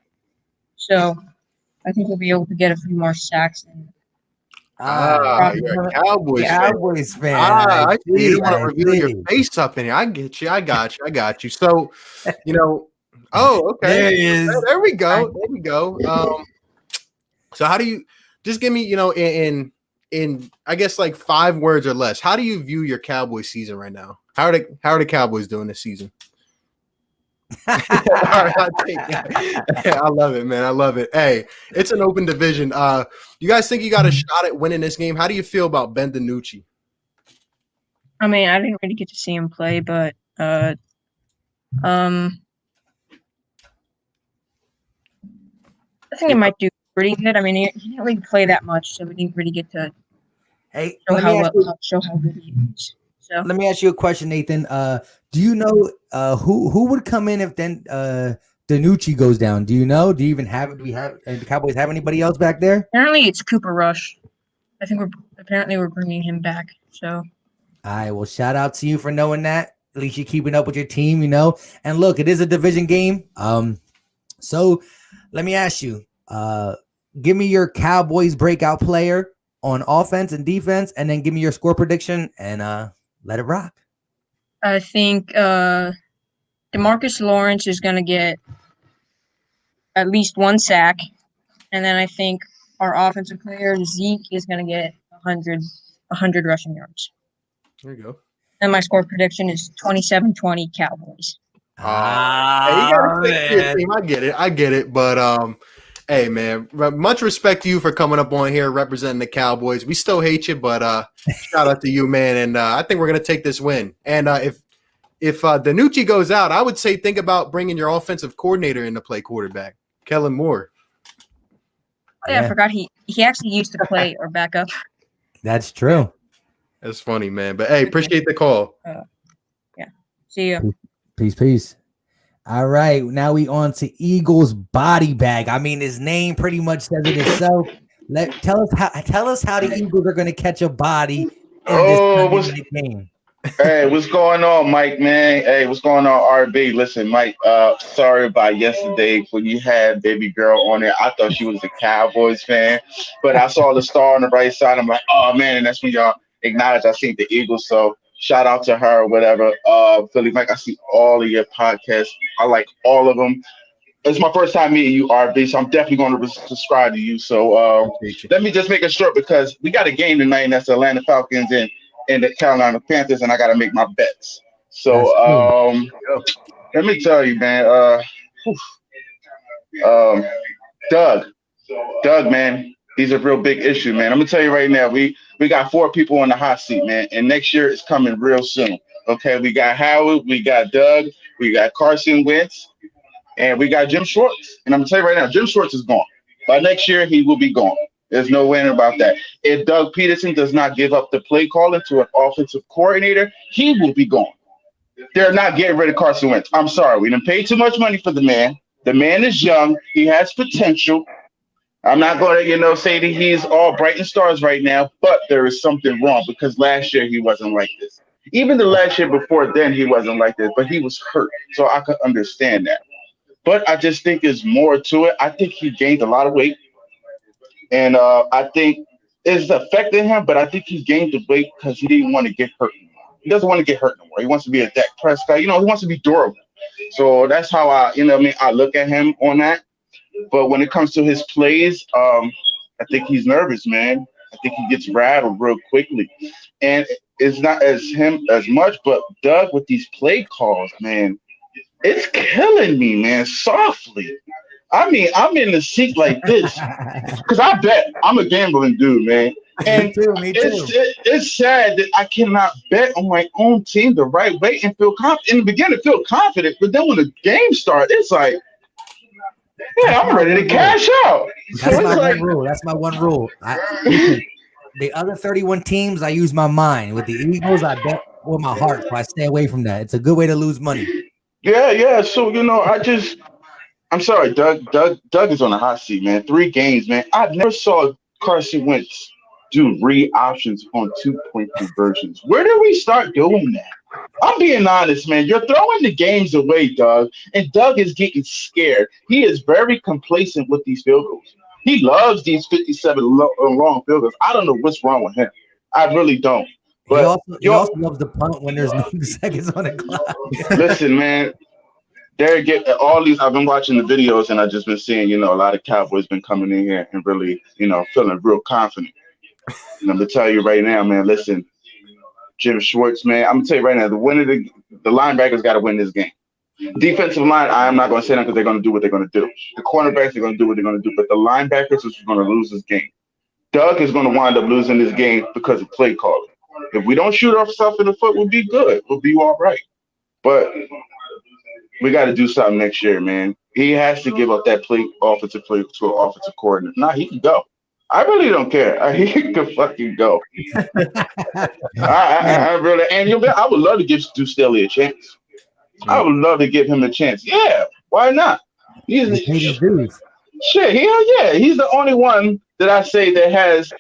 So I think we'll be able to get a few more sacks. You're a Cowboys fan. I see. You don't want to reveal your face up in here. I get you. I got you. So, okay. There he is. There we go. So how do you just give me, in I guess like 5 words or less, how do you view your Cowboys season right now? How are the Cowboys doing this season? All right, I love it, man. I love it. Hey, it's an open division. You guys think you got a shot at winning this game? How do you feel about Ben DiNucci? I mean, I didn't really get to see him play, but I think he might do pretty good. I mean, he didn't really play that much, so we didn't really get to show how good he is. So let me ask you a question, Nathan. Do you know who would come in if then DiNucci goes down? Do you know? Do the Cowboys have anybody else back there? Apparently, it's Cooper Rush. I think we're bringing him back. So, all right. Well, shout out to you for knowing that. At least you're keeping up with your team, And look, it is a division game. So let me ask you. Give me your Cowboys breakout player on offense and defense, and then give me your score prediction and let it rock. I think DeMarcus Lawrence is going to get at least 1 sack, and then I think our offensive player Zeke is going to get 100 rushing yards. There you go. And my score prediction is 27-20 Cowboys. Hey, you gotta stick to your team. I get it. But hey, man, much respect to you for coming up on here representing the Cowboys. We still hate you, but shout out to you, man. And I think we're gonna take this win. And if DiNucci goes out, I would say think about bringing your offensive coordinator in to play quarterback, Kellen Moore. Oh, yeah, I forgot he actually used to play or back up. That's true. That's funny, man. But hey, appreciate the call. Yeah. See ya. Peace. All right, now we on to Eagles body bag. I mean, his name pretty much says it itself. Tell us how the Eagles are going to catch a body in this Sunday night game. Hey, what's going on, Mike, man? Hey, what's going on, RB? Listen, Mike, sorry about yesterday when you had baby girl on there. I thought she was a Cowboys fan, but I saw the star on the right side. I'm like, oh, man, and that's when y'all acknowledge I seen the Eagles, so shout out to her or whatever. Philly Mike, I see all of your podcasts. I like all of them. It's my first time meeting you, RB, so I'm definitely going to subscribe to you. So let me just make it short because we got a game tonight, and that's the Atlanta Falcons and the Carolina Panthers, and I got to make my bets. So let me tell you, man. Doug, man, he's a real big issue, man. I'm gonna tell you right now, we got 4 people on the hot seat, man, and next year is coming real soon. Okay, we got Howard, we got Doug, we got Carson Wentz, and we got Jim Schwartz. And I'm gonna tell you right now, Jim Schwartz is gone. By next year, he will be gone. There's no way about that. If Doug Peterson does not give up the play calling to an offensive coordinator, he will be gone. They're not getting rid of Carson Wentz. I'm sorry. We didn't pay too much money for the man. The man is young. He has potential. I'm not going to, say that he's all bright and stars right now, but there is something wrong because last year he wasn't like this. Even the last year before then, he wasn't like this, but he was hurt. So I could understand that. But I just think there's more to it. I think he gained a lot of weight. And I think it's affecting him, but I think he gained the weight because he didn't want to get hurt. He doesn't want to get hurt no more. He wants to be a Dak Prescott. He wants to be durable. So that's how I look at him on that. But when it comes to his plays, I think he's nervous, man. I think he gets rattled real quickly. And it's not as him as much, but Doug with these play calls, man, it's killing me, man, softly. I mean, I'm in the seat like this because I bet I'm a gambling dude, man. And Me too. it's sad that I cannot bet on my own team the right way and feel confident. In the beginning, feel confident, but then when the game starts, it's like, yeah, I'm ready to cash out. So That's it's my like, one rule. That's my one rule. Listen, the other 31 teams, I use my mind. With the Eagles, I bet with my heart, so I stay away from that. It's a good way to lose money. yeah. So I'm sorry, Doug is on the hot seat, man. 3 games, man. I never saw Carson Wentz do read options on 2-point conversions. Where did we start doing that? I'm being honest, man. You're throwing the games away, Doug, and Doug is getting scared. He is very complacent with these field goals. He loves these 57 long field goals. I don't know what's wrong with him. I really don't. But He also loves the punt when there's no seconds on the clock. listen, man. They're getting all these. I've been watching the videos, and I've just been seeing, a lot of Cowboys been coming in here and really, feeling real confident. And I'm gonna tell you right now, man. Listen, Jim Schwartz, man. I'm gonna tell you right now, the linebackers got to win this game. Defensive line, I'm not gonna say that because they're gonna do what they're gonna do. The cornerbacks are gonna do what they're gonna do, but the linebackers is gonna lose this game. Doug is gonna wind up losing this game because of play calling. If we don't shoot ourselves in the foot, we'll be good. We'll be all right. But we got to do something next year, man. He has to give up that offensive play to an offensive coordinator. Nah, he can go. I really don't care. He can fucking go. I really, and I would love to give Stu Staley a chance. I would love to give him a chance. Yeah, why not? He's shit. He's the only one that I say that has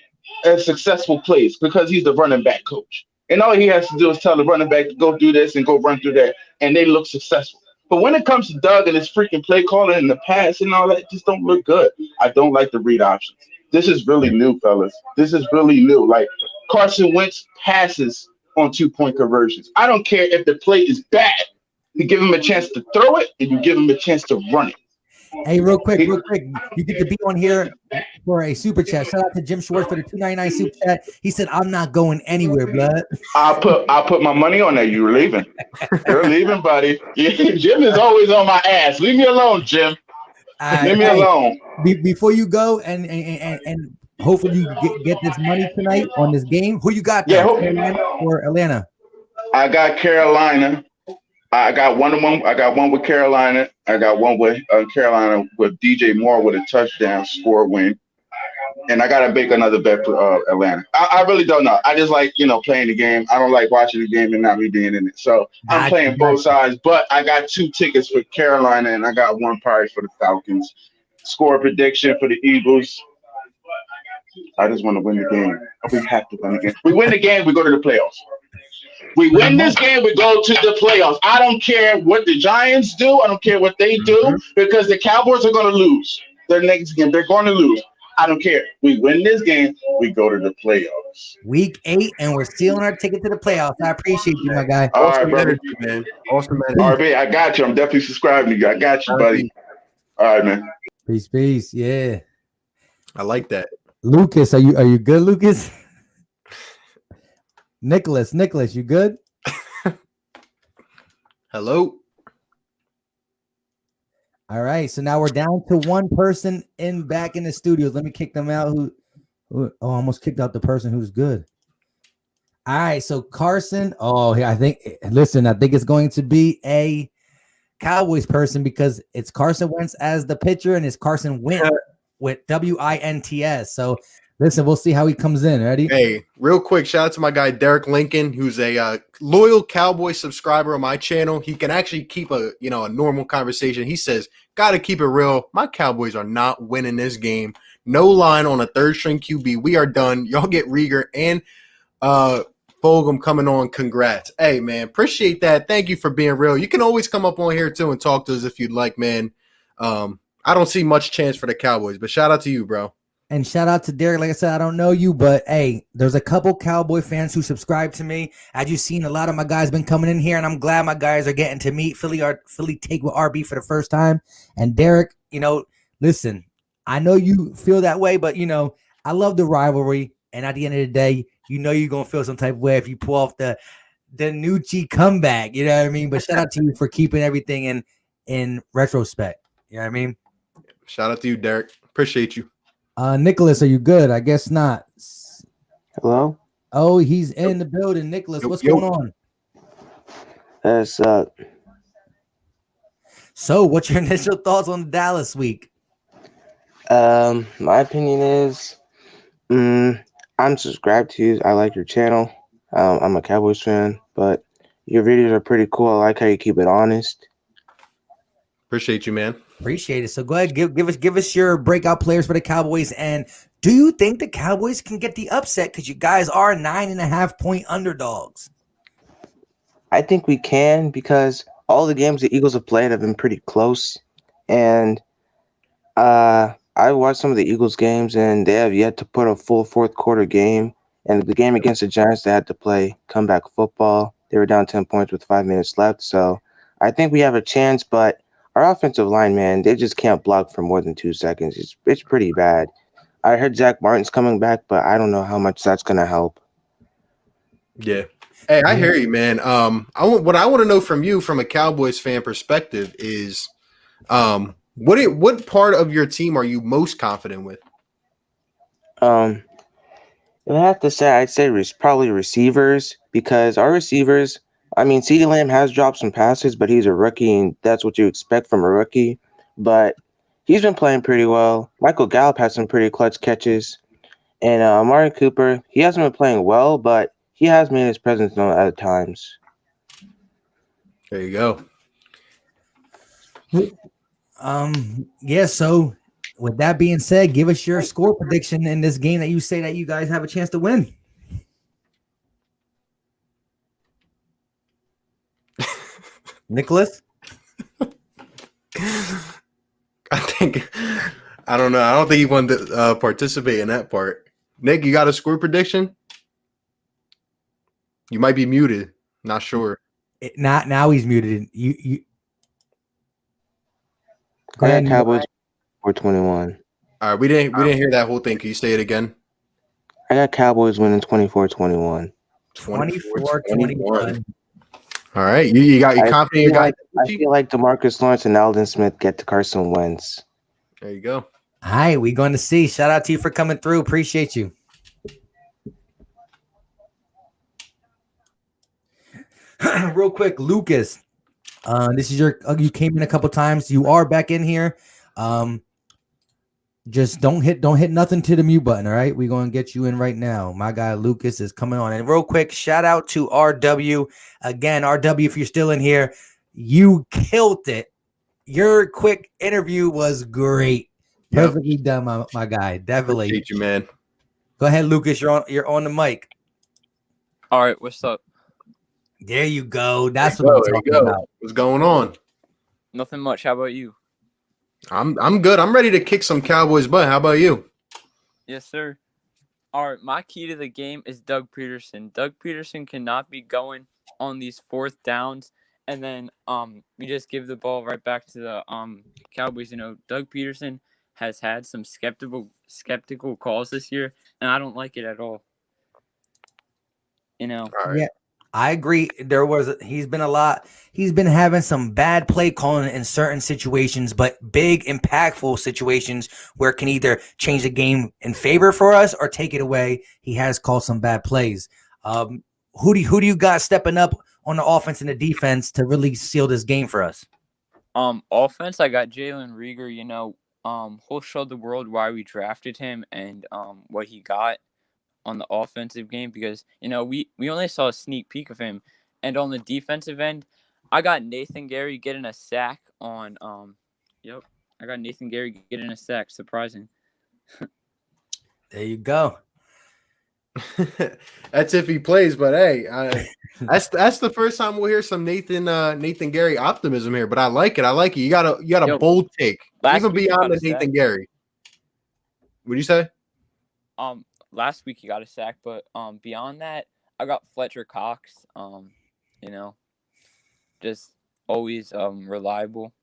a successful place because he's the running back coach. And all he has to do is tell the running back to go do this and go run through that, and they look successful. But when it comes to Doug and his freaking play calling in the pass and all that, just don't look good. I don't like the read options. This is really new, fellas. This is really new. Like Carson Wentz passes on 2-point conversions. I don't care if the play is bad. You give him a chance to throw it, and you give him a chance to run it. Hey, real quick, you get to be on here for a super chat. Shout out to Jim Schwartz for the $2.99 super chat. He said, "I'm not going anywhere, blood." I'll put my money on that. You're leaving. You're leaving, buddy. Jim is always on my ass. Leave me alone, Jim. Leave me alone. Before you go, and hopefully you get this money tonight on this game. Who you got there? Carolina or Atlanta? I got Carolina. I got one. I got one with Carolina. I got one with Carolina with DJ Moore with a touchdown score win. And I got to make another bet for Atlanta. I really don't know. I just like, playing the game. I don't like watching the game and not me being in it. So I'm playing both sides. But I got 2 tickets for Carolina, and I got 1 prize for the Falcons. Score prediction for the Eagles. I just want to win the game. We have to win the game. We win the game, we go to the playoffs. We win this game, we go to the playoffs. I don't care what the Giants do. I don't care what they do because the Cowboys are going to lose their next game. They're going to lose. I don't care. We win this game, we go to the playoffs. Week 8, and we're stealing our ticket to the playoffs. I appreciate you, my guy. All right, brother. Man. Awesome, man. RB, I got you. I'm definitely subscribing to you. I got you, buddy. All right, man. Peace. Yeah. I like that. Lucas, are you good, Lucas? Nicholas, you good? Hello. All right, so now we're down to one person back in the studios. Let me kick them out. I almost kicked out the person who's good. All right, so Carson. I think it's going to be a Cowboys person because it's Carson Wentz as the pitcher and it's Carson Wentz with WINTS. So listen, we'll see how he comes in. Ready? Hey, real quick, shout out to my guy Derek Lincoln, who's a loyal Cowboy subscriber on my channel. He can actually keep a normal conversation. He says, "Gotta keep it real. My Cowboys are not winning this game. No line on a 3rd-string QB. We are done. Y'all get Rieger and Fulgham coming on. Congrats." Hey, man, appreciate that. Thank you for being real. You can always come up on here too and talk to us if you'd like, man. I don't see much chance for the Cowboys, but shout out to you, bro. And shout out to Derek. Like I said, I don't know you, but hey, there's a couple Cowboy fans who subscribe to me. As you've seen, a lot of my guys been coming in here, and I'm glad my guys are getting to meet Philly take with RB for the first time. And Derek, listen, I know you feel that way, but I love the rivalry. And at the end of the day, you're gonna feel some type of way if you pull off the Nucci comeback. You know what I mean? But shout out to you for keeping everything in retrospect. You know what I mean? Shout out to you, Derek. Appreciate you. Nicholas, are you good? I guess not. Hello? Oh, he's in the building. Nicholas, what's going on? That's So, what's your initial thoughts on Dallas week? my opinion is I'm subscribed to you. I like your channel. I'm a Cowboys fan, but your videos are pretty cool. I like how you keep it honest. Appreciate you, man. Appreciate it. So go ahead, give us your breakout players for the Cowboys. And do you think the Cowboys can get the upset? Because you guys are 9.5-point underdogs. I think we can because all the games the Eagles have played have been pretty close. And I watched some of the Eagles games, and they have yet to put a full fourth quarter game. And the game against the Giants, they had to play comeback football. They were down 10 points with 5 minutes left. So I think we have a chance, but our offensive line, man, they just can't block for more than 2 seconds. It's pretty bad. I heard Zach Martin's coming back, but I don't know how much that's going to help. Yeah. Hey, I hear you, man. What I want to know from you, from a Cowboys fan perspective, is what part of your team are you most confident with? If I have to say, I'd say probably receivers, because our receivers, I mean, CeeDee Lamb has dropped some passes, but he's a rookie, and that's what you expect from a rookie. But he's been playing pretty well. Michael Gallup has some pretty clutch catches. And Amari Cooper, he hasn't been playing well, but he has made his presence known at times. There you go. Yeah, so with that being said, give us your score prediction in this game that you say that you guys have a chance to win. Nicholas? I don't know. I don't think he wanted to participate in that part. Nick, you got a score prediction? You might be muted. Not sure. Now he's muted. You Go ahead, Cowboys 4-21. All right, we didn't hear that whole thing. Can you say it again? I got Cowboys winning 24-21. 24-21. All right, you got you confident you got. I feel like DeMarcus Lawrence and Aldon Smith get to Carson Wentz. There you go. All right, we're going to see. Shout out to you for coming through. Appreciate you. Real quick, Lucas. This is you came in a couple times. You are back in here. Just don't hit nothing to the mute button. All right, we're gonna get you in right now. My guy Lucas is coming on. And real quick, shout out to RW again. RW, if you're still in here, you killed it. Your quick interview was great. Perfectly done, my guy. Definitely. Appreciate you, man. Go ahead, Lucas. You're on the mic. All right, what's up? There you go. That's what I'm talking about. What's going on? Nothing much. How about you? I'm good. I'm ready to kick some Cowboys butt. How about you? Yes, sir. All right, my key to the game is Doug Peterson. Doug Peterson cannot be going on these fourth downs and then we just give the ball right back to the Cowboys. You know, Doug Peterson has had some skeptical calls this year, and I don't like it at all. You know. All right. Yeah, I agree. He's been having some bad play calling in certain situations, but big impactful situations where it can either change the game in favor for us or take it away. He has called some bad plays. Who do you got stepping up on the offense and the defense to really seal this game for us? Offense, I got Jalen Reagor. You know, he'll show the world why we drafted him and what he got on the offensive game, because you know we only saw a sneak peek of him. And on the defensive end, I got Nathan Gary getting a sack on I got Nathan Gary getting a sack. Surprising. There you go. That's if he plays, but hey, that's the first time we'll hear some Nathan Gary optimism here. But I like it. You got a bold take, even beyond the Nathan Gary. What'd you say? last week he got a sack, but beyond that, I got Fletcher Cox. You know, just always reliable.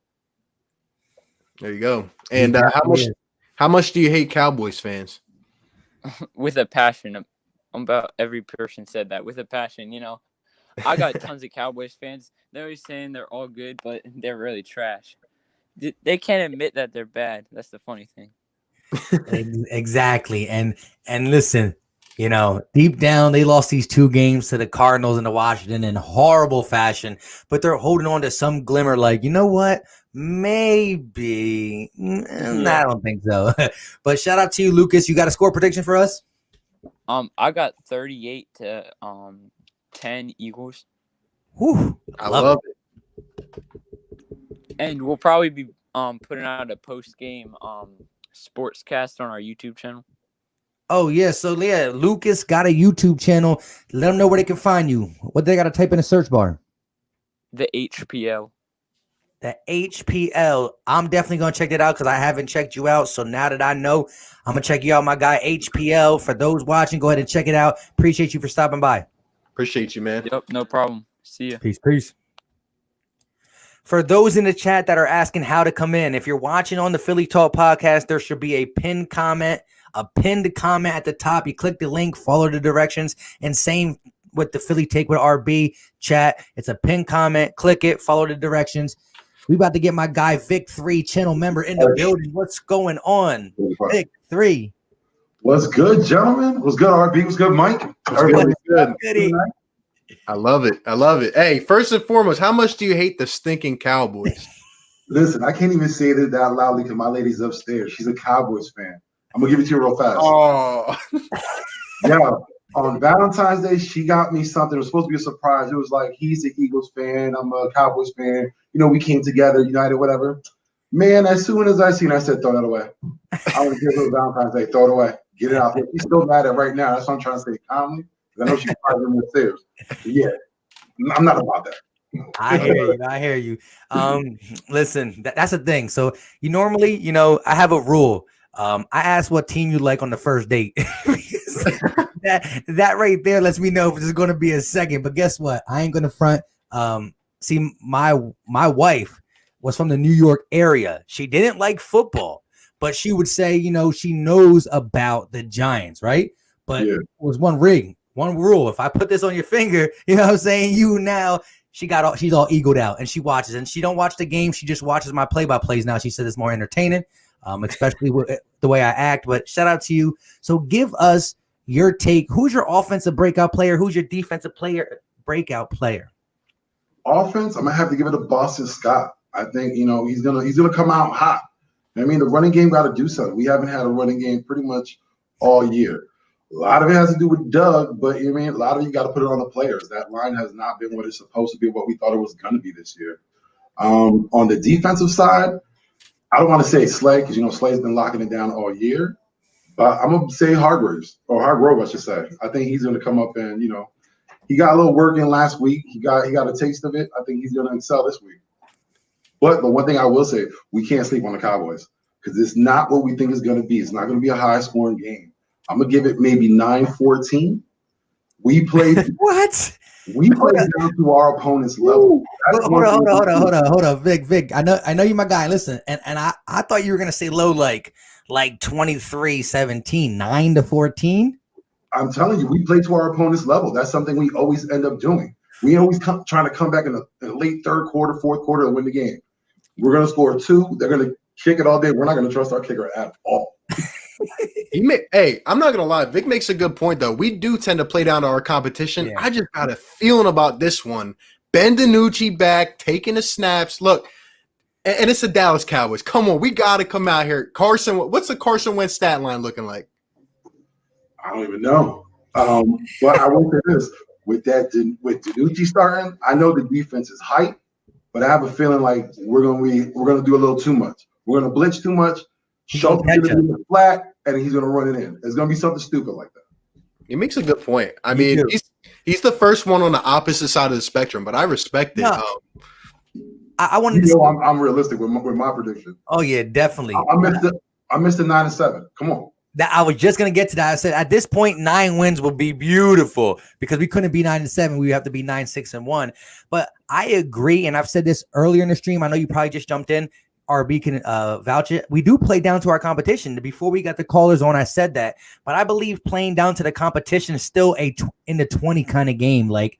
There you go. He And definitely is. how much do you hate Cowboys fans? With a passion. About every person said that with a passion. You know, I got tons of Cowboys fans. They're always saying they're all good, but they're really trash. They can't admit that they're bad. That's the funny thing. Exactly. And listen, you know, deep down they lost these 2 games to the Cardinals and the Washington in horrible fashion, but they're holding on to some glimmer like, you know what? Maybe. I don't think so. But shout out to you, Lucas. You got a score prediction for us? I got 38 to 10 Eagles. Whew, I love it. And we'll probably be putting out a post game sportscast on our YouTube channel. Oh yeah, so yeah, Lucas got a YouTube channel. Let them know where they can find you. What they got to type in the search bar? The HPL. The HPL. I'm definitely gonna check that out because I haven't checked you out. So now that I know, I'm gonna check you out, my guy HPL. For those watching, go ahead and check it out. Appreciate you for stopping by. Appreciate you, man. Yep, no problem. See ya. Peace. For those in the chat that are asking how to come in, if you're watching on the Philly Talk podcast, there should be a pinned comment at the top. You click the link, follow the directions, and same with the Philly Take with RB chat. It's a pinned comment. Click it, follow the directions. We about to get my guy Vic 3 channel member in the building. What's going on, Vic 3? What's good, gentlemen? What's good, RB? What's good, Mike? What's good? I love it. I love it. Hey, first and foremost, how much do you hate the stinking Cowboys? Listen, I can't even say that loudly because my lady's upstairs. She's a Cowboys fan. I'm gonna give it to you real fast. Oh, yeah. On Valentine's Day, she got me something. It was supposed to be a surprise. It was like, he's an Eagles fan. I'm a Cowboys fan. You know, we came together, united, whatever. Man, as soon as I seen it, I said, throw that away. I want to give her Valentine's Day. Throw it away. Get it out there. She's still mad at it right now. That's what I'm trying to say calmly. I know she's probably upstairs. But yeah, I'm not about that. I hear you. Listen, that's the thing. So you normally, you know, I have a rule. I ask what team you like on the first date. that right there lets me know if it's going to be a second. But guess what? I ain't going to front. See, my wife was from the New York area. She didn't like football, but she would say, you know, she knows about the Giants, right? But it was one rule. If I put this on your finger, you know what I'm saying? She's all egoed out and she watches, and she don't watch the game. She just watches my play-by-plays now. She said it's more entertaining, especially with the way I act. But shout out to you. So give us your take. Who's your offensive breakout player? Who's your defensive player breakout player? Offense, I'm gonna have to give it to Boston Scott. I think, you know, he's gonna come out hot. I mean, the running game got to do something. We haven't had a running game pretty much all year. A lot of it has to do with Doug, but I mean, a lot of you got to put it on the players. That line has not been what it's supposed to be, what we thought it was going to be this year. On the defensive side, I don't want to say Slay because, you know, Slay's been locking it down all year. But I'm going to say Hargrove, I should say. I think he's going to come up and, you know, he got a little work in last week. He got a taste of it. I think he's going to excel this week. But the one thing I will say, we can't sleep on the Cowboys because it's not what we think it's going to be. It's not going to be a high-scoring game. I'm going to give it maybe 9-14. We played what? We played down to our opponent's level. Hold on, Vic. I know you're my guy. Listen, and I thought you were gonna say low, like 23-17, 9-14. I'm telling you, we play to our opponent's level. That's something we always end up doing. We always trying to come back in the late third quarter, fourth quarter, and win the game. We're gonna score 2. They're gonna kick it all day. We're not gonna trust our kicker at all. Hey, I'm not gonna lie. Vic makes a good point though. We do tend to play down to our competition. Yeah. I just got a feeling about this one. Ben DiNucci back, taking the snaps. Look, and it's the Dallas Cowboys. Come on, we gotta come out here. Carson, what's the Carson Wentz stat line looking like? I don't even know. But I will say this: with DiNucci starting, I know the defense is hype, but I have a feeling like we're gonna do a little too much. We're gonna blitz too much. Schultz is gonna be flat, and he's gonna run it in. It's gonna be something stupid like that. He makes a good point. I mean, he's the first one on the opposite side of the spectrum, but I respect it. No. I wanted You to. know, I'm realistic with my prediction. Oh yeah, definitely. I missed the 9-7. Come on. That I was just gonna get to that. I said at this point, 9 wins will be beautiful because we couldn't be 9-7. We have to be 9-6-1. But I agree, and I've said this earlier in the stream. I know you probably just jumped in. RB can vouch it. We do play down to our competition. Before we got the callers on, I said that. But I believe playing down to the competition is still in the 20 kind of game. Like,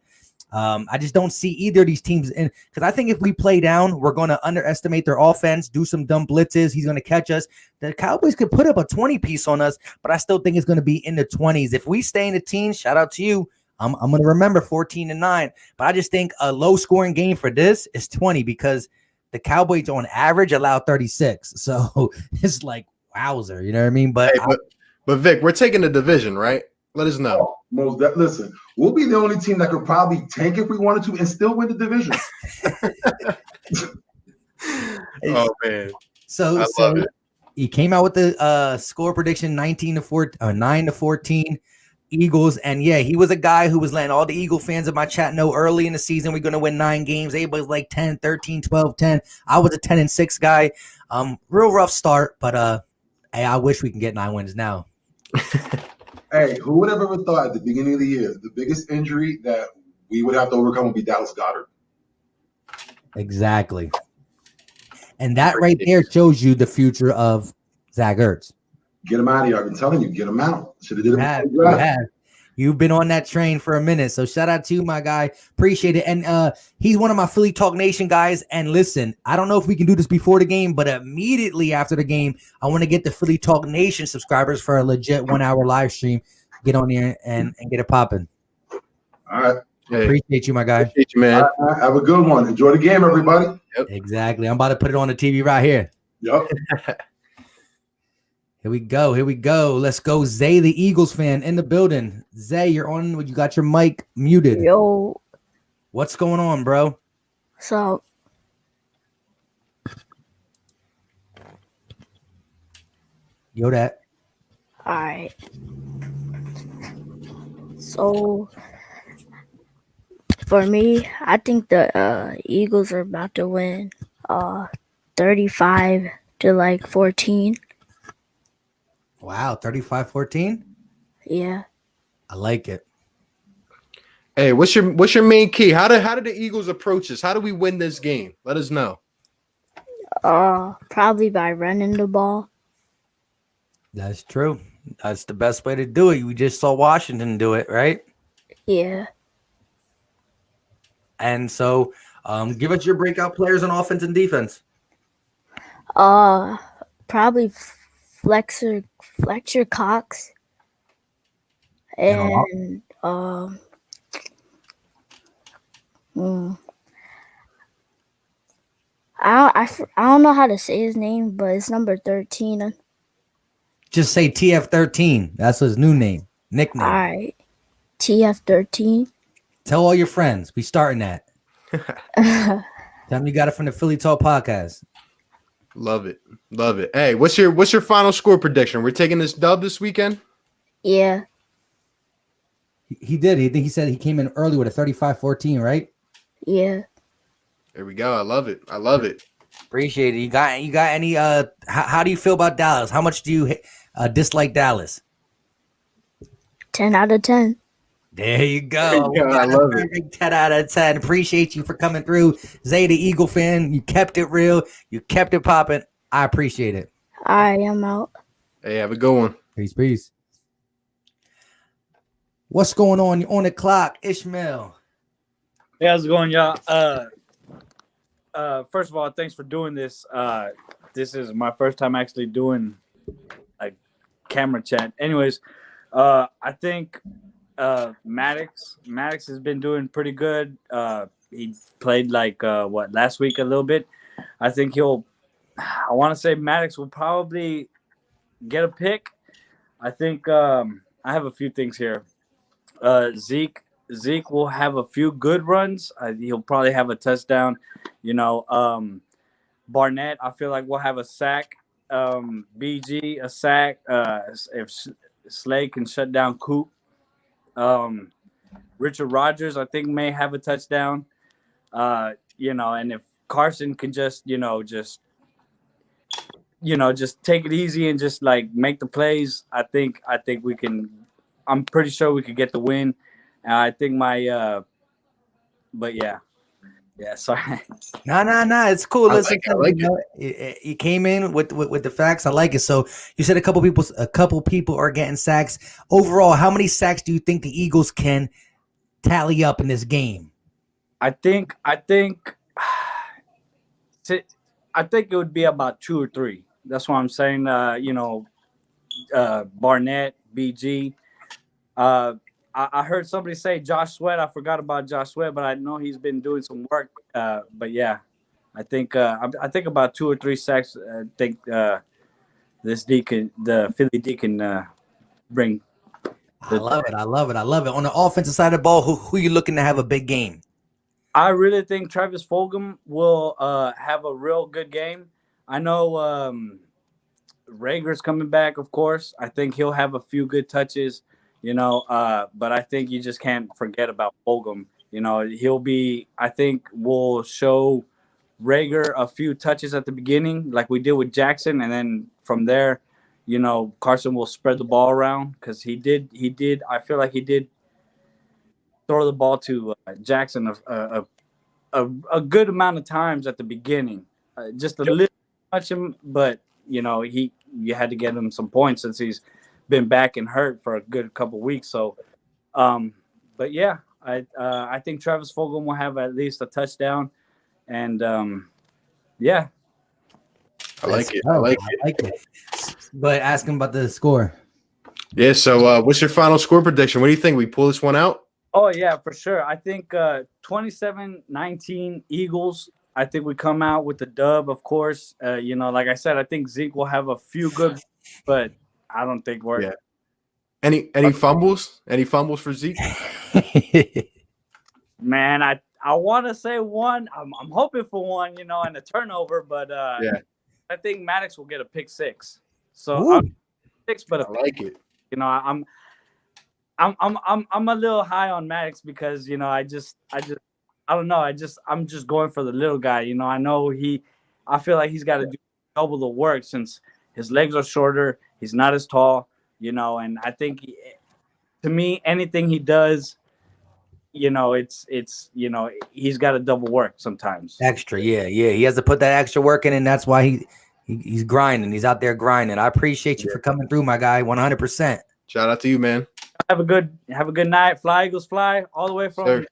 I just don't see either of these teams in, because I think if we play down, we're going to underestimate their offense, do some dumb blitzes. He's going to catch us. The Cowboys could put up a 20 piece on us, but I still think it's going to be in the 20s. If we stay in the teens, shout out to you. I'm going to remember 14-9, but I just think a low scoring game for this is 20 because the Cowboys on average allow 36. So it's like, wowzer, you know what I mean? But, hey, but Vic, we're taking the division, right? Let us know. Listen, we'll be the only team that could probably tank if we wanted to and still win the division. Oh man. So he came out with the score prediction 9-14 Eagles. And yeah, he was a guy who was letting all the Eagle fans in my chat know early in the season we're going to win 9 games. Everybody's like 10, 13, 12, 10. I was a 10-6 guy. Real rough start, but hey, I wish we can get 9 wins now. Hey, who would have ever thought at the beginning of the year the biggest injury that we would have to overcome would be Dallas Goedert? Exactly. And that right there shows you the future of Zach Ertz. Get him out of here. I've been telling you, get him out. Should have did it. You have. You've been on that train for a minute. So shout out to you, my guy. Appreciate it. And he's one of my Philly Talk Nation guys. And listen, I don't know if we can do this before the game, but immediately after the game, I want to get the Philly Talk Nation subscribers for a legit 1-hour live stream. Get on there and get it popping. All right. Hey, appreciate you, my guy. Appreciate you, man. All right, have a good one. Enjoy the game, everybody. Yep. Exactly. I'm about to put it on the TV right here. Yep. Here we go. Here we go. Let's go. Zay, the Eagles fan in the building. Zay, you're on. You got your mic muted. Yo. What's going on, bro? So, Yo, that. all right. So, for me, I think the Eagles are about to win 35-14. Wow, 35-14? Yeah. I like it. Hey, what's your main key? How did the Eagles approach this? How do we win this game? Let us know. Probably by running the ball. That's true. That's the best way to do it. We just saw Washington do it, right? Yeah. And so, give us your breakout players on offense and defense. Probably Fletcher Cox and I don't know how to say his name, but it's number 13. Just say TF13. That's his new nickname. All right, TF13. Tell all your friends. We starting that. Tell them you got it from the Philly Talk podcast. Love it. Love it. Hey, what's your final score prediction? We're taking this dub this weekend? Yeah. He did. He said he came in early with a 35-14, right? Yeah. There we go. I love it. I love it. Appreciate it. You got any how do you feel about Dallas? How much do you dislike Dallas? 10 out of 10. There you go. I love it. 10 out of 10. Appreciate you for coming through. Zay, the Eagle fan. You kept it real. You kept it popping. I appreciate it. I am out. Hey, have a good one. Peace. What's going on? You're on the clock, Ishmael. Hey, how's it going, y'all? First of all, thanks for doing this. This is my first time actually doing a camera chat. Anyways, I think Maddox has been doing pretty good. He played last week a little bit. I think I want to say Maddox will probably get a pick. I think I have a few things here. Zeke will have a few good runs. He'll probably have a touchdown. Barnett, I feel like we'll have a sack. BG, a sack. If Slay can shut down Coop. Richard Rodgers, I think, may have a touchdown. And if Carson can just just take it easy and just like make the plays. I think we can. I'm pretty sure we could get the win. I think but yeah, sorry. Nah. It's cool. I Listen, like it. I like it. you came in with the facts. I like it. So you said a couple people are getting sacks. Overall, how many sacks do you think the Eagles can tally up in this game? I think it would be about 2 or 3. That's what I'm saying. Barnett, BG. I heard somebody say Josh Sweat. I forgot about Josh Sweat, but I know he's been doing some work. But yeah, I think about 2 or 3 sacks. I think the Philly D can bring. I love it. On the offensive side of the ball, who you looking to have a big game? I really think Travis Fulgham will have a real good game. I know Rager's coming back, of course. I think he'll have a few good touches, but I think you just can't forget about Fulgham. I think we'll show Rager a few touches at the beginning, like we did with Jackson, and then from there, Carson will spread the ball around because he did. I feel like he did throw the ball to Jackson a good amount of times at the beginning, just a little much him, but you had to get him some points since he's been back and hurt for a good couple weeks. So, but yeah, I think Travis Fulgham will have at least a touchdown, and yeah. I like it. But ask him about the score. Yeah. So, what's your final score prediction? What do you think? We pull this one out? Oh, yeah, for sure. I think 27-19 Eagles. I think we come out with the dub, of course. Like I said, I think Zeke will have a few good, but I don't think we're. Yeah. Any fumbles? Any fumbles for Zeke? Man, I want to say one. I'm hoping for one, and a turnover, but yeah. I think Maddox will get a pick 6. So six, but I like it. I'm a little high on Maddox because I don't know. I'm just going for the little guy. I know I feel like he's got to do double the work since his legs are shorter. He's not as tall. And I think to me, anything he does, it's he's got to double work sometimes. Extra, yeah. He has to put that extra work in, and that's why he's grinding. He's out there grinding. I appreciate you for coming through, my guy. 100%. Shout out to you, man. Have a good night. Fly Eagles fly all the way from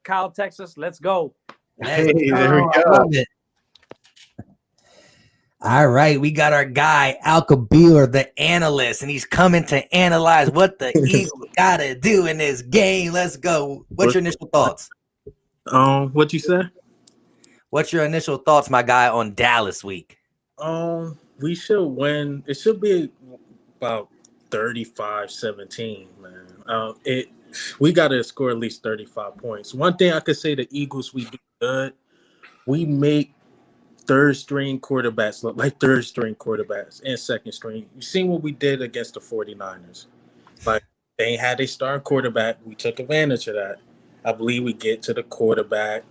Kyle, Texas. Let's go. There we go. All right, we got our guy Alcabir, the analyst, and he's coming to analyze what the Eagles gotta do in this game. Let's go. What's your initial thoughts? What you say? What's your initial thoughts, my guy, on Dallas week? We should win. It should be about 35-17, man. We got to score at least 35 points. One thing I could say, the Eagles, we do good. We make third-string quarterbacks look like third-string quarterbacks and second-string. You seen what we did against the 49ers. Like, they ain't had a starting quarterback. We took advantage of that. I believe we get to the quarterback.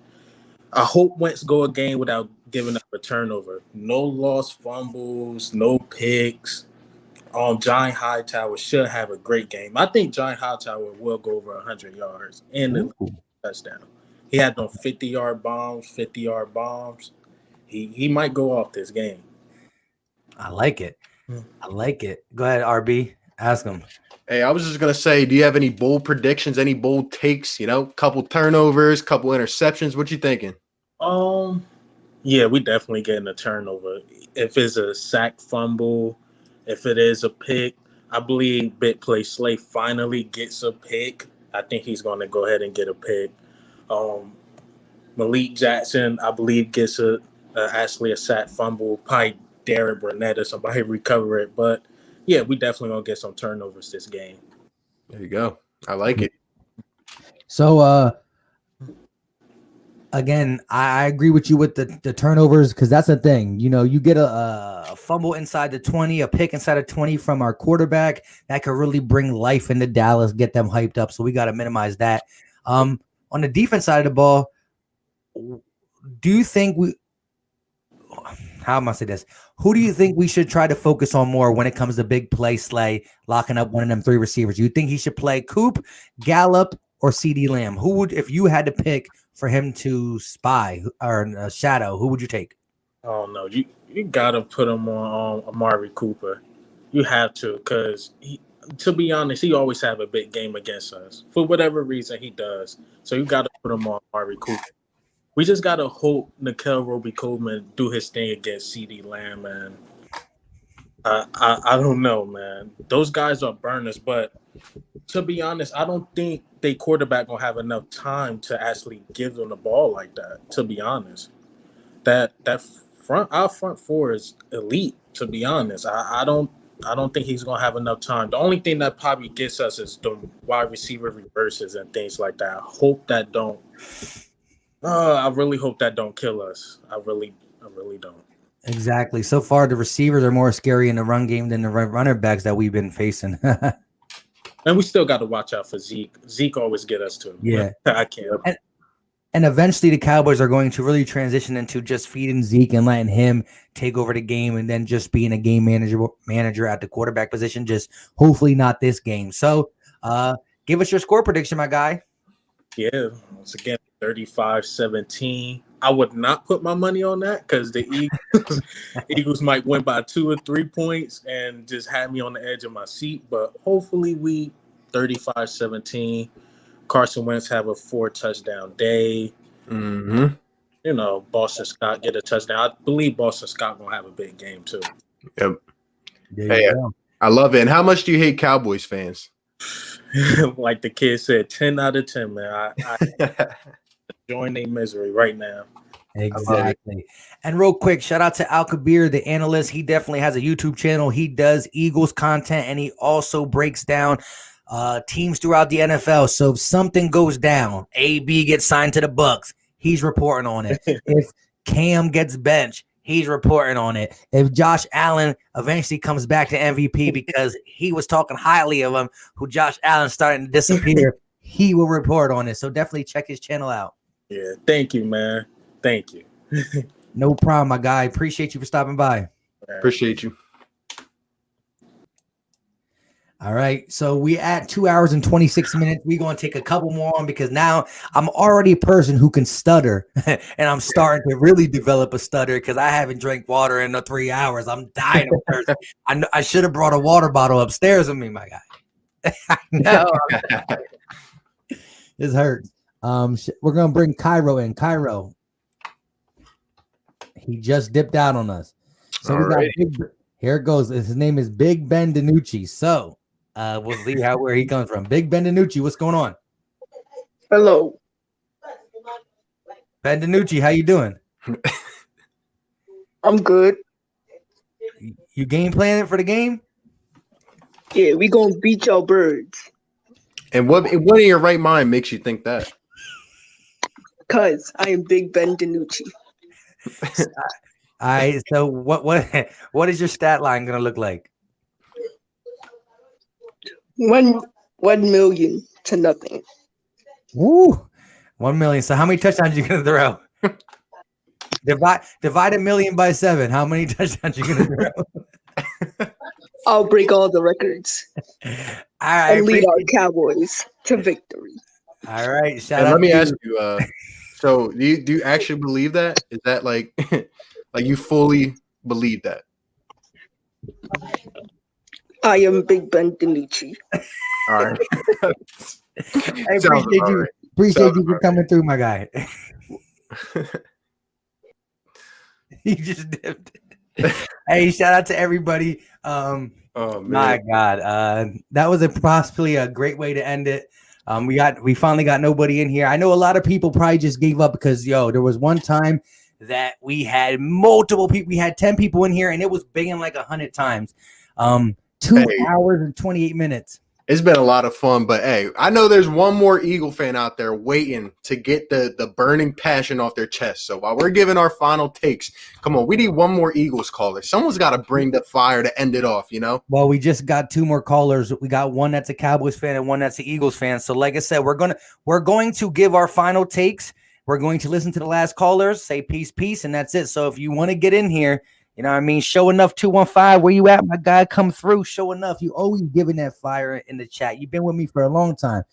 I hope Wentz go a game without giving up a turnover. No lost fumbles, no picks. John Hightower should have a great game. I think John Hightower will go over 100 yards and a touchdown. He had no 50-yard bombs. He might go off this game. I like it. Go ahead, RB. Ask him. Hey, I was just gonna say, do you have any bold predictions? Any bold takes? Couple turnovers, couple interceptions. What you thinking? Yeah, we definitely getting a turnover. If it's a sack fumble, if it is a pick, I believe Big Play Slay finally gets a pick. I think he's going to go ahead and get a pick. Malik Jackson, I believe, gets actually a sack fumble. Probably Darren Burnett or somebody recover it. But, yeah, we definitely going to get some turnovers this game. There you go. I like it. So, again, I agree with you with the turnovers because that's the thing. You get a fumble inside the 20, a pick inside of 20 from our quarterback that could really bring life into Dallas, get them hyped up. So we got to minimize that. On the defense side of the ball, do you think how am I say this? Who do you think we should try to focus on more when it comes to big play Slay, locking up one of them 3 receivers? You think he should play Coop, Gallup, or CD Lamb? Who would, if you had to pick for him to spy or shadow, who would you take? Oh no, you gotta put him on Amari Cooper. You have to, because to be honest, he always have a big game against us for whatever reason he does. So you gotta put him on Amari Cooper. We just gotta hope Nikel Roby-Coleman do his thing against CD Lamb, and I don't know, man. Those guys are burners, but to be honest, I don't think they quarterback gonna have enough time to actually give them the ball like that. To be honest, that our front four is elite. To be honest, I don't think he's gonna have enough time. The only thing that probably gets us is the wide receiver reverses and things like that. I hope that don't. I really hope that don't kill us. I really don't. Exactly. So far, the receivers are more scary in the run game than the runner backs that we've been facing. And we still got to watch out for Zeke. Zeke always get us too. Yeah. I can't. And eventually the Cowboys are going to really transition into just feeding Zeke and letting him take over the game and then just being a game manager at the quarterback position. Just hopefully not this game. So give us your score prediction, my guy. Yeah, once again, 35-17. I would not put my money on that because the Eagles might win by 2 or 3 points and just have me on the edge of my seat. But hopefully we 35-17. Carson Wentz have a 4-touchdown day. Mm-hmm. You know, Boston Scott get a touchdown. I believe Boston Scott gonna have a big game too. Yep. Hey, I love it. And how much do you hate Cowboys fans? Like the kid said, 10 out of 10, man. I join their misery right now. Exactly. And real quick, shout out to Al Kabir, the analyst. He definitely has a YouTube channel. He does Eagles content, and he also breaks down teams throughout the NFL. So if something goes down, AB gets signed to the Bucks, he's reporting on it. If Cam gets benched, he's reporting on it. If Josh Allen eventually comes back to MVP because he was talking highly of him, who Josh Allen starting to disappear, he will report on it. So definitely check his channel out. Yeah, thank you, man. Thank you. No problem, my guy. Appreciate you for stopping by. Appreciate you. All right, so we at 2 hours and 26 minutes. We're going to take a couple more on because now I'm already a person who can stutter, and I'm starting to really develop a stutter because I haven't drank water in the 3 hours. I'm dying of thirst. I should have brought a water bottle upstairs with me, my guy. I know. This hurts. We're going to bring Cairo in. Cairo. He just dipped out on us. So we got here it goes. His name is Big Ben DiNucci. So we'll see where he comes from. Big Ben DiNucci, what's going on? Hello. Ben DiNucci, how you doing? I'm good. You game planning for the game? Yeah, we gonna beat your birds. And what in your right mind makes you think that? Cause I am Big Ben DiNucci. So what is your stat line gonna look like? 1 million to nothing. Woo! 1 million. So how many touchdowns you gonna throw? Divide 1 million by 7. How many touchdowns you gonna throw? I'll break all the records. All right, and lead our Cowboys to victory. All right. Let me ask you. So do you actually believe that? Is that like like you fully believe that? I am Big Ben DiNucci. All right. I appreciate you for coming through, my guy. He just dipped. Hey, shout out to everybody. Oh man. My God. That was possibly a great way to end it. We finally got nobody in here. I know a lot of people probably just gave up because there was one time that we had multiple people. We had 10 people in here and it was banging like 100 times. 2 hours and 28 minutes. It's been a lot of fun, but hey, I know there's one more Eagle fan out there waiting to get the burning passion off their chest. So while we're giving our final takes, come on, we need one more Eagles caller. Someone's got to bring the fire to end it off, you know? Well, we just got 2 more callers. We got one that's a Cowboys fan and one that's an Eagles fan. So like I said, we're going to give our final takes. We're going to listen to the last callers, say peace, peace, and that's it. So if you want to get in here, You know what I mean? Show enough 215. Where you at, my guy? Come through. Show enough. You always giving that fire in the chat. You've been with me for a long time.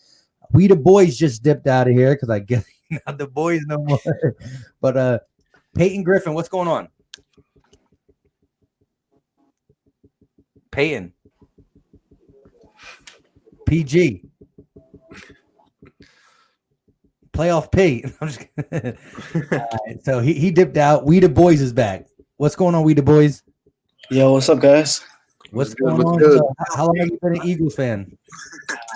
We the boys just dipped out of here because I guess not the boys no more. But Peyton Griffin, what's going on? Peyton. PG. Playoff P. I'm just right, so he dipped out. We the boys is back. What's going on, we the boys? Yo, what's up, guys? What's going on? So, how long have you been an Eagles fan?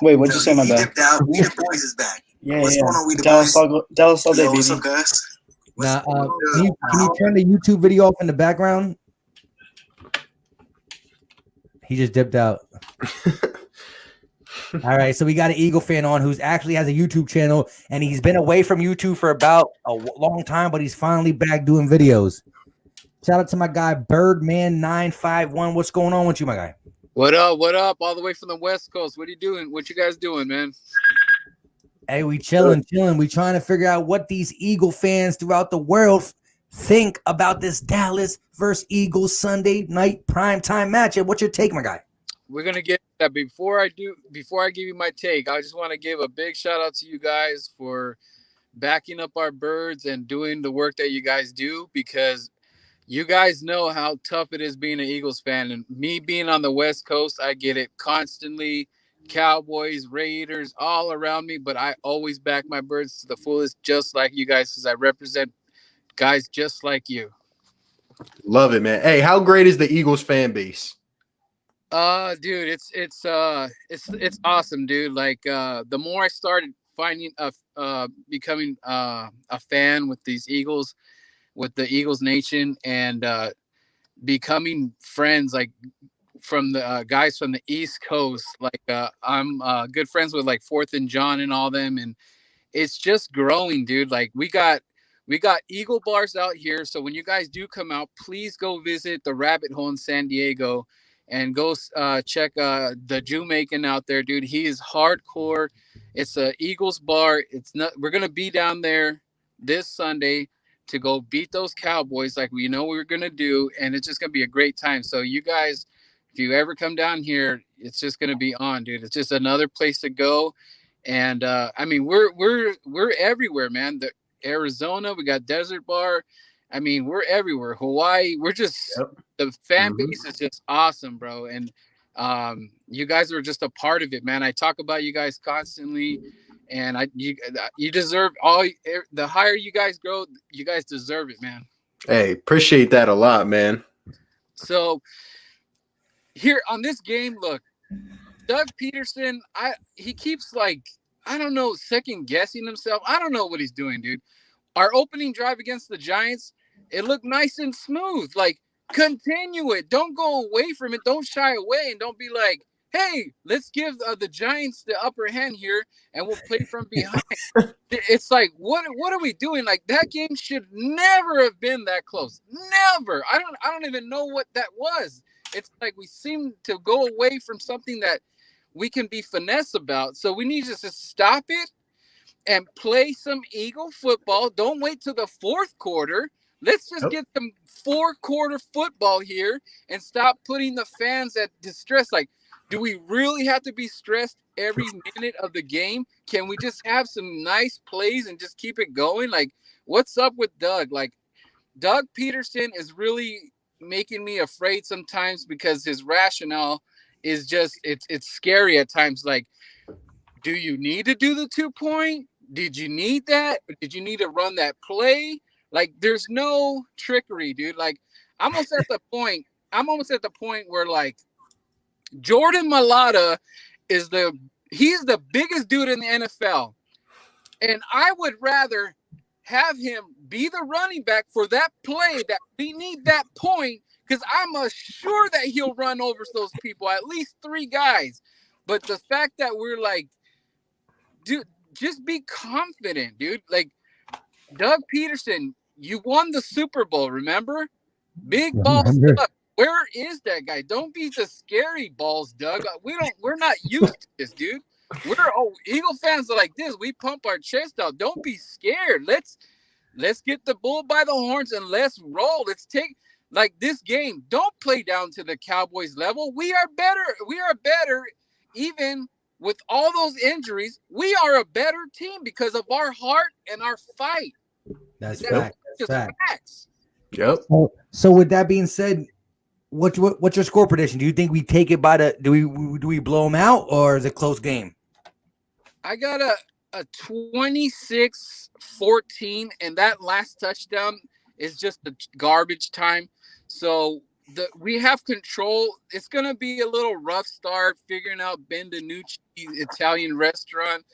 Wait, what'd you say, my bad? dipped out. We the boys is back. Yeah, what's going on, we the Dallas boys? Dallas all day, baby. What's up, guys? Now, can you turn the YouTube video off in the background? He just dipped out. All right, so we got an Eagle fan on who's actually has a YouTube channel, and he's been away from YouTube for about a long time, but he's finally back doing videos. Shout out to my guy Birdman951. What's going on with you, my guy? What up? What up? All the way from the West Coast. What are you doing? What you guys doing, man? Hey, we chilling. We trying to figure out what these Eagle fans throughout the world think about this Dallas versus Eagles Sunday night primetime matchup. What's your take, my guy? We're gonna get that. Before I give you my take, I just want to give a big shout out to you guys for backing up our birds and doing the work that you guys do, because you guys know how tough it is being an Eagles fan. And me being on the West Coast, I get it constantly. Cowboys, Raiders, all around me, but I always back my birds to the fullest, just like you guys, because I represent guys just like you. Love it, man. Hey, how great is the Eagles fan base? Dude, it's awesome, dude. Like the more I started becoming a fan with these Eagles, with the Eagles Nation, and becoming friends like from the guys from the East Coast. Like I'm good friends with like Fourth and John and all them, and it's just growing, dude. Like we got Eagle bars out here, so when you guys do come out, please go visit the Rabbit Hole in San Diego and go check the Jew making out there, dude. He is hardcore. It's a Eagles bar. We're gonna be down there this Sunday to go beat those Cowboys like we know we're gonna do, and it's just gonna be a great time. So you guys, if you ever come down here, it's just gonna be on, dude. It's just another place to go. And I mean, we're everywhere, man. The Arizona, we got Desert Bar. I mean, we're everywhere. Hawaii, we're just the fan base is just awesome, bro. And you guys are just a part of it, man. I talk about you guys constantly, and you deserve the higher you guys grow, you guys deserve it, man. Hey, appreciate that a lot, man. So here on this game, look, Doug Peterson, he keeps like, I don't know, second guessing himself. I don't know what he's doing, dude. Our opening drive against the Giants, it looked nice and smooth. Like, continue it. Don't go away from it. Don't shy away, and don't be like, hey, let's give the Giants the upper hand here, and we'll play from behind. It's like, what are we doing? Like, that game should never have been that close. Never. I don't even know what that was. It's like we seem to go away from something that we can be finesse about. So we need to just stop it and play some Eagle football. Don't wait till the fourth quarter. Let's just get some four-quarter football here and stop putting the fans at distress. Like, do we really have to be stressed every minute of the game? Can we just have some nice plays and just keep it going? Like, what's up with Doug? Like, Doug Peterson is really making me afraid sometimes because his rationale is just it's scary at times. Like, do you need to do the 2-point? Did you need that? Did you need to run that play? Like, there's no trickery, dude. Like, I'm almost at the point where like Jordan Mailata he's the biggest dude in the NFL. And I would rather have him be the running back for that play that we need that point, because I'm sure that he'll run over those people, at least 3 guys. But the fact that we're like, dude, just be confident, dude. Like, Doug Peterson, you won the Super Bowl, remember? Big balls, Doug. Where is that guy? Don't be the scary balls, Doug. We're not used to this, dude. Eagle fans are like this. We pump our chest out. Don't be scared. Let's get the bull by the horns and let's roll. like this game, don't play down to the Cowboys level. We are better. We are better, even with all those injuries. We are a better team because of our heart and our fight. That's That's fact. That's just fact. facts. Yep. So with that being said, what's your score prediction? Do you think we take it by the do we blow them out, or is it a close game? I got a 26-14, and that last touchdown is just the garbage time. So we have control. It's gonna be a little rough start figuring out Ben DiNucci Italian restaurant.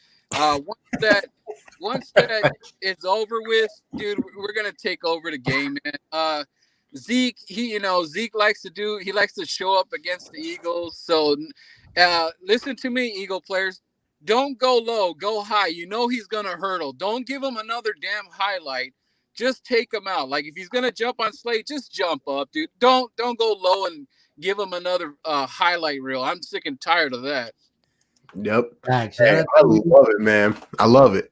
Once that is over with, dude, we're gonna take over the game, man. Zeke, Zeke likes to show up against the Eagles. So listen to me, Eagle players. Don't go low, go high. You know he's gonna hurdle. Don't give him another damn highlight. Just take him out. Like if he's gonna jump on Slade, just jump up, dude. Don't go low and give him another highlight reel. I'm sick and tired of that. Yep. Thanks. Hey, I love it, man. I love it.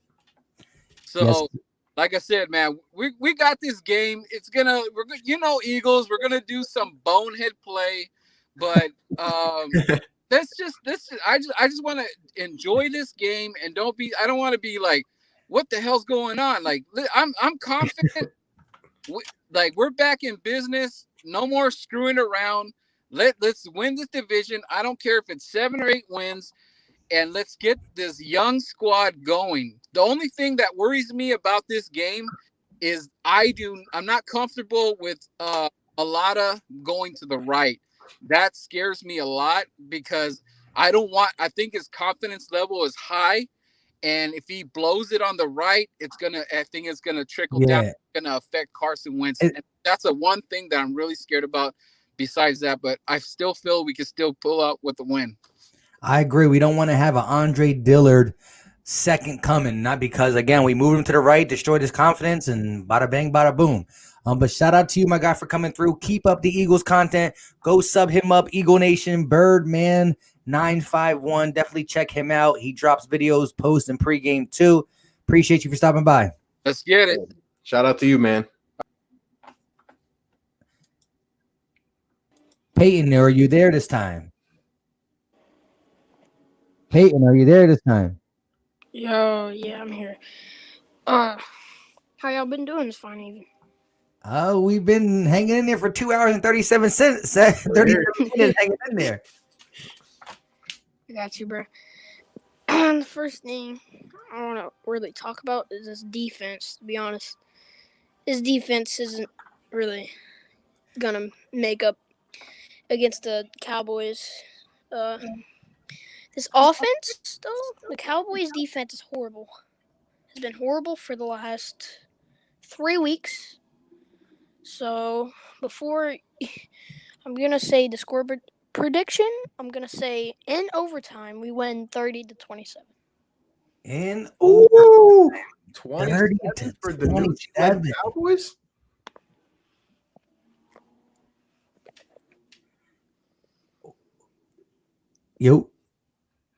So, like I said, man, we got this game. Eagles. We're gonna do some bonehead play, but I just want to enjoy this game and I don't want to be like, what the hell's going on? Like I'm confident. We're back in business. No more screwing around. Let's win this division. I don't care if it's 7 or 8 wins, and let's get this young squad going. The only thing that worries me about this game is I'm not comfortable with Alada going to the right. That scares me a lot because I think his confidence level is high, and if he blows it on the right, I think it's gonna trickle down. It's gonna affect Carson Wentz, and that's the one thing that I'm really scared about. Besides that, but I still feel we can still pull out with the win. I agree. We don't want to have an Andre Dillard second coming, not because again we moved him to the right, destroyed his confidence, and bada bang, bada boom. But shout out to you, my guy, for coming through. Keep up the Eagles content. Go sub him up, Eagle Nation Birdman 951. Definitely check him out. He drops videos, post, and pregame too. Appreciate you for stopping by. Let's get it. Shout out to you, man. Peyton, are you there this time? Peyton, are you there this time? Yo, yeah, I'm here. How y'all been doing this fine evening? We've been hanging in there for 2 hours and 37 minutes hanging in there. I got you, bro. The first thing I want to really talk about is this defense, to be honest. His defense isn't really going to make up against the Cowboys. This offense, though, the Cowboys' defense is horrible. It's been horrible for the last 3 weeks. So, before I'm going to say the score prediction, I'm going to say in overtime, we win 30-27. In Ooh, 30 to for the new Cowboys. Yo.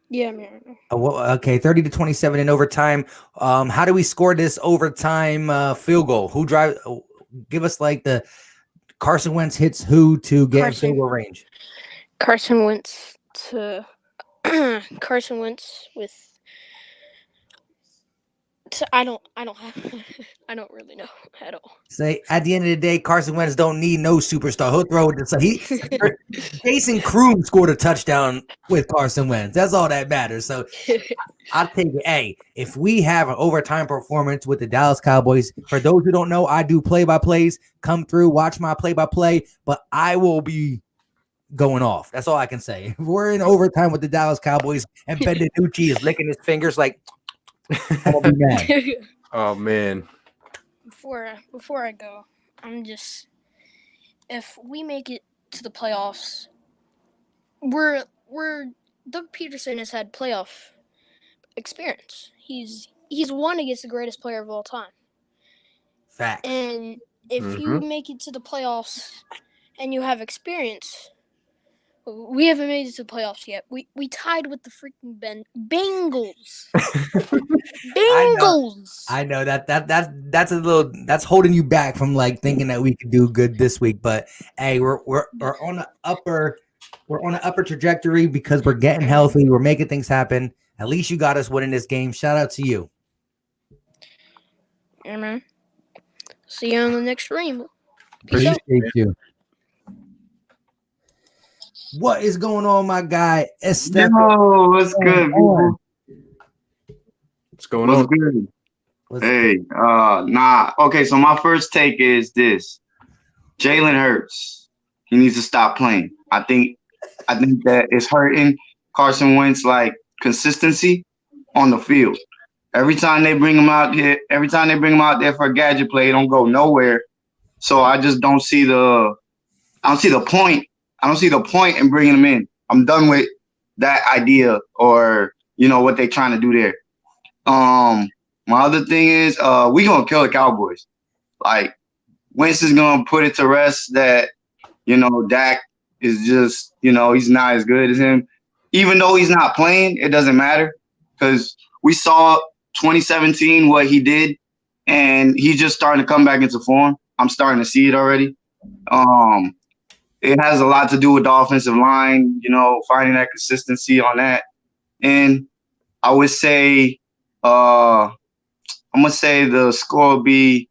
Yeah, man. Okay, 30-27 in overtime. How do we score this overtime field goal? Who drive? Give us like the Carson Wentz hits who to get in field goal range. Carson Wentz to Carson Wentz with. I don't really know at all. Say at the end of the day, Carson Wentz don't need no superstar. He'll throw it. So Jason Kroom scored a touchdown with Carson Wentz. That's all that matters. So I'll take it. Hey, if we have an overtime performance with the Dallas Cowboys, for those who don't know, I do play-by-plays. Come through, watch my play-by-play, but I will be going off. That's all I can say. If we're in overtime with the Dallas Cowboys and Ben DiNucci is licking his fingers like, I'll be mad. Oh man. Before I go, if we make it to the playoffs, we're Doug Peterson has had playoff experience. He's won against the greatest player of all time. Fact. And if you make it to the playoffs and you have experience, We haven't made it to the playoffs yet. We tied with the freaking Bengals. I know that's a little that's holding you back from like thinking that we could do good this week. But hey, we're on the upper trajectory because we're getting healthy. We're making things happen. At least you got us winning this game. Shout out to you. Yeah, man. See you on the next stream. Peace out. Appreciate you. What is going on, my guy? Yo, what's good, people? What's going What's on? good? What's Hey, okay, so my first take is this. Jalen Hurts, he needs to stop playing. I think that it's hurting Carson Wentz like consistency on the field. Every time they bring him out there for a gadget play, it don't go nowhere. So I just don't see the point. I don't see the point in bringing him in. I'm done with that idea or what they're trying to do there. My other thing is we gonna kill the Cowboys. Like Wentz is gonna put it to rest that Dak is just he's not as good as him. Even though he's not playing, it doesn't matter because we saw 2017 what he did, and he's just starting to come back into form. I'm starting to see it already. It has a lot to do with the offensive line, finding that consistency on that. And I would say, I'm gonna say the score will be,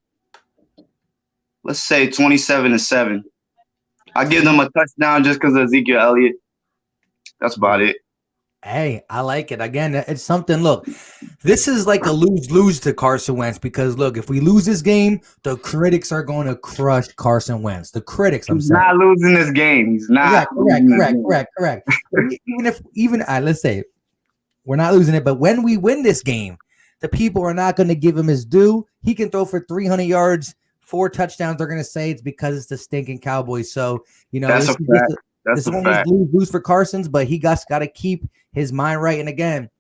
let's say 27-7. I give them a touchdown just because of Ezekiel Elliott. That's about it. Hey, I like it. Again, it's something. Look, this is like a lose-lose to Carson Wentz because, look, if we lose this game, the critics are going to crush Carson Wentz. The critics, I'm He's saying. not losing this game. He's not. Correct. Let's say we're not losing it, but when we win this game, the people are not going to give him his due. He can throw for 300 yards, 4 touchdowns. They're going to say it's because it's the stinking Cowboys. So, That's a fact. This one was lose for Carson's, but he got to keep his mind right. And again,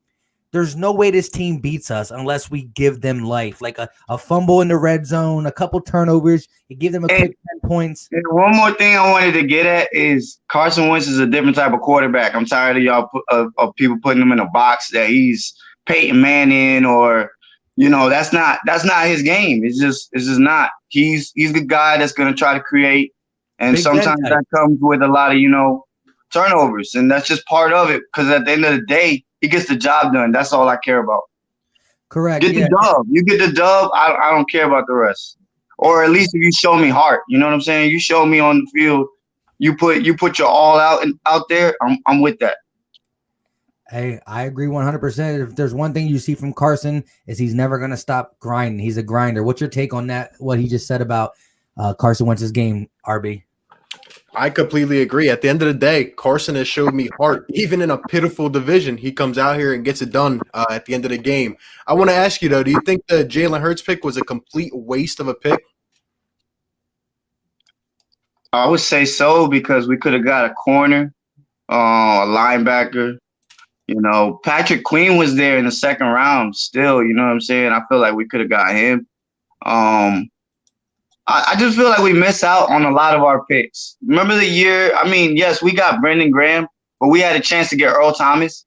there's no way this team beats us unless we give them life, like a fumble in the red zone, a couple turnovers. You give them a quick 10 points. And one more thing I wanted to get at is Carson Wentz is a different type of quarterback. I'm tired of y'all of people putting him in a box that he's Peyton Manning or that's not his game. It's just not. He's the guy that's going to try to create. And Big sometimes that comes with a lot of, turnovers. And that's just part of it because at the end of the day, he gets the job done. That's all I care about. Correct. Get the dub. You get the dub. I don't care about the rest. Or at least if you show me heart. You know what I'm saying? You show me on the field. You put your all out there. I'm with that. Hey, I agree 100%. If there's one thing you see from Carson is he's never going to stop grinding. He's a grinder. What's your take on that? What he just said about Carson Wentz's game, RB? I completely agree. At the end of the day, Carson has showed me heart. Even in a pitiful division, he comes out here and gets it done at the end of the game. I want to ask you, though, do you think the Jalen Hurts pick was a complete waste of a pick? I would say so because we could have got a corner, a linebacker. Patrick Queen was there in the second round still, you know what I'm saying? I feel like we could have got him. I just feel like we miss out on a lot of our picks. Remember the year? I mean, yes, we got Brendan Graham, but we had a chance to get Earl Thomas,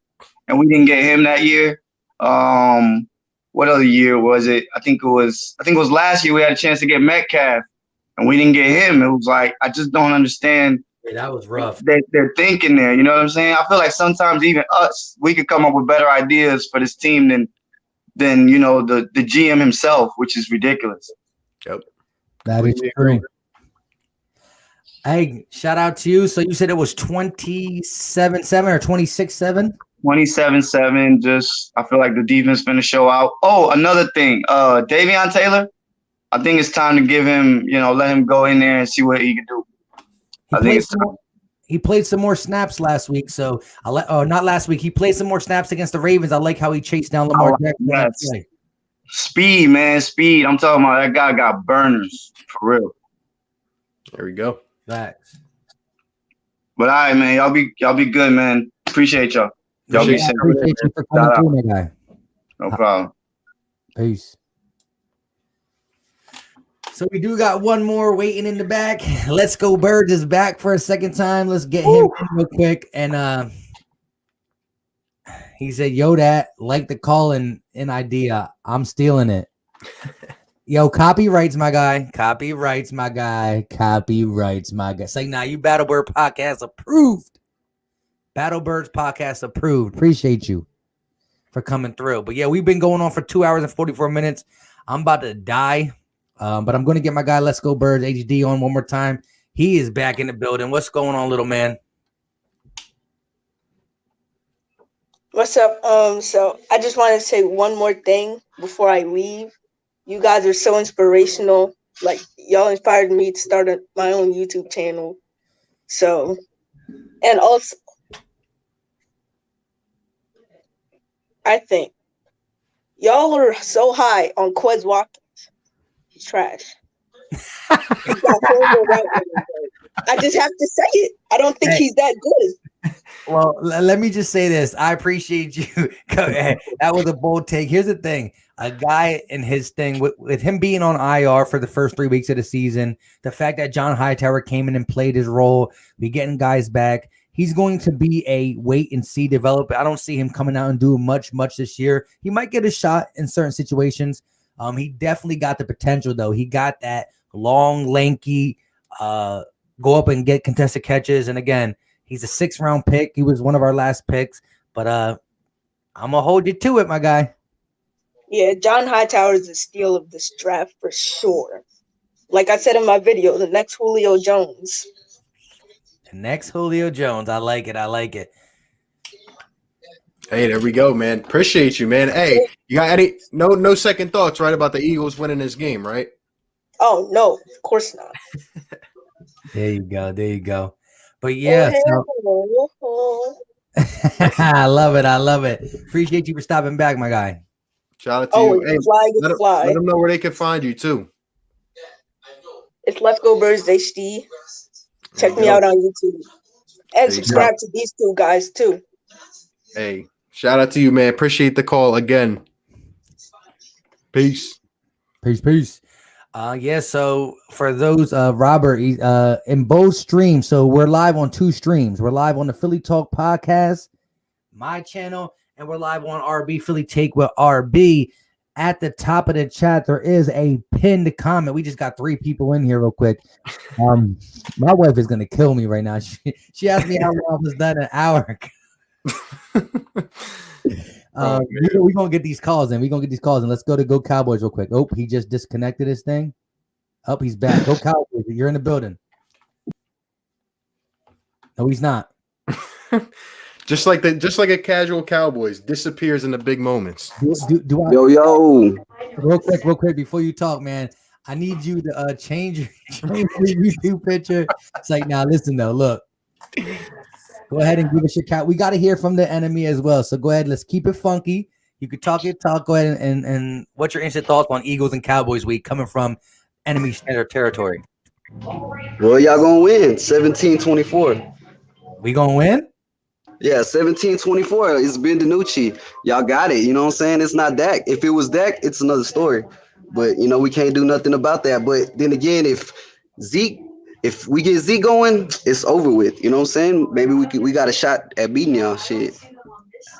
and we didn't get him that year. What other year was it? I think it was last year we had a chance to get Metcalf, and we didn't get him. It was like I just don't understand. Yeah, that was rough. They're thinking there. You know what I'm saying? I feel like sometimes even us, we could come up with better ideas for this team than the GM himself, which is ridiculous. Yep. That is true. Hey, shout out to you. So you said it was 27-7 or 26-7? 27-7. Just I feel like the defense finna show out. Oh, another thing. Davion Taylor, I think it's time to give him, let him go in there and see what he can do. He played some more snaps last week. So not last week. He played some more snaps against the Ravens. I like how he chased down Lamar Jackson. Speed, man, speed. I'm talking about that guy got burners for real. There we go. Facts. But all right, man, y'all be good, man. Appreciate y'all. Y'all be safe. Appreciate you for coming through, my guy. No problem. Peace. So we do got one more waiting in the back. Let's Go Birds is back for a second time. Let's get him in real quick. And he said, "Yo, that like the call in idea. I'm stealing it." Yo, copyrights, my guy. Copyrights, my guy. Copyrights, my guy. Say, nah, you Battlebird podcast approved. Battlebirds podcast approved. Appreciate you for coming through. But yeah, we've been going on for 2 hours and 44 minutes. I'm about to die. But I'm going to get my guy, Let's Go Birds HD, on one more time. He is back in the building. What's going on, little man? What's up? So I just wanted to say one more thing before I leave. You guys are so inspirational. Like, y'all inspired me to start my own YouTube channel. So, and also, I think y'all are so high on Quez Watkins. He's trash. He's got horrible route running, I just have to say it. I don't think he's that good. Well, let me just say this. I appreciate you. That was a bold take. Here's the thing. A guy in his thing, with him being on IR for the first 3 weeks of the season, the fact that John Hightower came in and played his role, we getting guys back. He's going to be a wait and see developer. I don't see him coming out and doing much this year. He might get a shot in certain situations. He definitely got the potential, though. He got that long, lanky, go up and get contested catches. And again, he's a 6th round pick. He was one of our last picks, but I'm gonna hold you to it, my guy. Yeah, John Hightower is the steal of this draft for sure. Like I said in my video, the next Julio Jones. The next Julio Jones. I like it. I like it. Hey, there we go, man. Appreciate you, man. Hey, you got any no second thoughts, right, about the Eagles winning this game, right? Oh no, of course not. There you go. There you go. But yeah, so I love it. I love it. Appreciate you for stopping back, my guy. Shout out to you. Hey, let them know where they can find you too. It's Let's Go Birds HD. Check me out on YouTube. And subscribe to these two guys too. Hey, shout out to you, man. Appreciate the call again. Peace. Peace. Yeah, so for those Robert, in both streams, so we're live on 2 streams. We're live on the Philly Talk podcast, my channel, and we're live on RB Philly Take with RB. At the top of the chat, there is a pinned comment. We just got 3 people in here real quick. My wife is gonna kill me right now. She asked me how long I was done, an hour ago. We're gonna get these calls in. Let's go to Go Cowboys real quick. Oh, he just disconnected his thing. Oh, he's back. Go Cowboys. You're in the building. No, he's not. just like a casual Cowboys disappears in the big moments. Do I, yo. Real quick, before you talk, man, I need you to change your YouTube picture. It's like, now listen though, look. Go ahead and give us your count. We got to hear from the enemy as well. So go ahead. Let's keep it funky. You could talk your talk. Go ahead and what's your instant thoughts on Eagles and Cowboys week coming from enemy standard territory? Well, y'all going to win 17-24. We going to win? Yeah, 17-24. It's Ben DiNucci. Y'all got it. You know what I'm saying? It's not Dak. If it was Dak, it's another story. But, we can't do nothing about that. But then again, if we get Zeke going, it's over with. You know what I'm saying? Maybe we got a shot at beating y'all. Shit.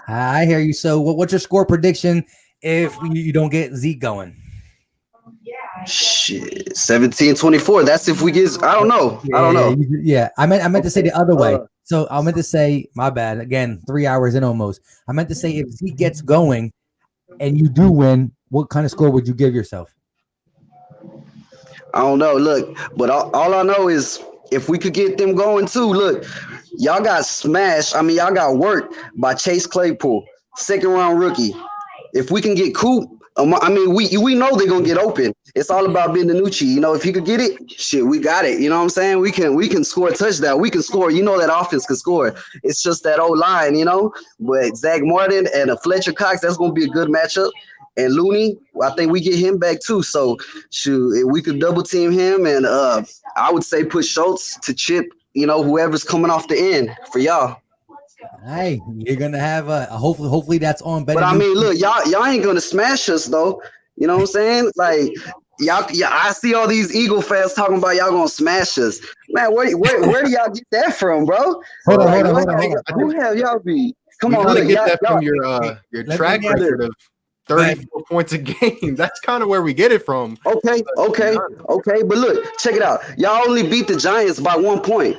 I hear you. So what's your score prediction if you don't get Zeke going? Shit, 17-24. That's if we get. I don't know. Yeah, I meant to say the other way. So I meant to say, my bad. Again, 3 hours in almost. I meant to say if Zeke gets going and you do win, what kind of score would you give yourself? I don't know. Look, but all I know is if we could get them going too. Look, y'all got smashed. I mean, y'all got worked by Chase Claypool, 2nd round rookie. If we can get Coop, we know they're gonna get open. It's all about Ben DiNucci. If he could get it, shit, we got it. You know what I'm saying? We can score a touchdown. We can score. That offense can score. It's just that old line, But Zach Martin and a Fletcher Cox, that's gonna be a good matchup. And Looney, I think we get him back too. So shoot, we could double team him, and I would say put Schultz to chip, whoever's coming off the end for y'all. Hey, you're gonna have hopefully that's on. But I mean, look, y'all ain't gonna smash us though. You know what I'm saying? Like, Y'all, yeah, I see all these Eagle fans talking about y'all gonna smash us. Man, where do y'all get that from, bro? Hold on, Like, hold on, what? hold on, hold on. Who have y'all be? Come We on, gotta look, get y'all, that from y'all. your Let me track ask you. record of Go ahead. 34 points a game. That's kind of where we get it from. Okay, okay, okay. But look, check it out. Y'all only beat the Giants by 1 point.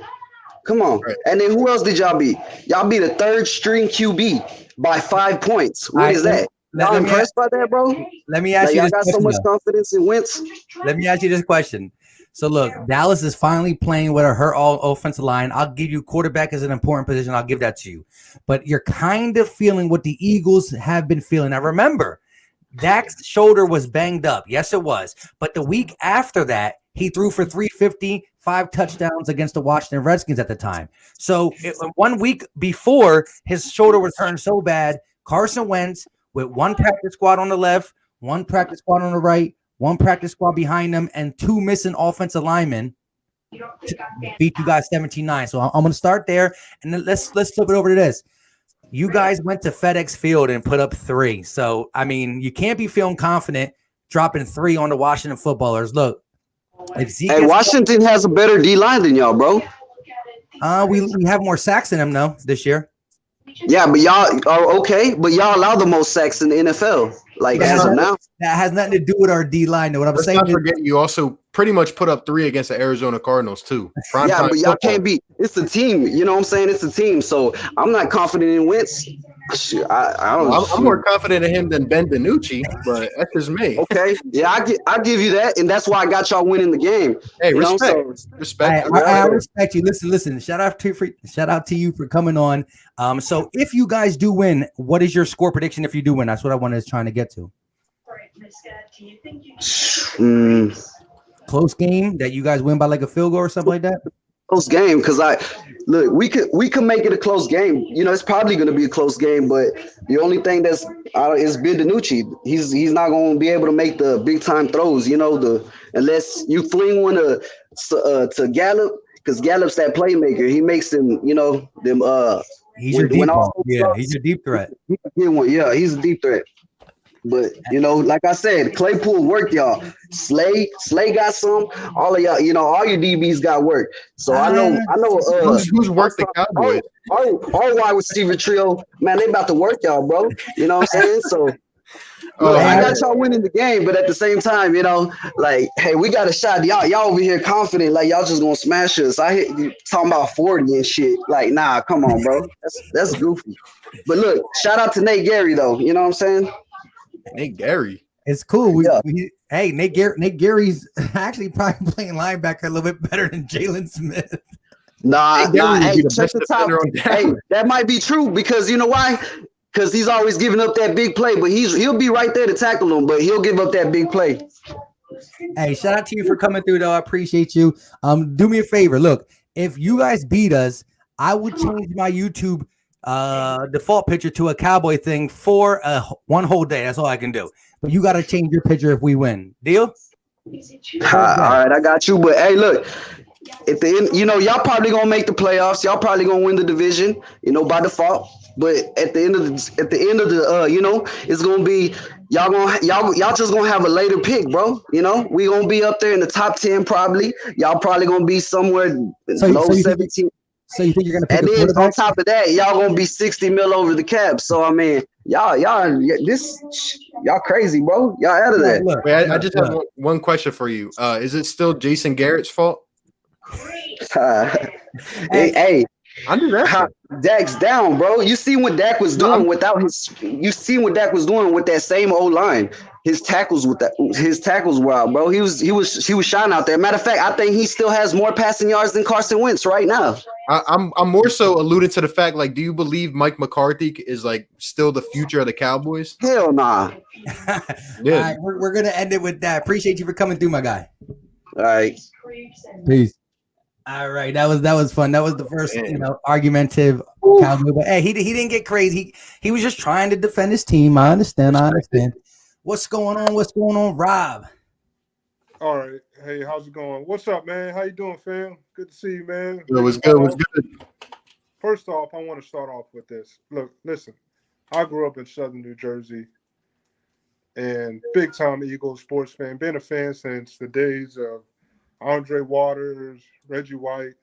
Come on. Right. And then who else did y'all beat? Y'all beat a third string QB by 5 points. All What right, is that? Y'all let me impressed by that, bro? let me ask Like you y'all this got so question much though. confidence in Wentz? Let me ask you this question. So look, Dallas is finally playing with a hurt all offensive line. I'll give you quarterback is an important position. I'll give that to you. But you're kind of feeling what the Eagles have been feeling. Now remember, Dak's shoulder was banged up. Yes, it was. But the week after that, he threw for 350, 5 touchdowns against the Washington Redskins at the time. So 1 week before, his shoulder was turned so bad, Carson Wentz with 1 practice squad on the left, 1 practice squad on the right, 1 practice squad behind them, and 2 missing offensive linemen beat you guys 17-9. So I'm going to start there, and then let's flip it over to this. You guys went to FedEx Field and put up 3. So, I mean, you can't be feeling confident dropping 3 on the Washington footballers. Look, if Zeke Hey, gets Washington has a better D line than y'all, bro. we have more sacks than them though this year. Yeah, but y'all are okay, but y'all allow the most sacks in the NFL. Like Let's as of not, now. That has nothing to do with our D line. What I'm let's saying not is, forget you also pretty much put up 3 against the Arizona Cardinals too. Prime Yeah, time but y'all football. can't be. It's a team. You know what I'm saying? It's a team. So I'm not confident in Wentz. Shoot, I don't. Well, I'm more Shoot. confident in him than Ben DiNucci, but that's just me. Okay. Yeah, I give you that, and that's why I got y'all winning the game. Hey, You know, respect, so respect. yeah. I respect you. Listen. Shout out to you for coming on. So if you guys do win, what is your score prediction if you do win? That's what I wanted trying to get to. Close game that you guys win by like a field goal or something like that. Close game because we could make it a close game. You know, it's probably going to be a close game, but the only thing that's is Ben DiNucci. He's not going to be able to make the big time throws. You know, unless you fling one to Gallup, because Gallup's that playmaker. He makes them. You know them. He's your deep ball. Yeah, he's your deep threat. Yeah, he's a deep threat. But you know, like I said, Claypool worked y'all. Slay got some. All of y'all, you know, all your DBs got work. So I know. Who's worked the Cowboys? All wide receiver trio, man, they about to work y'all, bro. You know what I'm saying? So Oh, look, I got y'all winning the game, but at the same time, you know, like, hey, we got a shot. Y'all over here confident, like y'all just gonna smash us. I hit you talking about 40 and shit. Like, nah, come on, bro. That's goofy. But look, shout out to Nate Gary though. You know what I'm saying? Nate Gary. It's cool. Hey, Nate Gary's actually probably playing linebacker a little bit better than Jalen Smith. Nah. Hey, the check best the top. defender on Hey, down. that might be true because you know why? Because he's always giving up that big play, but he'll be right there to tackle him, but he'll give up that big play. Hey, shout out to you for coming through, though. I appreciate you. Do me a favor. Look, if you guys beat us, I would change my YouTube default picture to a cowboy thing for one whole day. That's all I can do. But you got to change your picture if we win. Deal? All right, I got you. But hey, look, at the end, you know, y'all probably gonna make the playoffs. Y'all probably gonna win the division, you know, by default. But at the end of the you know, it's gonna be y'all just gonna have a later pick, bro. You know, we gonna be up there in the top 10 probably. Y'all probably gonna be somewhere low 17. So you think you're gonna pick And a then quarterback? on top of that, y'all gonna be 60 mil over the cap. So I mean, y'all crazy, bro. Y'all out of there. Wait, I just have one question for you. Is it still Jason Garrett's fault? Hey, I'm just asking. Dak's down, bro. You see what Dak was doing without his. You see what Dak was doing with that same O line. His tackles were out, bro. He was shining out there. Matter of fact, I think he still has more passing yards than Carson Wentz right now. I'm more so alluding to the fact, like, do you believe Mike McCarthy is like still the future of the Cowboys? Hell nah. All right, we're gonna end it with that. Appreciate you for coming through, my guy. All right. Peace. All right, that was fun. That was the first, argumentative Cowboy. But hey, he didn't get crazy. He was just trying to defend his team. I understand. What's going on, Rob? All right. Hey, how's it going? What's up, man? How you doing, fam? Good to see you, man. It was good. First off, I want to start off with this. Look, listen. I grew up in Southern New Jersey, and big time Eagles sports fan. Been a fan since the days of Andre Waters, Reggie White.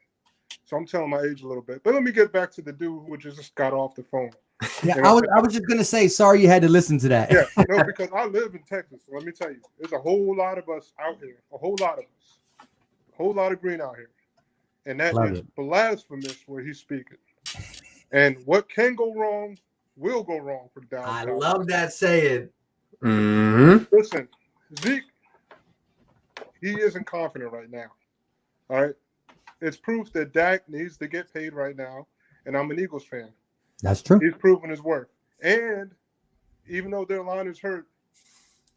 So I'm telling my age a little bit. But let me get back to the dude who just got off the phone. Yeah, And I was just gonna say, sorry you had to listen to that. yeah, no, because I live in Texas. So let me tell you, there's a whole lot of us out here, a whole lot of us, a whole lot of green out here. And that Love is it. blasphemous where he's speaking. And what can go wrong will go wrong for the Dallas I Cowboys. love that saying. Listen, Zeke, he isn't confident right now. All right. It's proof that Dak needs to get paid right now. And I'm an Eagles fan. That's true. He's proven his worth. And even though their line is hurt,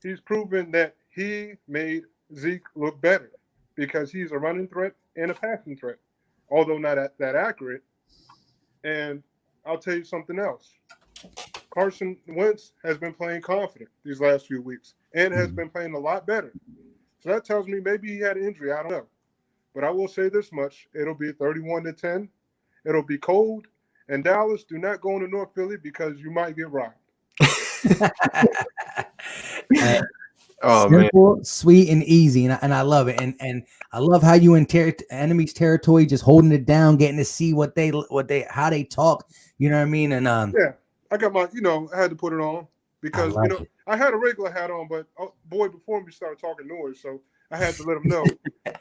he's proven that he made Zeke look better because he's a running threat and a passing threat, although not that accurate. And I'll tell you something else. Carson Wentz has been playing confident these last few weeks and has been playing a lot better. So that tells me maybe he had an injury. I don't know. But I will say this much. It'll be 31-10. It'll be cold. And Dallas, do not go into North Philly because you might get robbed. Simple, sweet, and easy, and I love it. And I love how you in enemy's territory, just holding it down, getting to see how they talk. You know what I mean? And yeah, I got my, I had to put it on because I had a regular hat on, but boy, before we started talking noise, so I had to let him know.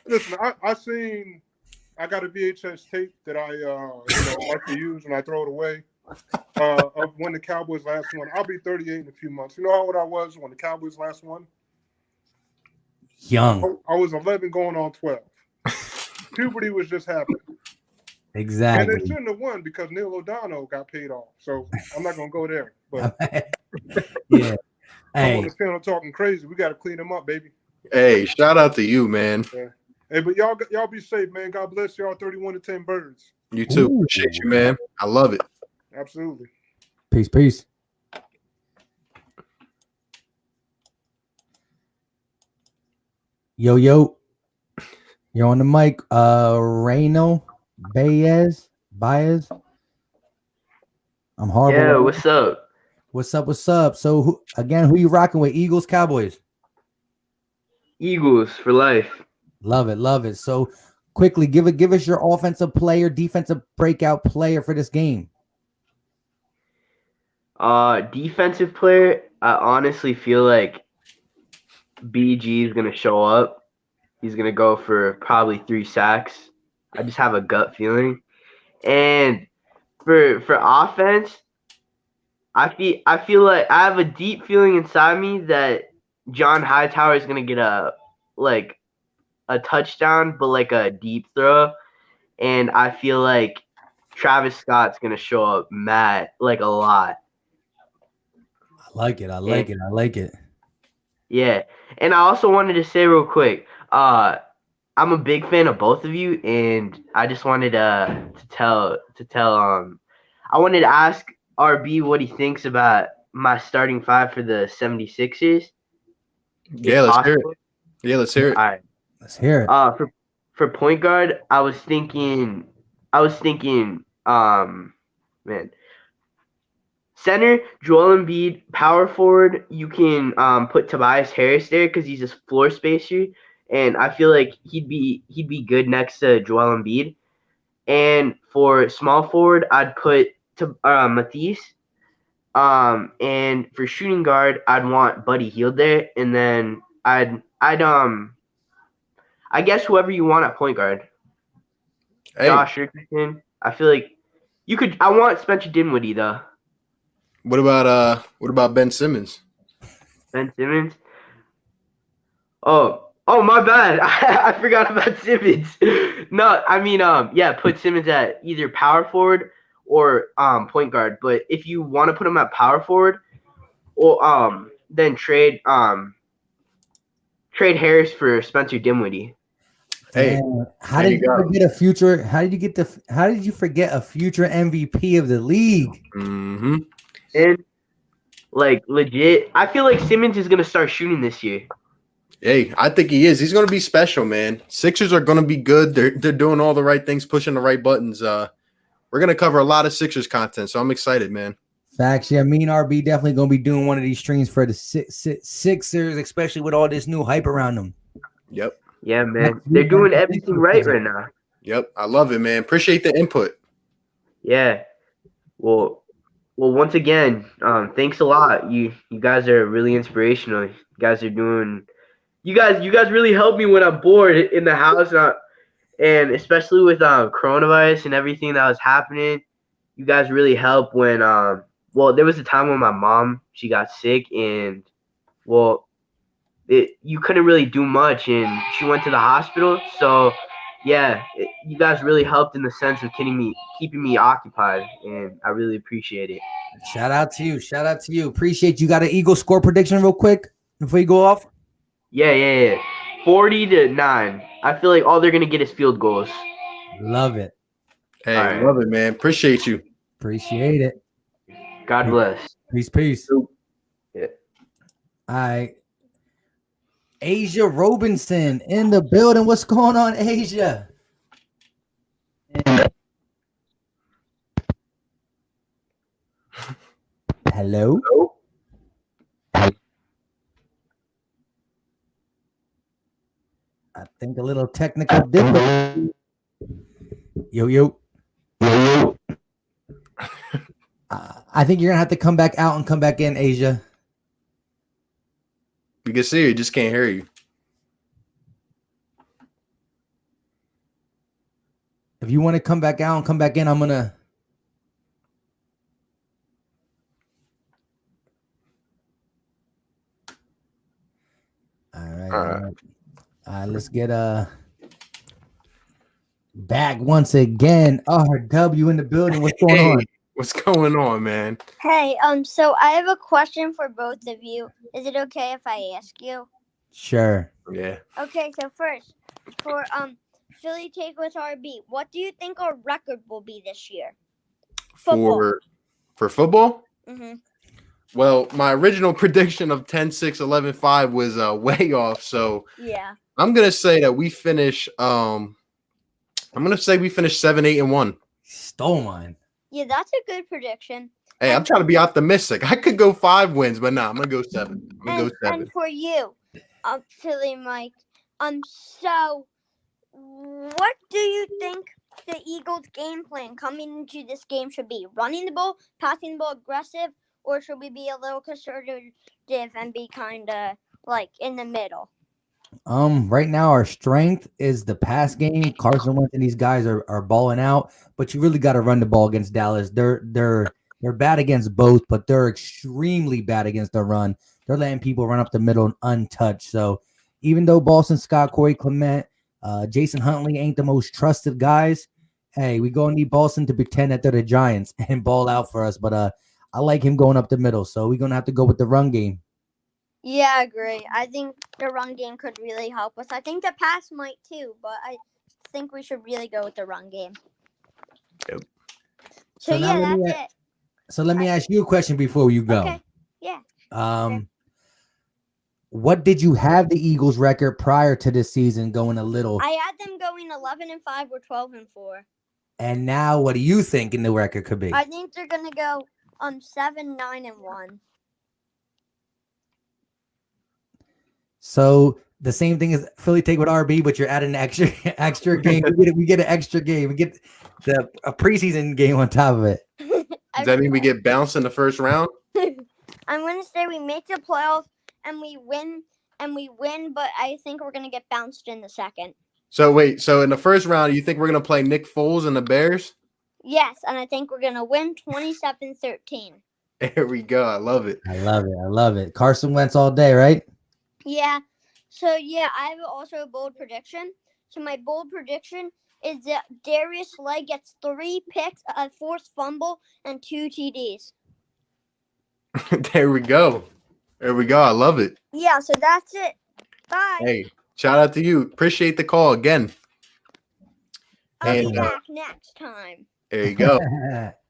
Listen, I got a VHS tape that I like to use when I throw it away. Of when the Cowboys last won. I'll be 38 in a few months. You know how old I was when the Cowboys last won? Young. I was 11 going on 12. Puberty was just happening. Exactly. And they shouldn't have won because Neil O'Donnell got paid off. So I'm not going to go there. But yeah. I'm on the channel talking crazy. We got to clean them up, baby. Hey, shout out to you, man. Yeah. Hey, but y'all be safe, man. God bless y'all. 31-10 birds. You too. Appreciate you, man. I love it. Absolutely. Peace. Yo, you're on the mic. Reno Baez. I'm horrible. Yeah, what's up? What's up? So who you rocking with? Eagles, Cowboys? Eagles for life. Love it. So quickly, give us your offensive player, defensive breakout player for this game. Defensive player, I honestly feel like BG is gonna show up. He's gonna go for probably 3 sacks. I just have a gut feeling. And for offense, I feel like I have a deep feeling inside me that John Hightower is gonna get a touchdown, but like a deep throw. And I feel like Travis Scott's gonna show up a lot. I like it. Yeah. And I also wanted to say real quick, I'm a big fan of both of you, and I just wanted to tell I wanted to ask RB what he thinks about my starting 5 for the 76ers. Yeah, let's hear it. All right. Let's hear it. For point guard, I was thinking center, Joel Embiid. Power forward, you can put Tobias Harris there because he's a floor spacer, and I feel like he'd be good next to Joel Embiid. And for small forward, I'd put Matisse. And for shooting guard, I'd want Buddy Hield there, and then I guess whoever you want at point guard. Hey. Josh Richardson. I feel like you could. I want Spencer Dinwiddie though. What about Ben Simmons? Ben Simmons. Oh, my bad. I forgot about Simmons. No, I mean, put Simmons at either power forward or point guard. But if you want to put him at power forward, or then trade Harris for Spencer Dinwiddie. Hey, how did you forget a future? How did you forget a future MVP of the league? Mm-hmm. And legit, I feel like Simmons is gonna start shooting this year. Hey, I think he is. He's gonna be special, man. Sixers are gonna be good. They're doing all the right things, pushing the right buttons. We're gonna cover a lot of Sixers content, so I'm excited, man. Facts. Yeah, me and RB definitely gonna be doing one of these streams for the Sixers, especially with all this new hype around them. Yep. Yeah, man. Next They're week, doing everything right now. Yep. I love it, man. Appreciate the input. Yeah. Well, once again, thanks a lot. You guys are really inspirational. You guys are doing. You guys really help me when I'm bored in the house, and especially with coronavirus and everything that was happening. You guys really help when well, there was a time when my mom, she got sick, and well, you couldn't really do much, and she went to the hospital. So yeah, you guys really helped in the sense of keeping me occupied, and I really appreciate it. Shout out to you. Shout out to you. Appreciate you. Got an Eagle score prediction real quick before you go off? Yeah. 40-9. I feel like all they're gonna get is field goals. Love it. Hey, All right. love it, man. Appreciate you. Appreciate it. God bless. Peace. Yeah. All right. Asia Robinson in the building. What's going on, Asia? Hello? I think a little technical difficulty. Yo. I think you're gonna have to come back out and come back in, Asia. You can see you just can't hear you. If you want to come back out and come back in, I'm gonna. All right. Let's get back once again. RW in the building. What's going on? What's going on, man? Hey, so I have a question for both of you. Is it okay if I ask you? Sure. Yeah. Okay, so first, for Philly Take with RB, what do you think our record will be this year? For football? Mm-hmm. Well, my original prediction of 10-6, 11-5 was way off. So yeah, I'm gonna say that we finish. I'm gonna say we finish 7-8-1. Stole mine. Yeah, that's a good prediction. Hey, I'm trying to be optimistic. I could go 5 wins, but I'm gonna go 7. I'm gonna go 7. And for you, Philly Mike, so what do you think the Eagles' game plan coming into this game should be? Running the ball, passing the ball, aggressive, or should we be a little conservative and be kind of like in the middle? Right now our strength is the pass game. Carson Wentz and these guys are balling out, but you really got to run the ball against Dallas. They're bad against both, but they're extremely bad against the run. They're letting people run up the middle untouched. So even though Boston Scott, Corey Clement, Jason Huntley ain't the most trusted guys, hey, we gonna need Boston to pretend that they're the Giants and ball out for us. But I like him going up the middle, so we're gonna have to go with the run game. Yeah, I agree. I think the run game could really help us. I think the pass might too, but I think we should really go with the run game. Yep. So yeah, that's it. So let me ask you a question before you go. Okay. Yeah. What did you have the Eagles record prior to this season going a little? I had them going 11-5 or 12-4. And now what do you think the record could be? I think they're gonna go 7-9-1. So the same thing as Philly Take with RB, but you're adding an extra game. We get an extra game. We get a preseason game on top of it. Does that mean we get bounced in the first round? I'm gonna say we make the playoffs and we win, but I think we're gonna get bounced in the second. So wait, so in the first round, you think we're gonna play Nick Foles and the Bears? Yes, and I think we're gonna win 27-13. There we go. I love it. I love it. Carson Wentz all day, right? Yeah. So yeah, I have also a bold prediction. So my bold prediction is that Darius Slay gets 3 picks, a forced fumble, and 2 TDs. There we go. I love it. Yeah, so that's it. Bye. Hey, shout out to you. Appreciate the call again. I'll be back next time. There you go.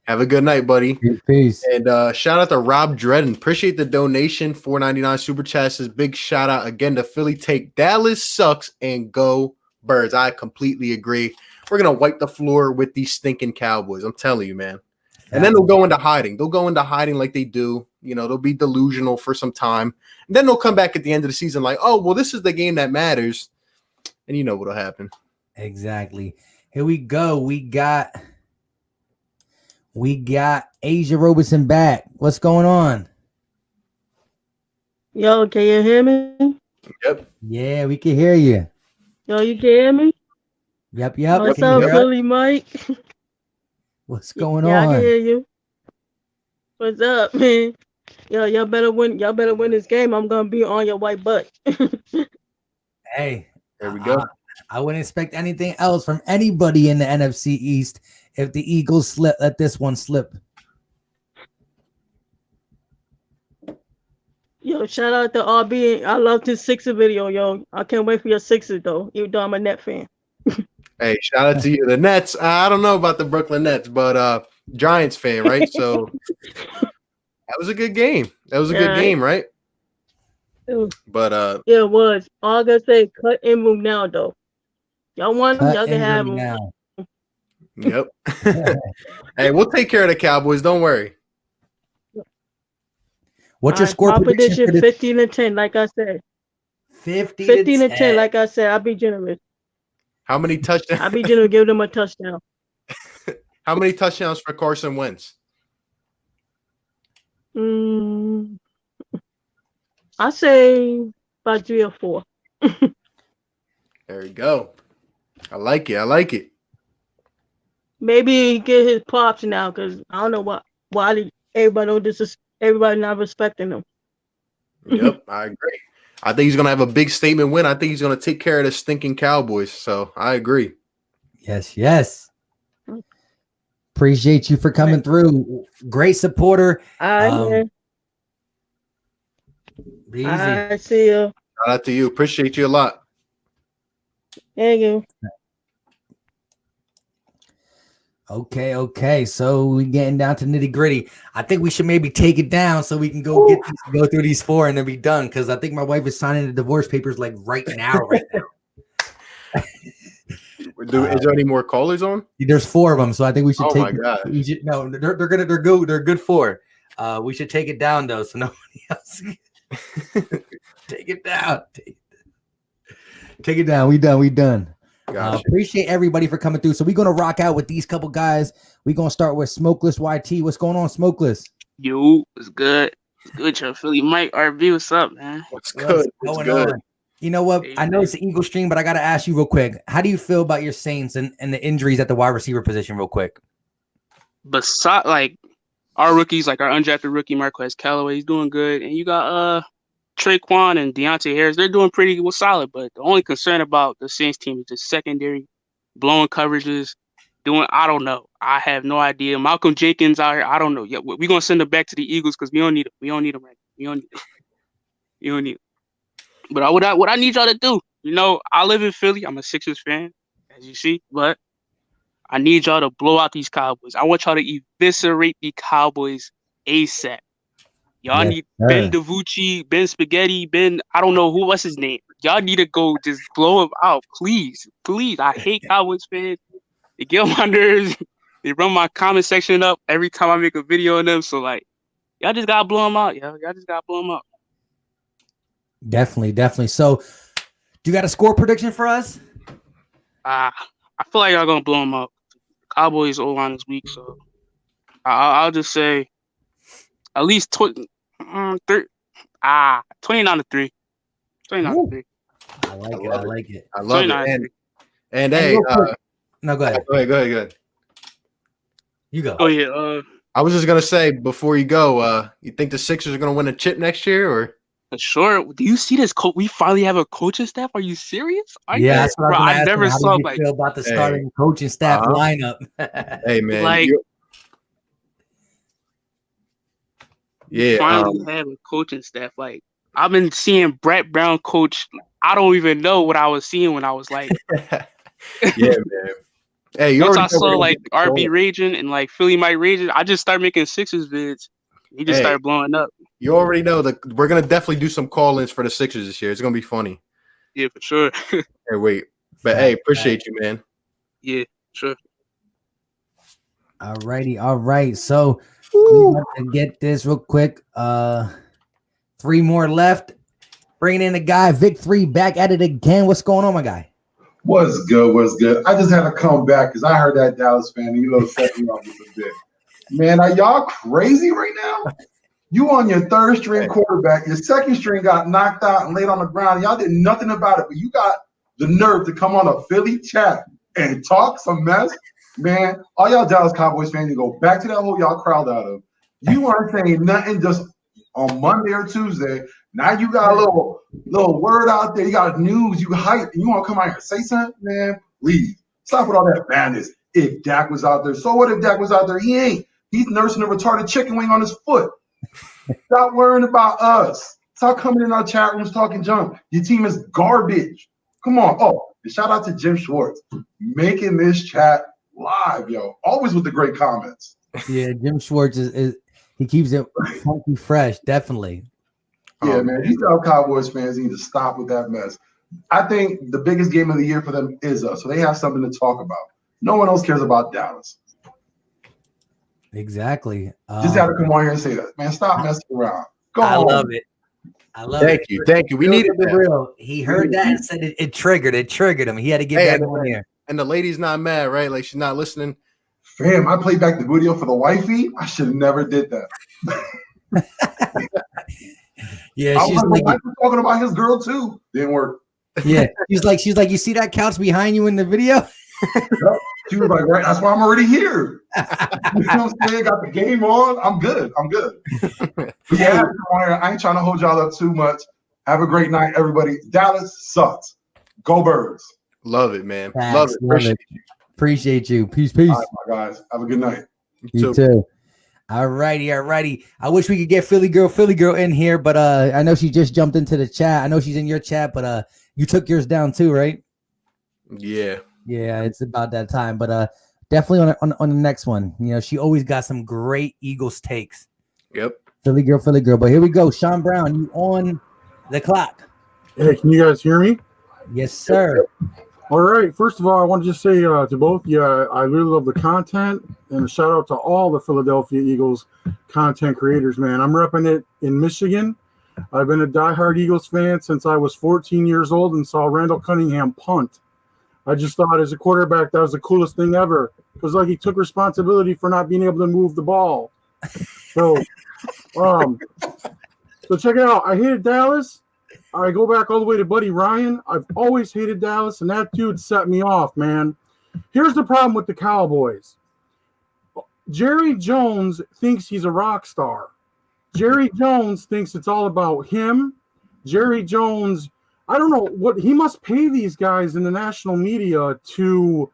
Have a good night, buddy. Peace. And shout out to Rob Dredden. Appreciate the donation. $4.99 super chat says big shout out again to Philly Take. Dallas sucks and go Birds. I completely agree. We're gonna wipe the floor with these stinking Cowboys. I'm telling you, man. And then they'll go into hiding. They'll go into hiding like they do. You know, they'll be delusional for some time. And then they'll come back at the end of the season like, oh, well, this is the game that matters. And you know what'll happen. Exactly. Here we go. We got Asia Robertson back. What's going on? Yo, can you hear me? Yep. Yeah, we can hear you. Yo, you can hear me? Yep. What's Can you up, hear us? Philly Mike? What's going Yeah, I can on? hear you. What's up, man? Yo, y'all better win. Y'all better win this game. I'm gonna be on your white butt. Hey, there we go. I wouldn't expect anything else from anybody in the NFC East if the Eagles let this one slip. Yo, shout out to RB. I love his Sixer video, yo. I can't wait for your Sixers though. Even though I'm a Net fan. Hey, shout out to you. The Nets. I don't know about the Brooklyn Nets, but Giants fan, right? So that was a good game. That was a good game, right? But yeah, it was. All I gotta say, cut and move now though. Y'all want them, y'all can have them. Now. Yep. Hey, we'll take care of the Cowboys. Don't worry. What's your score my prediction? prediction? 15-10, like I said. 15-10, like I said. I'll be generous. How many touchdowns? I'll be generous. Give them a touchdown. How many touchdowns for Carson Wentz? I say about 3 or 4. There you go. I like it. I like it. Maybe he get his props now because I don't know why everybody not respecting him. Yep, I agree. I think he's gonna have a big statement win. I think he's gonna take care of the stinking Cowboys. So I agree. Yes. Appreciate you for coming through. Great supporter. I see you. Shout out to you. Appreciate you a lot. Thank you. Okay. So we getting down to nitty gritty. I think we should maybe take it down so we can go through these 4 and then be done. Because I think my wife is signing the divorce papers like right now. Is there any more callers on? There's 4 of them, so I think we should Oh take. my God. No, they're good. They're good 4. We should take it down though, so nobody else. Take it down. Take it down. We done. Gotcha. Appreciate everybody for coming through. So we're gonna rock out with these couple guys. We're gonna start with Smokeless YT. What's going on, Smokeless? Yo, what's good? What's good, y'all? Philly Mike, RB, what's up, man? What's good? What's going on? You know what? I know it's the Eagle stream, but I gotta ask you real quick. How do you feel about your Saints and the injuries at the wide receiver position, real quick? Besides, like our rookies, like our undrafted rookie Marquez Callaway, he's doing good, and you got Traquan and Deontay Harris. They're doing pretty solid, but the only concern about the Saints team is the secondary, blowing coverages, I don't know. I have no idea. Malcolm Jenkins out here, I don't know. Yeah, we're gonna send him back to the Eagles because we don't need him. We don't need him right now. We don't need him. But what I need y'all to do, I live in Philly. I'm a Sixers fan, as you see, but I need y'all to blow out these Cowboys. I want y'all to eviscerate the Cowboys ASAP. Y'all need Ben DiVucci, Ben Spaghetti, I don't know what's his name. Y'all need to go just blow him out, please. Please. I hate Cowboys fans. They get on my nerves. They run my comment section up every time I make a video on them. So, y'all just got to blow them out, yo. Y'all just got to blow them out. Definitely. So, do you got a score prediction for us? I feel like y'all going to blow them out. Cowboys O-line is weak, so I'll just say at least 29-3. 29-3. I like it. I love it. And hey, no, go ahead. Go ahead. You go. Oh yeah. I was just gonna say before you go, you think the Sixers are gonna win a chip next year, or? Sure. Do you see this? We finally have a coaching staff. Are you serious? That's what I never saw. How do you feel about the starting coaching staff lineup? Hey man, finally have a coaching staff. I've been seeing Brett Brown coach. I don't even know what I was seeing when I was like. Yeah, man. Hey, once I saw RB raging and Philly Mike raging, I just started making Sixers vids. He just started blowing up. You already know that we're gonna definitely do some call-ins for the Sixers this year. It's gonna be funny. Yeah, for sure. Hey, wait, but hey, appreciate you, man. Yeah, sure. All righty. All right. So we want to get this real quick. 3 more left. Bringing in the guy, Vic 3, back at it again. What's going on, my guy? What's good? What's good? I just had to come back because I heard that Dallas fan and you know set me off just a bit. Man, are y'all crazy right now? You on your third string quarterback, your second string got knocked out and laid on the ground. Y'all did nothing about it, but you got the nerve to come on a Philly chat and talk some mess. Man, all y'all Dallas Cowboys fans, you go back to that hole y'all crawled out of. You weren't saying nothing just on Monday or Tuesday. Now you got a little word out there. You got news. You hype. And you want to come out here and say something? Man, please. Stop with all that madness. If Dak was out there, so what if Dak was out there? He ain't. He's nursing a retarded chicken wing on his foot. Stop worrying about us. Stop coming in our chat rooms talking junk. Your team is garbage. Come on. Oh, and shout out to Jim Schwartz making this chat live, yo. Always with the great comments. Yeah, Jim Schwartz is he keeps it funky fresh, definitely. Yeah, man. These Cowboys fans need to stop with that mess. I think the biggest game of the year for them is us, so they have something to talk about. No one else cares about Dallas. Exactly. Just had to come on here and say that, man. Stop messing around. Go I on. love it. I love it. Thank you. We needed the that. real. He heard that and said it triggered him. He had to get back on here. And the lady's not mad, right? Like she's not listening. Fam, I played back the video for the wifey. I should have never did that. Yeah, she's like, my wife was talking about his girl too. Didn't work. Yeah, she's like, you see that couch behind you in the video? She was like, right, that's why I'm already here. You know what I'm saying? Got the game on. I'm good. Yeah, I ain't trying to hold y'all up too much. Have a great night, everybody. Dallas sucks. Go Birds. Love it, man. Thanks, Love it. Appreciate you. Peace. All right, my guys. Have a good night. You too. All righty. I wish we could get Philly girl in here, but I know she just jumped into the chat. I know she's in your chat, but you took yours down too, right? Yeah. Yeah, it's about that time, but definitely on the next one. You know, she always got some great Eagles takes. Yep. Philly girl. But here we go. Sean Brown, you on the clock. Hey, can you guys hear me? Yes, sir. All right. First of all, I want to just say to both, I really love the content, and a shout out to all the Philadelphia Eagles content creators, man. I'm repping it in Michigan. I've been a diehard Eagles fan since I was 14 years old and saw Randall Cunningham punt. I just thought as a quarterback, that was the coolest thing ever. It was like he took responsibility for not being able to move the ball. So check it out. I hated Dallas. I go back all the way to Buddy Ryan. I've always hated Dallas, and that dude set me off, man. Here's the problem with the Cowboys. Jerry Jones thinks he's a rock star. Jerry Jones thinks it's all about him. Jerry Jones, I don't know what he must pay these guys in the national media to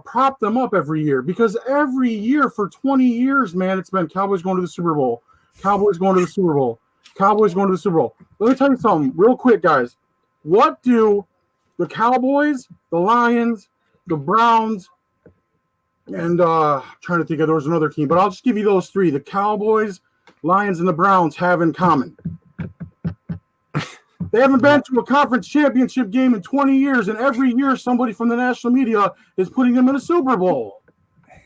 prop them up every year, because every year for 20 years, man, it's been Cowboys going to the Super Bowl. Cowboys going to the Super Bowl. Cowboys going to the Super Bowl. Let me tell you something real quick, guys. What do the Cowboys, the Lions, the Browns, and trying to think of there was another team, but I'll just give you those three. The Cowboys, Lions, and the Browns have in common. They haven't been to a conference championship game in 20 years, and every year somebody from the national media is putting them in a Super Bowl.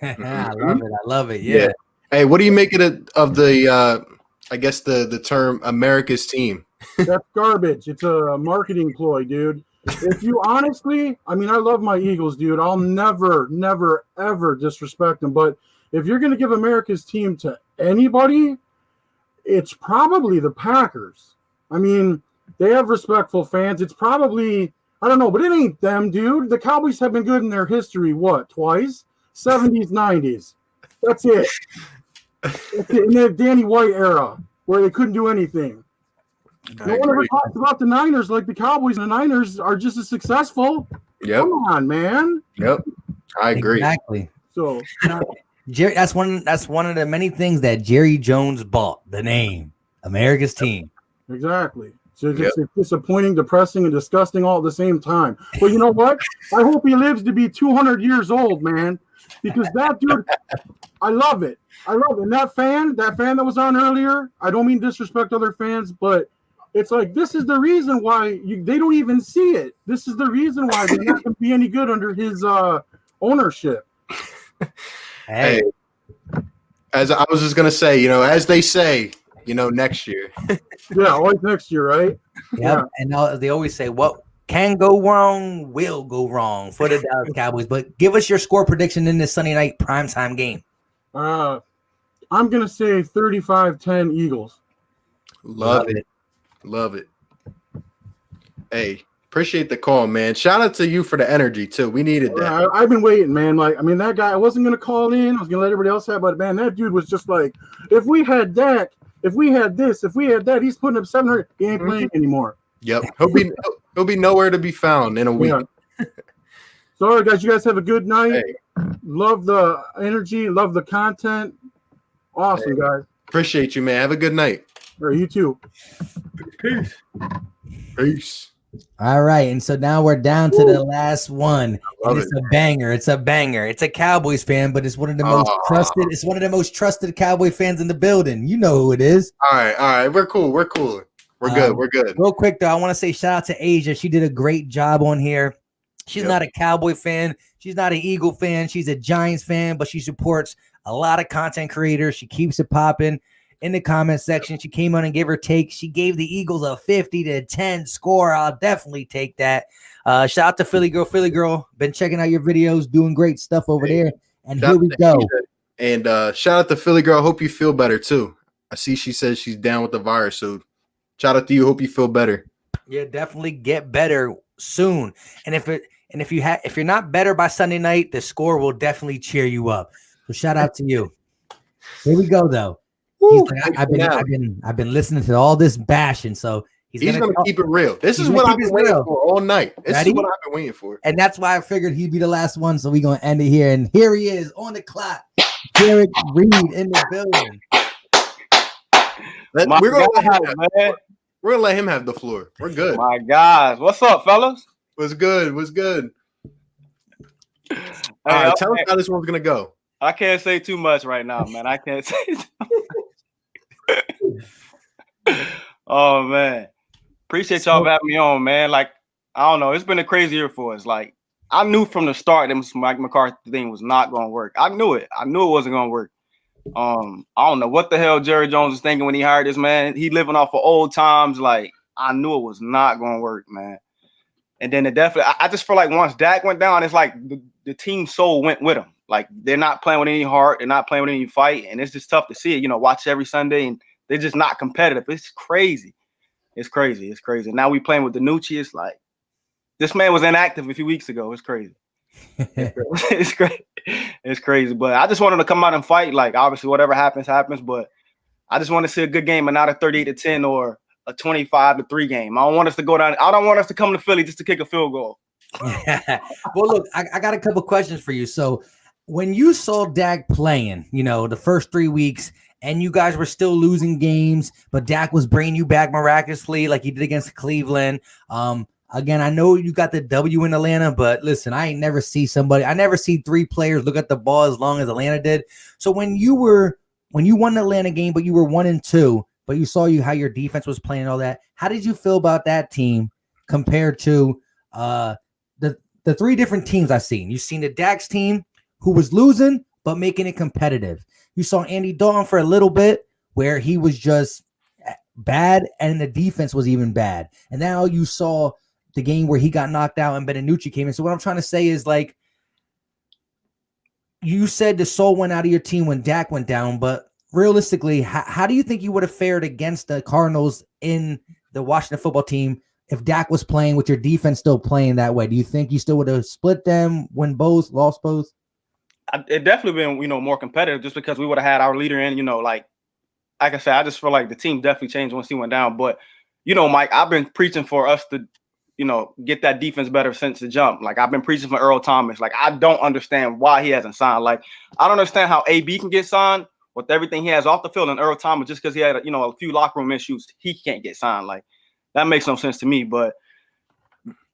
I love it. Yeah. Hey, what do you make of the I guess the term America's team? That's garbage. It's a marketing ploy, dude. If you honestly, I mean, I love my Eagles, dude. I'll never, ever disrespect them. But if you're going to give America's team to anybody, it's probably the Packers. I mean, they have respectful fans. It's probably, I don't know, but it ain't them, dude. The Cowboys have been good in their history, what, twice? 70s, 90s. That's it. In the Danny White era, where they couldn't do anything. No one ever talks about the Niners like the Cowboys, and the Niners are just as successful. Yep. Come on, man. Yep. I agree. Exactly. So Jerry, that's one of the many things that Jerry Jones bought, the name America's team. Exactly. So it's disappointing, depressing, and disgusting all at the same time. But you know what? I hope he lives to be 200 years old, man. Because that dude, I love it. And that fan that was on earlier, I don't mean disrespect other fans, but it's like, this is the reason why they don't even see it. This is the reason why they're not going to be any good under his ownership. Hey, as I was just gonna say, as they say, next year. Yeah, always next year, right? Yep. And they always say what can go wrong will go wrong for the Dallas Cowboys. But give us your score prediction in this Sunday night primetime game. I'm gonna say 35-10 Eagles. Love it. Love it. Hey, appreciate the call, man. Shout out to you for the energy too. We needed that. I've been waiting, man. That guy, I wasn't gonna call in. I was gonna let everybody else have, but man, that dude was just like, if we had Dak, if we had this, if we had that, he's putting up 700. He ain't playing anymore. Yep, he'll be nowhere to be found in a week. Yeah. So, all right, guys, you guys have a good night. Love the energy, love the content. Awesome, guys. Appreciate you, man. Have a good night. All right, you too. Peace. Peace. All right, and so now we're down to the last one. And it's a banger. It's a banger. It's a Cowboys fan, but it's one of the most trusted. It's one of the most trusted Cowboy fans in the building. You know who it is. All right. We're cool. We're good. We're good. Real quick though, I want to say shout out to Asia. She did a great job on here. She's not a Cowboy fan. She's not an Eagle fan. She's a Giants fan, but she supports a lot of content creators. She keeps it popping. In the comment section, she came on and gave her take. She gave the Eagles a 50-10 score. I'll definitely take that. Shout out to Philly girl. Been checking out your videos, doing great stuff over there. And here we go. And shout out to Philly girl. Hope you feel better too. I see she says she's down with the virus, so shout out to you. Hope you feel better. Yeah, definitely get better soon. And if you're not better by Sunday night, the score will definitely cheer you up. So shout out to you. Here we go though. Like, I've been listening to all this bashing, so he's gonna keep it real. This is what I've been waiting for all night. This is what I've been waiting for, and that's why I figured he'd be the last one. So we're gonna end it here, and here he is on the clock, Derek Reed in the building. We're gonna let him have the floor. We're good. My guys, what's up, fellas? What's good? All right, tell us how this one's gonna go. I can't say too much right now, man. I can't say too much. Oh man, appreciate y'all for having me on, man. Like, I don't know, it's been a crazy year for us. Like, I knew from the start that Mike McCarthy thing was not gonna work. I knew it wasn't gonna work. I don't know what the hell Jerry Jones was thinking when he hired this man. He living off of old times. Like, I knew it was not gonna work, man. And then I just feel like once Dak went down, it's like the team soul went with him. Like, they're not playing with any heart, they're not playing with any fight, and it's just tough to see it. Watch every Sunday, and they're just not competitive. It's crazy. It's crazy. Now we playing with Danucci. It's like, this man was inactive a few weeks ago. It's crazy. It's great. It's crazy. But I just wanted to come out and fight. Like, obviously, whatever happens. But I just want to see a good game and not a 38-10 or a 25-3 game. I don't want us to go down. I don't want us to come to Philly just to kick a field goal. Well, look, I got a couple questions for you. So when you saw Dak playing, the first 3 weeks, and you guys were still losing games, but Dak was bringing you back miraculously like he did against Cleveland. Again, I know you got the W in Atlanta, but listen, I never see 3 players look at the ball as long as Atlanta did. So when you won the Atlanta game, but you were 1-2, but you saw how your defense was playing and all that, how did you feel about that team compared to the 3 different teams I've seen? You've seen the Dak's team who was losing, but making it competitive. You saw Andy Dalton for a little bit where he was just bad and the defense was even bad. And now you saw the game where he got knocked out and Benanucci came in. So what I'm trying to say is, like, you said the soul went out of your team when Dak went down, but realistically, how do you think you would have fared against the Cardinals in the Washington football team if Dak was playing with your defense still playing that way? Do you think you still would have split them, win both, lost both? It definitely been, more competitive just because we would have had our leader in, like I said, I just feel like the team definitely changed once he went down. But, Mike, I've been preaching for us to, get that defense better since the jump. Like, I've been preaching for Earl Thomas. Like, I don't understand why he hasn't signed. Like, I don't understand how AB can get signed with everything he has off the field, and Earl Thomas, just because he had, a few locker room issues, he can't get signed. Like, that makes no sense to me. But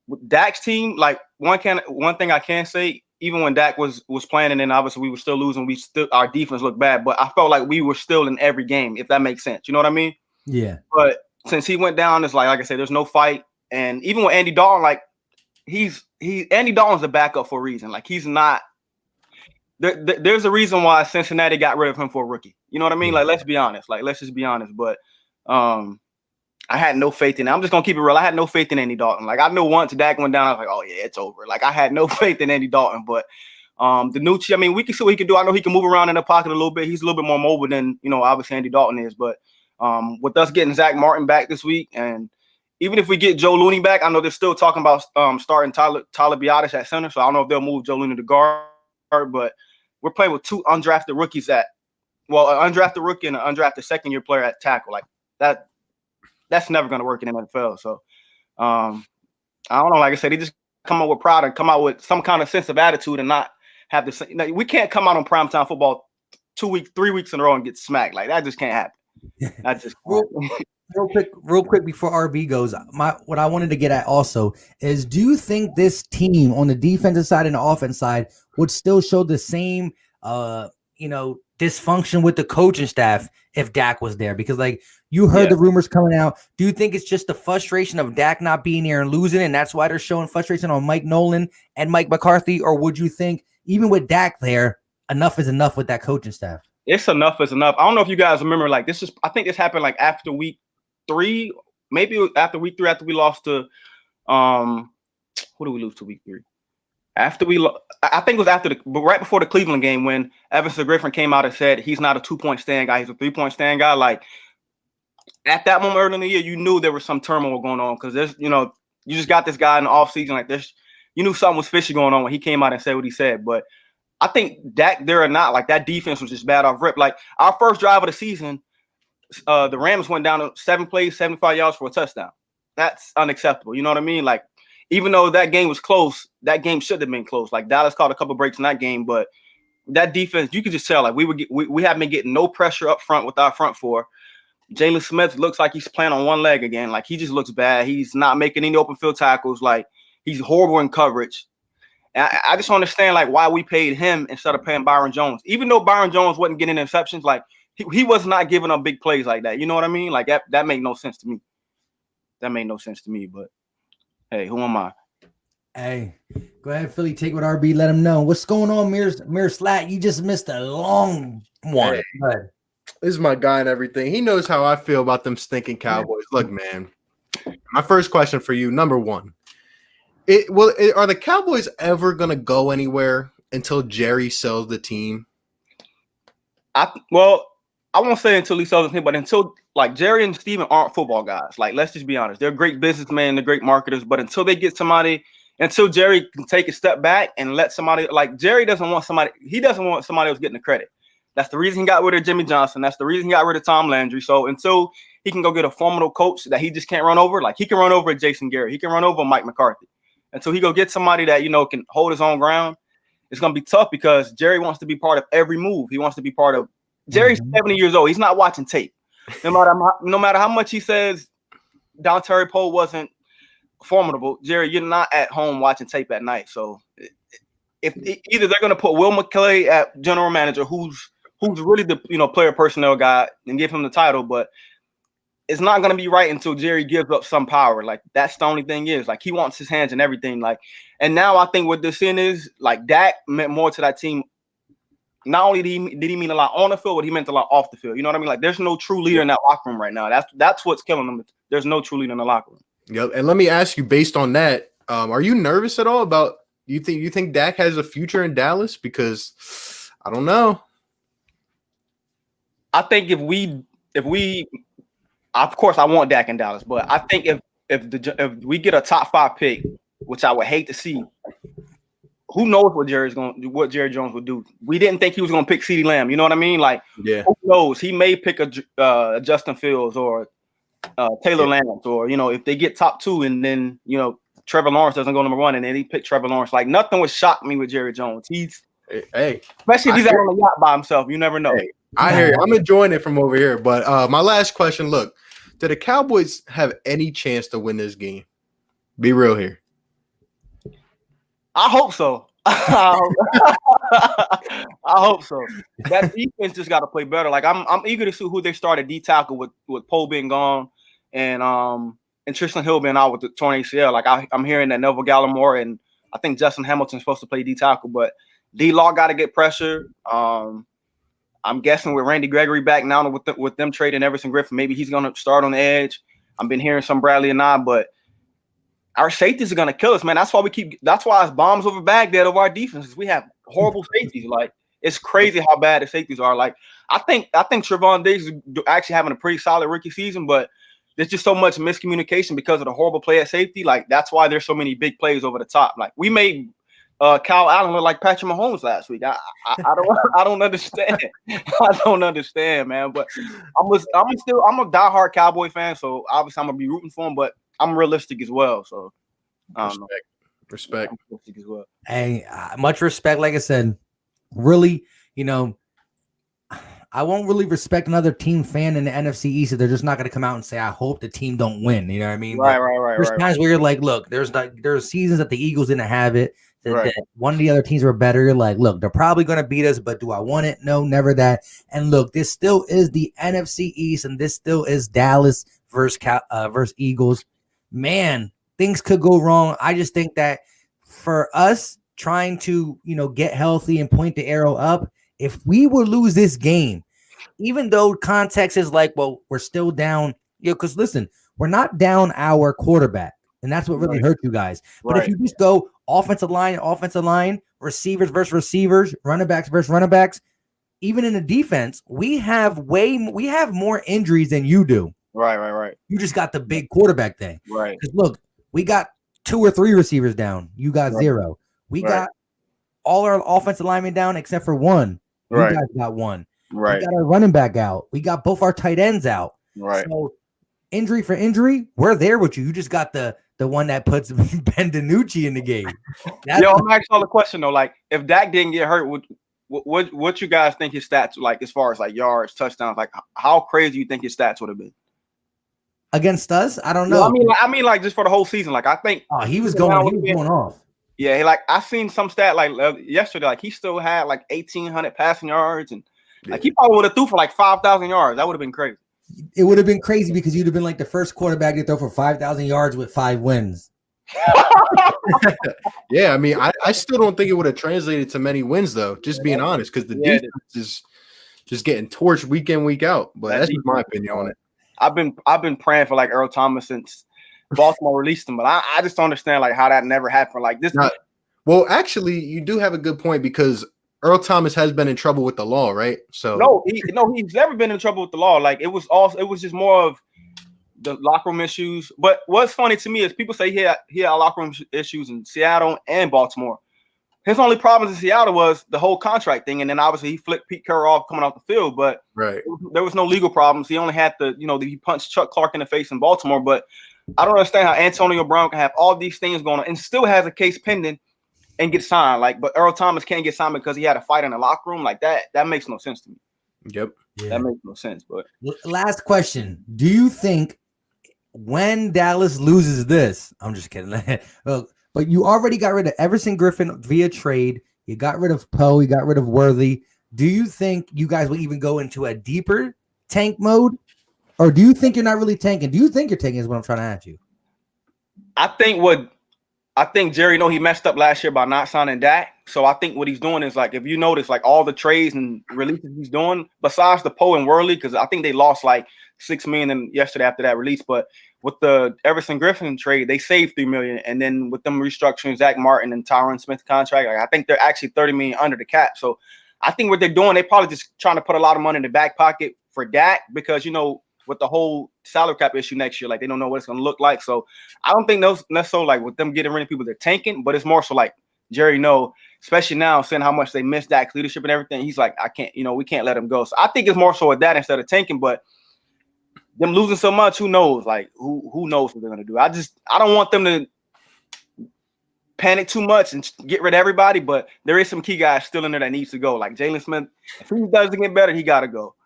with Dak's team, like, one thing I can say, even when Dak was playing, and then obviously we were still losing, our defense looked bad, but I felt like we were still in every game, if that makes sense. You know what I mean? Yeah. But since he went down, it's like I said, there's no fight. And even with Andy Dalton, like, Andy Dalton's the backup for a reason. Like, he's not there's a reason why Cincinnati got rid of him for a rookie. You know what I mean? Like, let's be honest. Like, let's just be honest. But I had no faith in it. I'm just gonna keep it real. I had no faith in Andy Dalton. Like, I knew once Dak went down, I was like, oh yeah, it's over. Like, I had no faith in Andy Dalton. But Danucci, I mean, we can see what he can do. I know he can move around in the pocket a little bit. He's a little bit more mobile than, you know, obviously Andy Dalton is. But with us getting Zach Martin back this week, and even if we get Joe Looney back, I know they're still talking about starting Tyler Biadasz at center. So I don't know if they'll move Joe Looney to guard, but we're playing with 2 undrafted rookies an undrafted rookie and an undrafted second-year player at tackle. Like, that's never going to work in the NFL. So I don't know. Like I said, they just come out with pride and come out with some kind of sense of attitude and not have the same. We can't come out on primetime football 3 weeks in a row and get smacked. Like, that just can't happen. That just real quick before RB goes, what I wanted to get at also is, do you think this team on the defensive side and the offense side would still show the same dysfunction with the coaching staff if Dak was there? Because, like, you heard the rumors coming out. Do you think it's just the frustration of Dak not being here and losing, and that's why they're showing frustration on Mike Nolan and Mike McCarthy? Or would you think even with Dak there, enough is enough with that coaching staff? It's enough is enough. I don't know if you guys remember, like, I think this happened like after week 3, maybe after week 3, after we lost to who did we lose to week 3? After I think it was right before the Cleveland game, when Evanston Griffin came out and said he's not a 2-point stand guy, he's a 3-point stand guy. Like, at that moment early in the year, you knew there was some turmoil going on, because there's, you just got this guy in the offseason like this. You knew something was fishy going on when he came out and said what he said. But I think Dak there or not, like, that defense was just bad off rip. Like, our first drive of the season, the Rams went down to 7 plays, 75 yards for a touchdown. That's unacceptable. You know what I mean? Like, even though that game was close, that game should have been close. Like, Dallas caught a couple breaks in that game, but that defense, you could just tell, like, we haven't been getting no pressure up front with our front four. Jalen Smith looks like he's playing on one leg again. Like, he just looks bad. He's not making any open field tackles. Like, he's horrible in coverage. And I just don't understand, like, why we paid him instead of paying Byron Jones. Even though Byron Jones wasn't getting interceptions, like, he was not giving up big plays like that. You know what I mean? Like, that made no sense to me. That made no sense to me, but hey, who am I? Hey, go ahead, Philly. Take what RB. Let him know what's going on. Mir Slat, you just missed a long one. Hey, this is my guy and everything. He knows how I feel about them stinking Cowboys. Look, man, my first question for you, number one, are the Cowboys ever gonna go anywhere until Jerry sells the team? I won't say until he sells the team, but until, like, Jerry and Steven aren't football guys. Like, let's just be honest. They're great businessmen, they're great marketers, but until they get somebody, until Jerry can take a step back and let somebody, like, Jerry doesn't want somebody else getting the credit. That's the reason he got rid of Jimmy Johnson. That's the reason he got rid of Tom Landry. So until he can go get a formidable coach that he just can't run over, like, he can run over Jason Garrett, he can run over Mike McCarthy. Until he go get somebody that, can hold his own ground, it's going to be tough, because Jerry wants to be part of every move. He wants to be part of. Jerry's 70 years old. He's not watching tape. No matter how much he says Dontari Poe wasn't formidable, Jerry, you're not at home watching tape at night. So if either they're going to put Will McClay at general manager, who's really the player personnel guy, and give him the title, but it's not going to be right until Jerry gives up some power. Like, that's the only thing is, like, he wants his hands in everything. Like, and now I think what this in is, like, Dak meant more to that team. Not only did he mean a lot on the field, but he meant a lot off the field. You know what I mean? Like, there's no true leader in that locker room right now. That's what's killing them. There's no true leader in the locker room. Yep. And let me ask you, based on that, are you nervous at all about you think Dak has a future in Dallas? Because I don't know. I think if we of course I want Dak in Dallas, but I think if we get a top 5 pick, which I would hate to see, who knows what Jerry Jones would do? We didn't think he was going to pick CeeDee Lamb. You know what I mean? Like, yeah. Who knows? He may pick a Justin Fields or Taylor Lance, or if they get top 2 and then Trevor Lawrence doesn't go number 1 and then he picked Trevor Lawrence. Like, nothing would shock me with Jerry Jones. Especially if he's out on the yacht by himself. You never know. Hey, I hear you. I'm enjoying it from over here. But my last question: look, do the Cowboys have any chance to win this game? Be real here. I hope so. I hope so. That defense just got to play better. Like, I'm eager to see who they start at D tackle with Poe being gone and Tristan Hill being out with the torn ACL. Like, I'm hearing that Neville Gallimore and I think Justin Hamilton's supposed to play D tackle, but D-Law got to get pressure. I'm guessing with Randy Gregory back now with them trading Everson Griffin, maybe he's going to start on the edge. I've been hearing some Bradley and I, but our safeties are going to kill us, man. That's why it's bombs over Baghdad of our defenses. We have horrible safeties. Like, it's crazy how bad the safeties are. Like, I think Trevon Diggs is actually having a pretty solid rookie season, but there's just so much miscommunication because of the horrible play at safety. Like, that's why there's so many big plays over the top. Like, we made Kyle Allen look like Patrick Mahomes last week. I don't understand. I don't understand, man. But I'm a diehard Cowboy fan, so obviously I'm gonna be rooting for him. But I'm realistic as well. So respect as well. Hey, much respect. Like I said, really, I won't really respect another team fan in the NFC East if they're just not going to come out and say, I hope the team don't win. You know what I mean? Right. There's times where you're like, look, there's seasons that the Eagles didn't have it. That one of the other teams were better. You're like, look, they're probably going to beat us, but do I want it? No, never that. And look, this still is the NFC East, and this still is Dallas versus Eagles. Man, things could go wrong. I just think that for us trying to, get healthy and point the arrow up, if we would lose this game, even though context is like, well, we're still down, because listen, we're not down our quarterback, and that's what really hurt you guys. But if you just go offensive line, receivers versus receivers, running backs versus running backs, even in the defense, we have more injuries than you do. Right. You just got the big quarterback thing. Right. Because look, we got 2 or 3 receivers down. You got 0. We got all our offensive linemen down except for 1. You guys got 1. Right. We got our running back out. We got both our tight ends out. Right. So injury for injury, we're there with you. You just got the one that puts Ben DiNucci in the game. I'm asking all the question though. Like, if Dak didn't get hurt, what you guys think his stats like as far as like yards, touchdowns? Like, how crazy you think his stats would have been against us? I don't know. Well, I mean, like just for the whole season. Like, I think he was going off. Yeah, like I seen some stat like yesterday. Like, he still had like 1,800 passing yards, and like he probably would have threw for like 5,000 yards. That would have been crazy. It would have been crazy because you'd have been like the first quarterback to throw for 5,000 yards with 5 wins. Yeah, I mean, I still don't think it would have translated to many wins, though, just being honest, because the defense is just getting torched week in, week out. But that's just my opinion on it. I've been praying for like Earl Thomas since Baltimore released him, but I just don't understand like how that never happened. Like this. Well, actually, you do have a good point because Earl Thomas has been in trouble with the law, right? So no, he's never been in trouble with the law. Like it was just more of the locker room issues. But what's funny to me is people say he had locker room issues in Seattle and Baltimore. His only problems in Seattle was the whole contract thing, and then obviously he flipped Pete Carroll off coming off the field. But there was no legal problems. He only had he punched Chuck Clark in the face in Baltimore. But I don't understand how Antonio Brown can have all these things going on and still has a case pending and get signed. Like, but Earl Thomas can't get signed because he had a fight in the locker room. Like that makes no sense to me. Yep. Yeah. That makes no sense. But last question. Do you think when Dallas loses this, I'm just kidding. But you already got rid of Everson Griffin via trade. You got rid of Poe. You got rid of Worthy. Do you think you guys will even go into a deeper tank mode? Or do you think you're not really tanking? Do you think you're tanking is what I'm trying to ask you? I think Jerry he messed up last year by not signing Dak. So I think what he's doing is like, if you notice, like all the trades and releases he's doing, besides the Poe and Worley, because I think they lost like $6 million yesterday after that release. But with the Everson Griffin trade, they saved $3 million, and then with them restructuring Zach Martin and Tyron Smith contract, like I think they're actually $30 million under the cap. So I think what they're doing, they probably just trying to put a lot of money in the back pocket for Dak because with the whole salary cap issue next year, like they don't know what it's going to look like. So I don't think those necessarily like with them getting rid of people, they're tanking, but it's more so like Jerry, especially now seeing how much they miss Dak's leadership and everything. He's like, I can't, we can't let him go. So I think it's more so with that instead of tanking, but them losing so much, who knows? Like who knows what they're going to do? I don't want them to panic too much and get rid of everybody, but there is some key guys still in there that needs to go. Like Jalen Smith, if he doesn't get better, he got to go.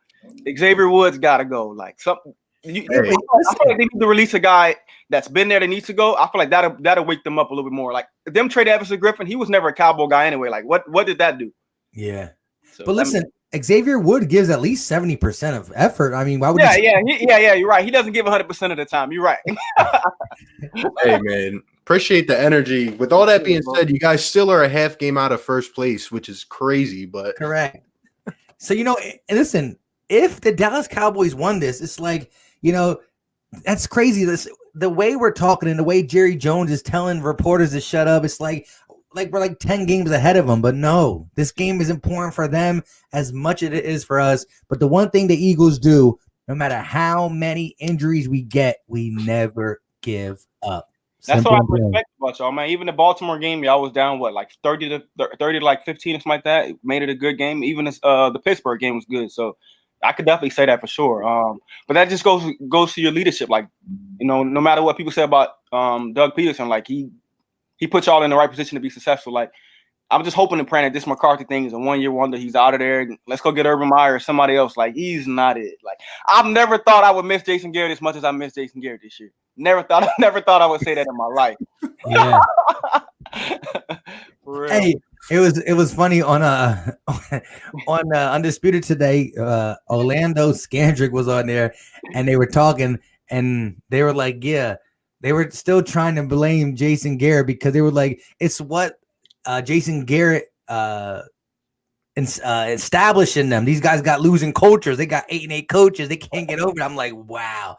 Xavier Woods got to go. Like something. I feel like they need to release a guy that's been there that needs to go. I feel like that'll wake them up a little bit more. Like them trade Everson Griffin, he was never a Cowboy guy anyway. Like what did that do? Yeah. So, but listen, Xavier Wood gives at least 70% of effort. I mean, why would Yeah, you're right. He doesn't give 100% of the time. You're right. Hey man, Appreciate the energy. With all that being said, you guys still are a half game out of first place, which is crazy. But correct. So listen, if the Dallas Cowboys won this, it's like that's crazy. The way we're talking and the way Jerry Jones is telling reporters to shut up. It's like we're like 10 games ahead of them. But no, this game is important for them as much as it is for us. But the one thing the Eagles do, no matter how many injuries we get, we never give up. That's Simple what I and plain. respect about y'all, man. Even the Baltimore game, y'all was down like 30 to like 15 or something like that. It made it a good game. Even the Pittsburgh game was good. So I could definitely say that for sure. But that just goes to your leadership. Like, no matter what people say about Doug Peterson, like he put y'all in the right position to be successful. Like, I'm just hoping and praying that this McCarthy thing is a 1-year wonder. He's out of there. Let's go get Urban Meyer or somebody else. Like, he's not it. Like, I've never thought I would miss Jason Garrett as much as I miss Jason Garrett this year. Never thought I would say that in my life. Yeah. For real. Hey, it was funny on Undisputed today. Orlando Scandrick was on there, and they were talking, and they were like, yeah, they were still trying to blame Jason Garrett because they were like, it's what Jason Garrett establishing them. These guys got losing cultures. They got 8-8 coaches. They can't get over it. I'm like, wow.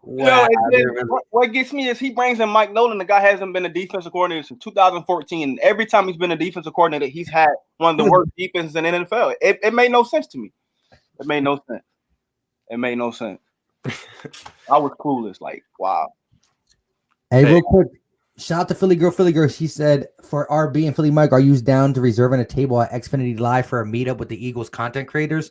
And then what gets me is he brings in Mike Nolan. The guy hasn't been a defensive coordinator since 2014. Every time he's been a defensive coordinator, he's had one of the worst defenses in the NFL. It made no sense to me. It made no sense. I was clueless. Like, wow. Hey, real quick, shout out to Philly Girl. She said, for RB and Philly Mike, are you down to reserving a table at Xfinity Live for a meetup with the Eagles content creators?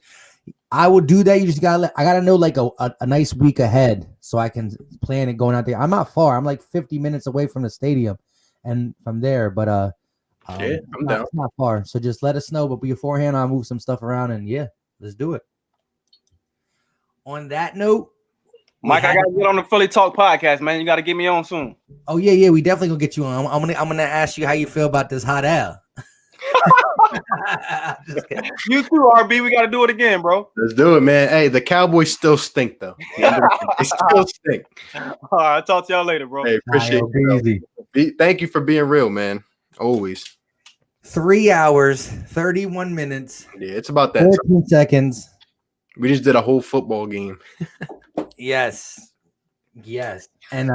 I will do that. You just I gotta know like a nice week ahead so I can plan it going out there. I'm not far. I'm like 50 minutes away from the stadium and from there, but yeah, I'm down. It's not far. So just let us know. But beforehand, I'll move some stuff around and yeah, let's do it. On that note, Mike, I gotta get on the Philly Talk podcast, man. You gotta get me on soon. Oh yeah, we definitely gonna get you on. I'm gonna ask you how you feel about this hot air. Just kidding. You too, RB. We gotta do it again, bro. Let's do it, man. Hey, the Cowboys still stink, though. They still stink. All right, I'll talk to y'all later, bro. Hey, appreciate it. Thank you for being real, man. Always. 3 hours, 31 minutes. Yeah, it's about that. 14 seconds. We just did a whole football game. Yes. And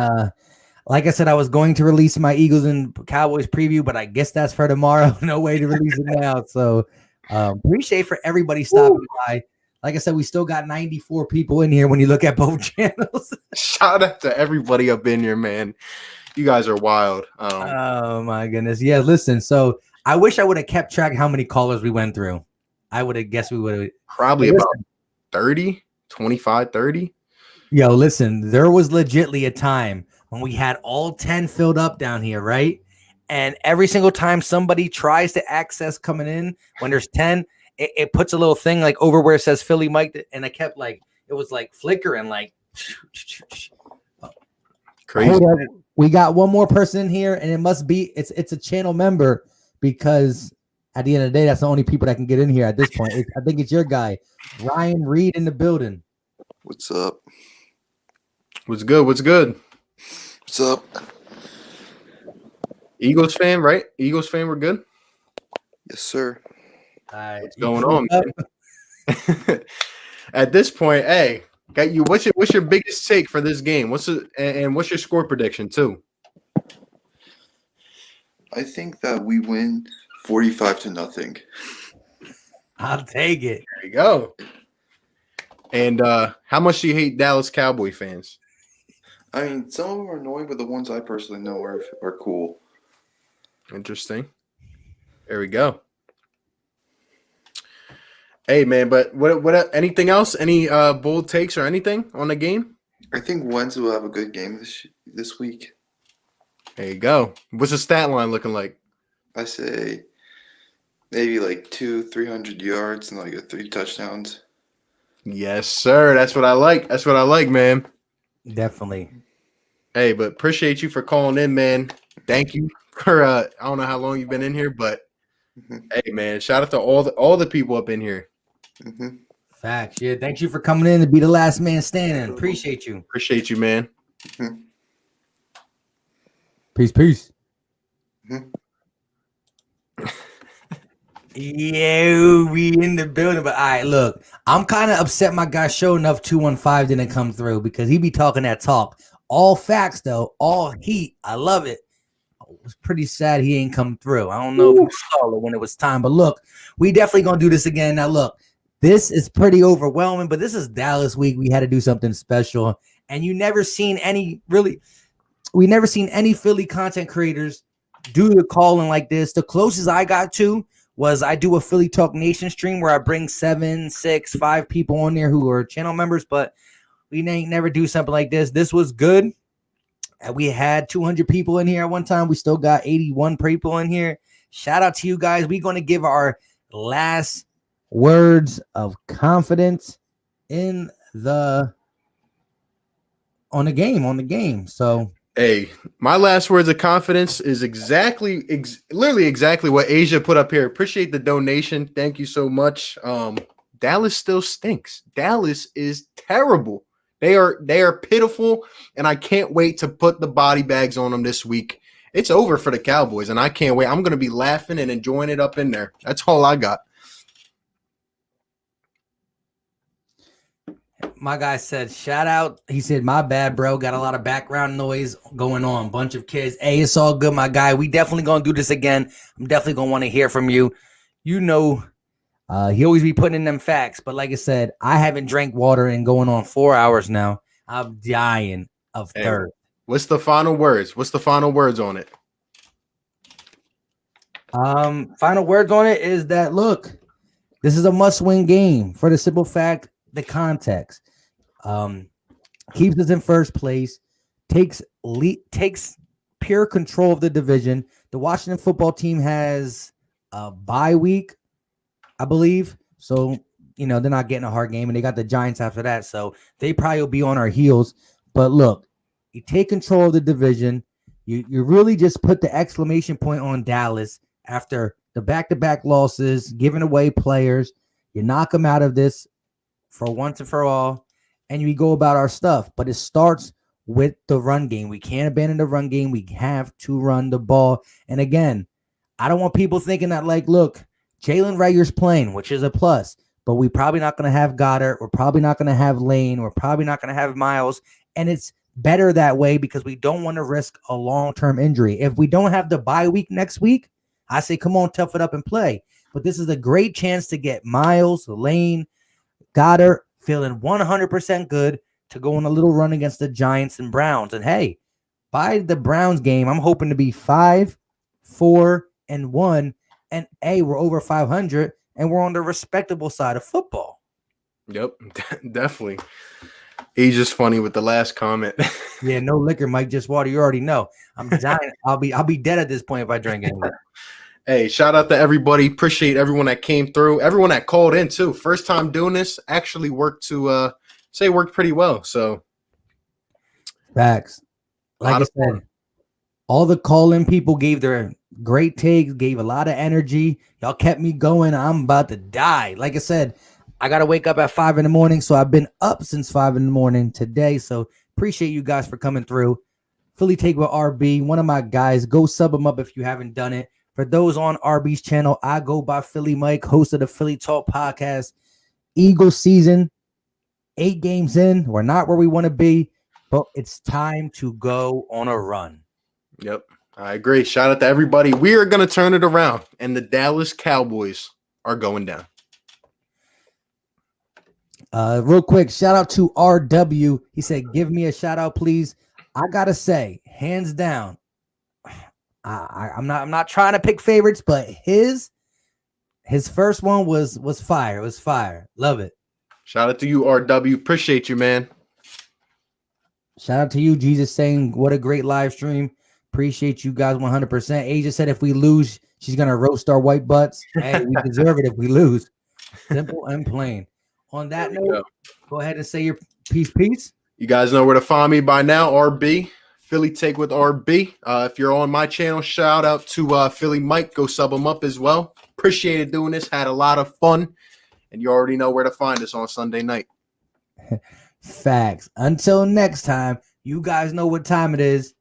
like I said, I was going to release my Eagles and Cowboys preview, but I guess that's for tomorrow. No way to release it now. So appreciate for everybody stopping by. Like I said, we still got 94 people in here when you look at both channels. Shout out to everybody up in here, man. You guys are wild. Oh my goodness. Yeah, listen. So I wish I would have kept track of how many callers we went through. I would have guessed we would have probably about 30, 25, 30. Yo, listen, there was legitly a time when we had all 10 filled up down here, right? And every single time somebody tries to access coming in, when there's 10, it puts a little thing like over where it says Philly Mike, and I kept like, it was like flickering, like crazy. Hold up. We got one more person in here, and it must be it's a channel member, because at the end of the day, that's the only people that can get in here at this point. I think it's your guy, Ryan Reed, in the building. What's up? What's good? What's up? Eagles fan, right? Eagles fan, we're good? Yes, sir. What's going on, man? At this point, hey, got you. What's your biggest take for this game? What's your score prediction too? I think that we win 45-0. I'll take it. There you go. And how much do you hate Dallas Cowboy fans? I mean, some of them are annoying, but the ones I personally know are cool. Interesting. There we go. Hey, man, but what? Anything else? Any bold takes or anything on the game? I think Wentz will have a good game this week. There you go. What's the stat line looking like? I say maybe like 200-300 yards and like 3 touchdowns. Yes, sir. That's what I like. That's what I like, man. Definitely. Hey, but appreciate you for calling in, man. Thank you for I don't know how long you've been in here, but hey, man, shout out to all the people up in here. Facts. Yeah, thank you for coming in to be the last man standing. Appreciate you. Appreciate you, man. Peace. Mhm. Yeah, we in the building. But all right, look, I'm kind of upset my guy Show Enough 215 didn't come through because he be talking that talk. All facts, though, all heat. I love it. It was pretty sad he ain't come through. I don't know if you saw it when it was time, but look, we definitely gonna do this again. Now, look, this is pretty overwhelming, but this is Dallas week. We had to do something special, and we never seen any Philly content creators do the calling like this. The closest I got to was I do a Philly Talk Nation stream where I bring 7, 6, 5 people on there who are channel members, but we ain't never do something like this. This was good. We had 200 people in here at one time. We still got 81 people in here. Shout out to you guys. We're going to give our last words of confidence on the game. So, hey, my last words of confidence is literally exactly what Asia put up here. Appreciate the donation. Thank you so much. Dallas still stinks. Dallas is terrible. They are pitiful, and I can't wait to put the body bags on them this week. It's over for the Cowboys, and I can't wait. I'm going to be laughing and enjoying it up in there. That's all I got. my guy said, shout out. He said, my bad, bro. Got a lot of background noise going on. Bunch of kids. Hey, it's all good, my guy. We definitely going to do this again. I'm definitely going to want to hear from you. You know, he always be putting in them facts. But like I said, I haven't drank water in going on 4 hours now. I'm dying of thirst. What's the final words? What's the final words on it? Final words on it is that, look, this is a must-win game for the simple fact, the context. Keeps us in first place, takes pure control of the division. The Washington football team has a bye week, I believe. So, you know, they're not getting a hard game, and they got the Giants after that. So they probably will be on our heels. But look, you take control of the division. You really just put the exclamation point on Dallas after the back-to-back losses, giving away players. You knock them out of this for once and for all, and we go about our stuff. But it starts with the run game. We can't abandon the run game. We have to run the ball. And again, I don't want people thinking that, like, look, Jalen Reagor's playing, which is a plus, but we're probably not going to have Goddard. We're probably not going to have Lane. We're probably not going to have Miles. And it's better that way because we don't want to risk a long-term injury. If we don't have the bye week next week, I say, come on, tough it up and play. But this is a great chance to get Miles, Lane, Goddard feeling 100% good to go on a little run against the Giants and Browns. And hey, by the Browns game, I'm hoping to be 5-4-1. And hey, we're over 500 and we're on the respectable side of football. Yep, definitely. He's just funny with the last comment. Yeah, no liquor, Mike, just water. You already know. I'm dying. I'll be dead at this point if I drink anything. Hey, shout out to everybody. Appreciate everyone that came through. Everyone that called in too. First time doing this actually worked pretty well. So facts. Like I said, all the call-in people gave their great takes, gave a lot of energy. Y'all kept me going. I'm about to die. Like I said, I got to wake up at 5 a.m. So I've been up since 5 a.m. today. So appreciate you guys for coming through. Philly Take with RB, one of my guys. Go sub him up if you haven't done it. For those on RB's channel, I go by Philly Mike, host of the Philly Talk podcast. Eagles season, 8 games in. We're not where we want to be, but it's time to go on a run. Yep, I agree. Shout out to everybody. We are going to turn it around, and the Dallas Cowboys are going down. Real quick, shout out to RW. He said, give me a shout out, please. I got to say, hands down, I'm not trying to pick favorites, but his first one was fire. It was fire. Love it. Shout out to you, RW. Appreciate you, man. Shout out to you, Jesus, saying what a great live stream. Appreciate you guys 100%. Asia said if we lose, she's gonna roast our white butts. Hey, we deserve it if we lose. Simple and plain. On that note, go ahead and say your peace. You guys know where to find me by now. RB. Philly Take with RB. If you're on my channel, shout out to Philly Mike. Go sub him up as well. Appreciated doing this. Had a lot of fun. And you already know where to find us on Sunday night. Facts. Until next time, you guys know what time it is.